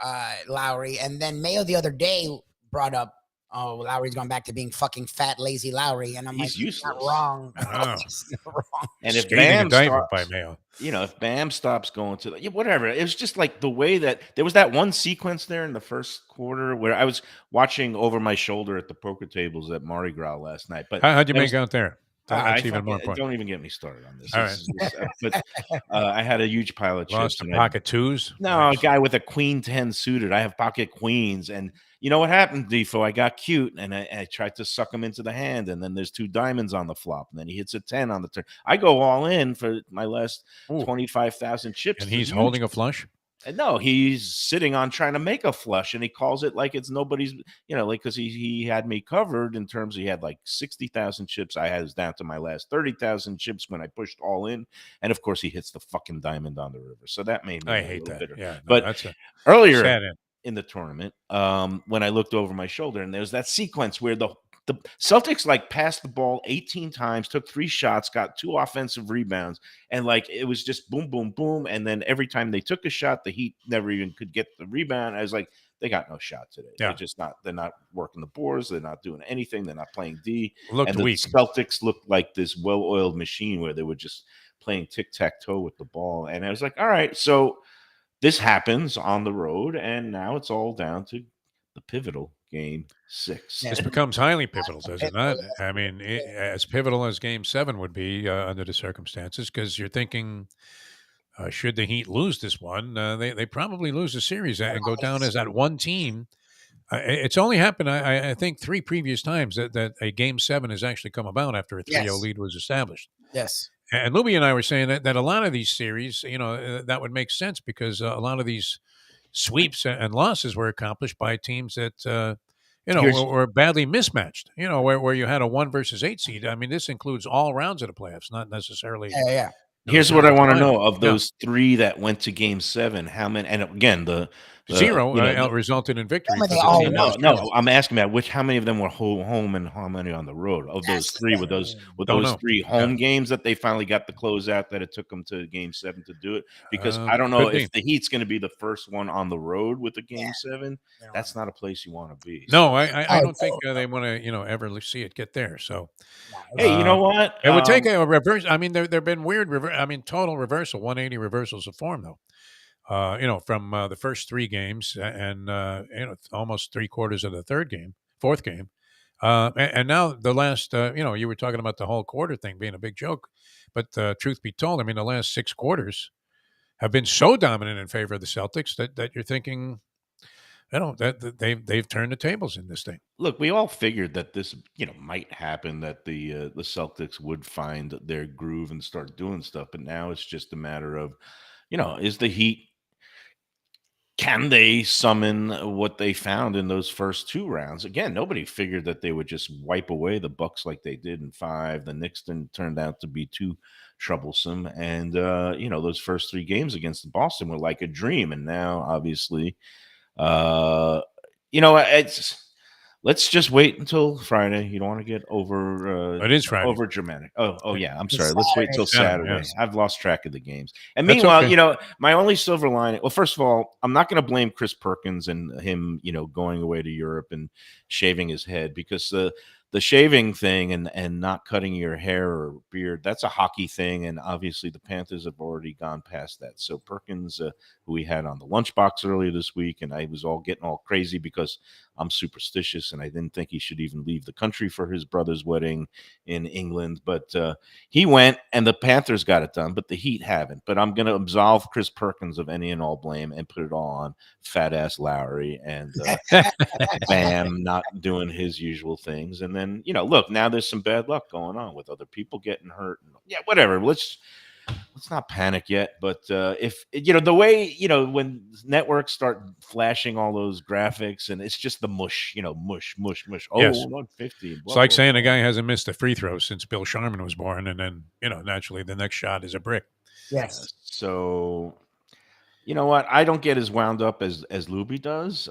Lowry, and then Mayo the other day brought up, "Oh, Lowry's gone back to being fucking fat, lazy Lowry," and I'm He's like, useless. "Not wrong." Oh. He's not wrong. And if Scathing Bam indictment stops, by Mayo. if Bam stops going to whatever, it was just like the way that there was that one sequence there in the first quarter where I was watching over my shoulder at the poker tables at Mardi Gras last night. But How'd you make out there? That's even more don't important. even get me started on this. All This is just, but I had a huge pile of Lost chips. the and pocket twos. No, a guy with a queen 10 suited. I have pocket queens. And you know what happened, Defo? I got cute and I tried to suck him into the hand. And then there's 2 diamonds on the flop. And then he hits a 10 on the turn. I go all in for my last 25,000 chips. And he's holding a flush? And no, he's sitting on trying to make a flush, and he calls it like it's nobody's, because he had me covered in terms of he had like 60,000 chips. I was down to my last 30,000 chips when I pushed all in. And of course, he hits the fucking diamond on the river. So that made me I a hate little that. bitter. Yeah, no, but that's a earlier sad end. in the tournament, when I looked over my shoulder, and there's that sequence where the Celtics passed the ball 18 times, took 3 shots, got 2 offensive rebounds, and it was just boom, boom, boom. And then every time they took a shot, the Heat never even could get the rebound. I was like, they got no shot today. Yeah. They're not working the boards. They're not doing anything. They're not playing D. Looked and the weak. Celtics looked like this well-oiled machine where they were just playing tic-tac-toe with the ball. And I was like, all right, so this happens on the road, and now it's all down to the pivotal game 6. This becomes highly pivotal, does it not? I mean, as pivotal as game 7 would be under the circumstances, because you're thinking, should the Heat lose this one, they probably lose the series and go down as that one team. It's only happened, I think, 3 previous times that a game 7 has actually come about after a 3-0 lead was established. Yes. And Lubie and I were saying that a lot of these series, that would make sense because a lot of these sweeps and losses were accomplished by teams that, were badly mismatched, where you had a 1 versus 8 seed. I mean, this includes all rounds of the playoffs, not necessarily. Here's what I want to know of those 3 that went to game 7. How many? And again, the Zero You know, resulted in victory Some for of they the all team. were. no. I'm asking about how many of them were home and how many on the road. Of those That's the three, thing. with Don't those know. 3 Yeah. home games that they finally got the closeout that it took them to Game 7 to do it. Because I don't know Could be. if the Heat's going to be the first one on the road with the Game 7. They don't That's wanna- not a place you want to be. No, So, I Oh, don't think they want to, ever see it get there. So, no, hey, you know what? it would take a reverse. I mean, there've been weird total reversal, 180 reversals of form, though. From the first 3 games and almost 3/4 of the fourth game, and now the last. You were talking about the whole quarter thing being a big joke, but truth be told, I mean, the last 6 quarters have been so dominant in favor of the Celtics that you're thinking, that they've turned the tables in this thing. look, we all figured that this, might happen, that the Celtics would find their groove and start doing stuff. But now it's just a matter of, is the Heat, can they summon what they found in those first 2 rounds? Again, nobody figured that they would just wipe away the Bucks like they did in 5. The Knicks turned out to be too troublesome, and those first 3 games against Boston were like a dream. And now, obviously, it's. Let's just wait until Friday. You don't want to get It is Friday. over dramatic. Oh yeah. I'm It's sorry. Let's wait till Saturday, Saturday. yes. I've lost track of the games. And That's meanwhile, okay. my only silver lining. Well, first of all, I'm not going to blame Chris Perkins and him, going away to Europe and shaving his head, because the shaving thing and not cutting your hair or beard, that's a hockey thing, and obviously the Panthers have already gone past that. So Perkins, who we had on the lunchbox earlier this week, and I was getting all crazy because I'm superstitious and I didn't think he should even leave the country for his brother's wedding in England, but he went and the Panthers got it done, but the Heat haven't. But I'm going to absolve Chris Perkins of any and all blame and put it all on fat ass Lowry and Bam not doing his usual things. And then, look, now there's some bad luck going on with other people getting hurt. Yeah, whatever. Let's not panic yet. But if the way, when networks start flashing all those graphics and it's just the mush, mush. Oh, Yes. 150. It's like saying a guy hasn't missed a free throw since Bill Sharman was born, and then naturally the next shot is a brick. Yes. So, you know what? I don't get as wound up as Lubie does.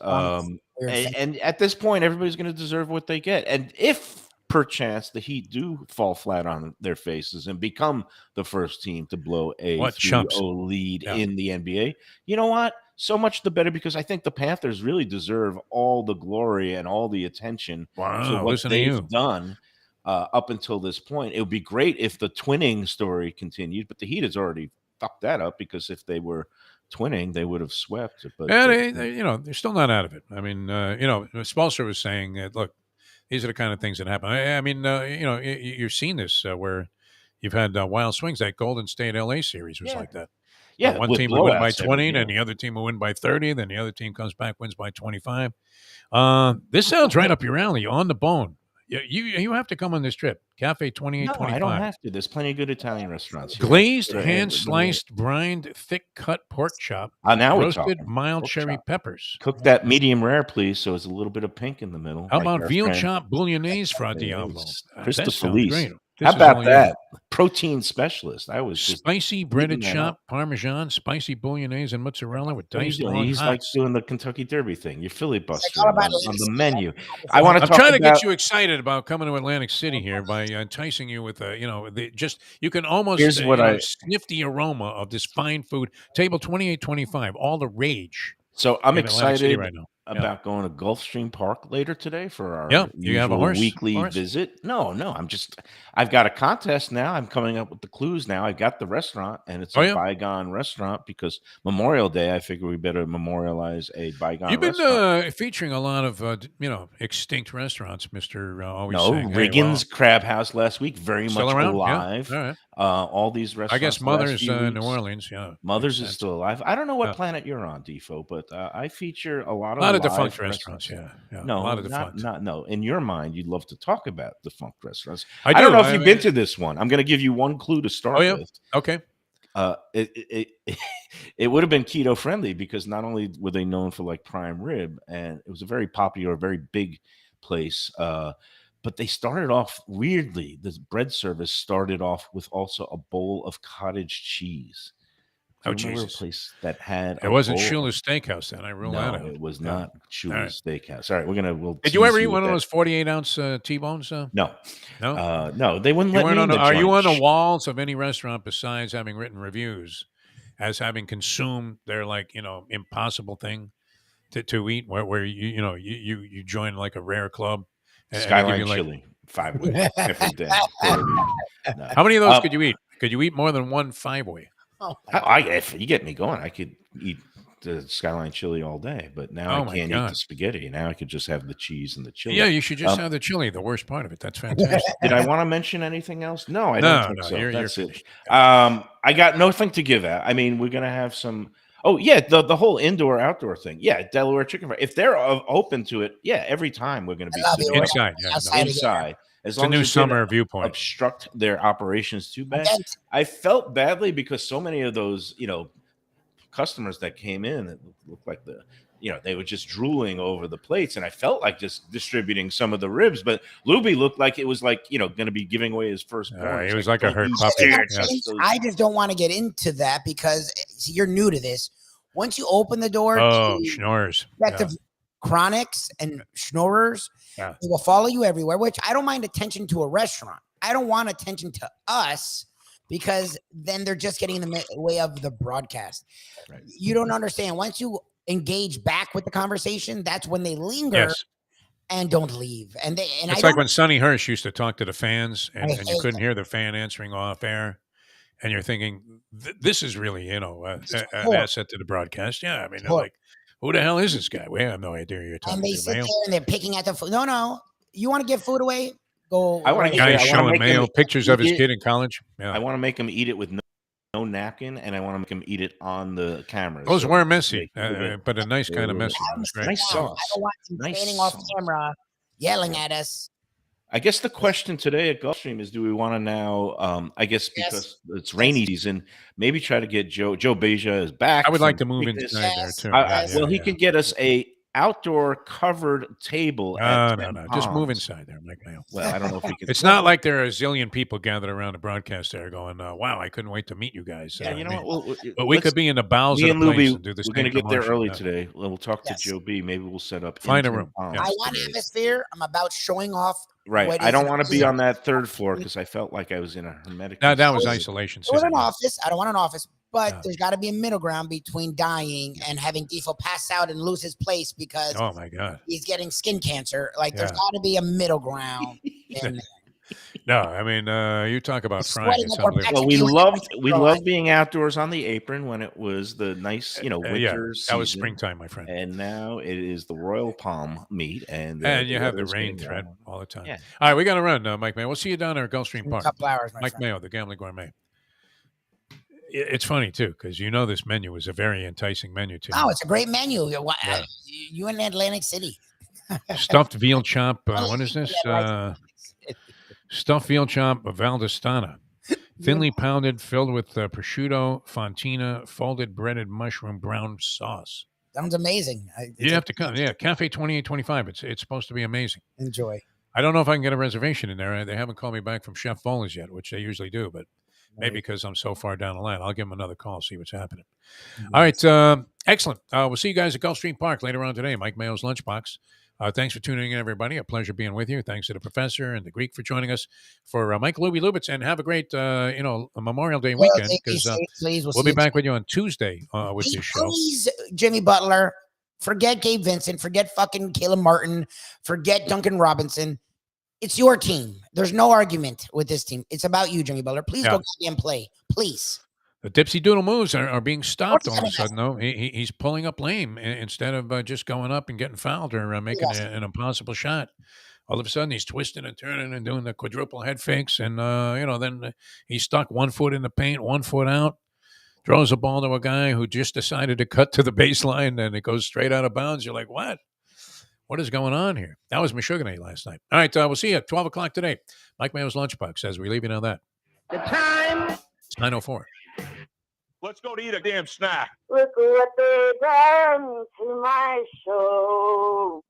And at this point, everybody's going to deserve what they get. And if perchance the Heat do fall flat on their faces and become the first team to blow a 3-0 lead in the NBA, you know what? So much the better, because I think the Panthers really deserve all the glory and all the attention for what they've done up until this point. It would be great if the twinning story continued, but the Heat has already fucked that up, because if they were twinning, they would have swept. But they're still not out of it. I mean, Spolster was saying that, look, these are the kind of things that happen. I mean, you're seeing this where you've had wild swings. That Golden State LA series was like that. Yeah, one team will win by 20, then the other team will win by 30, then the other team comes back, wins by 25. This sounds right up your alley, on the bone. You have to come on this trip. Cafe 2825. No, I don't have to. There's plenty of good Italian restaurants here. Glazed, hand-sliced, brined, thick-cut pork chop. Now roasted, we're mild pork cherry chop. peppers. Cook that medium rare, please, so it's a little bit of pink in the middle. How about veal chop bolognese fra Diablo? Christopher That great. How about that? Protein specialist. I was just spicy breaded chop, parmesan, spicy bolognese, and mozzarella with diced long He's like hots. doing the Kentucky Derby thing. You're filibuster on the menu. I want to I'm talk trying to about get you excited about coming to Atlantic City here by enticing you with you can almost Here's what sniff the aroma of this fine food. Table 2825, all the rage. So I'm in Atlantic City excited right now. about going to Gulfstream Park later today for our you have a usual horse? weekly visit. No, I've got a contest now. I'm coming up with the clues now. I got the restaurant, and it's a bygone restaurant, because Memorial Day, I figure we better memorialize a bygone You've been restaurant. featuring a lot of extinct restaurants, Mr. Always No, saying, Riggins Crab House last week, very Still much around? Yeah. alive. All right. All these restaurants. I guess the last Mother's few in New weeks. Orleans. Yeah, Mother's makes is sense. still alive. I don't know what planet you're on, Defo, but I feature a lot of A lot of live defunct restaurants. Yeah. No, a lot of defunct. no. In your mind, you'd love to talk about defunct restaurants. I don't do. know if you've been to this one. I'm going to give you one clue to start with. Okay. It would have been keto friendly, because not only were they known for like prime rib, and it was a very popular, very big place, but they started off weirdly. This bread service started off with also a bowl of cottage cheese. Oh, remember Jesus. a place that had It a wasn't bowl? Shula's Steakhouse then. I ruled that out. No, it was Yeah. not Shula's Steakhouse. All right, we'll Did you ever tease eat with one of that. those 48-ounce T-bones? No. No? No, they wouldn't You let weren't me in on the are you joint. on the walls of any restaurant besides having written reviews as having consumed their impossible thing to eat where you join like a rare club and they give Skyline you like chili 5 way every day for a week. No. How many of those could you eat? Could you eat more than one 5-way? If you get me going, I could eat the Skyline chili all day, but now Oh I my can't eat the God. spaghetti. Now I could just have the cheese and the chili. Yeah, you should just have the chili, the worst part of it. That's fantastic. Did I want to mention anything else? No, I No, don't think no, so. you're That's it. finished. I got nothing to give out. I mean, we're gonna have some. Oh yeah, the whole indoor outdoor thing. Yeah, Delaware chicken fry. If they're open to it, yeah, every time we're gonna be sitting Inside. Yeah, no. inside. As It's a long new as it didn't summer viewpoint. obstruct their operations too bad. I felt badly because so many of those, customers that came in that looked like they were just drooling over the plates, and I felt like just distributing some of the ribs. But Lubie looked like it was like going to be giving away his firstborn. He was like a hurt puppy. I just don't want to get into that because see, you're new to this. Once you open the door, schnorrers, chronics and schnorrers, they will follow you everywhere. Which I don't mind attention to a restaurant. I don't want attention to us because then they're just getting in the way of the broadcast. Right. You don't understand. Once you engage back with the conversation, that's when they linger and don't leave. And it's like when Sonny Hirsch used to talk to the fans, and you couldn't hear the fan answering off air, and you're thinking, this is really an asset to the broadcast. Yeah, I mean, they're like, who the hell is this guy? We have no idea you're talking to. And they to. sit there and they're picking at the food. No, you want to give food away? Go. I want to guys showing Mayo pictures of his kid in college. Yeah. I want to make him eat it with no napkin, and I want to make him eat it on the camera. Those were messy, but a nice kind of messy. Nice sauce. I don't want him standing off camera yelling at us. I guess the question today at Gulfstream is: do we want to now? I guess because it's rainy season, maybe try to get Joe Beja is back. I would like to move inside there too. Well, he can get us a outdoor covered table. No. Just move inside there, Mike Mayo. Well, I don't know if we can. It's not like there are a zillion people gathered around the broadcast there going, wow, I couldn't wait to meet you guys. Yeah, what? But we could be in the bowels of the place and do this. We're going to get there early today. We'll talk to Joe B. Maybe we'll set up. Find a room. I want atmosphere. I'm about showing off. Right. I don't want to be on that third floor because I felt like I was in a hermetic. No, that was isolation. I want an office. I don't want an office. But there's got to be a middle ground between dying and having Defo pass out and lose his place because oh my God, he's getting skin cancer. Like there's got to be a middle ground. No, I mean you talk about frying. Well, we loved being outdoors on the apron when it was the nice, winter season. That was springtime, my friend. And now it is the Royal Palm meat, and you have the rain threat all the time. Yeah. All right, we got to run, Mike Mayo. We'll see you down there at Gulfstream Park. A couple hours, Mike Mayo, the Gambling Gourmet. It's funny too because this menu is a very enticing menu too. Oh, it's a great menu. You in Atlantic City? Stuffed veal chop. What is this? Stuffed veal chop Valdostana, thinly pounded, filled with prosciutto, fontina, folded breaded mushroom brown sauce. Sounds amazing. You have to come. Yeah, Cafe 2825. It's supposed to be amazing. Enjoy. I don't know if I can get a reservation in there. They haven't called me back from Chef Bowlers yet, which they usually do, but. Maybe because I'm so far down the line. I'll give him another call, see what's happening. All right. Excellent. We'll see you guys at Gulfstream Park later on today. Mike Mayo's Lunchbox. Thanks for tuning in, everybody. A pleasure being with you. Thanks to the professor and the Greek for joining us. For Mike Lubie Lubitz, and have a great, a Memorial Day weekend. Because we'll be back with you on Tuesday with this show. Please, Jimmy Butler, forget Gabe Vincent. Forget fucking Caleb Martin. Forget Duncan Robinson. It's your team. There's no argument with this team. It's about you, Jimmy Butler. Please go and play. Please. The dipsy doodle moves are being stopped all of a sudden, though. He's pulling up lame instead of just going up and getting fouled or making an impossible shot. All of a sudden, he's twisting and turning and doing the quadruple head fakes. And, then he's stuck 1 foot in the paint, 1 foot out. Throws a ball to a guy who just decided to cut to the baseline, and it goes straight out of bounds. You're like, what? What is going on here? That was Meshuggah last night. All right, we'll see you at 12 o'clock today. Mike Mayo's Lunchbox as we leave you on that. The time. It's 9:04. Let's go to eat a damn snack. Look what they done to my show.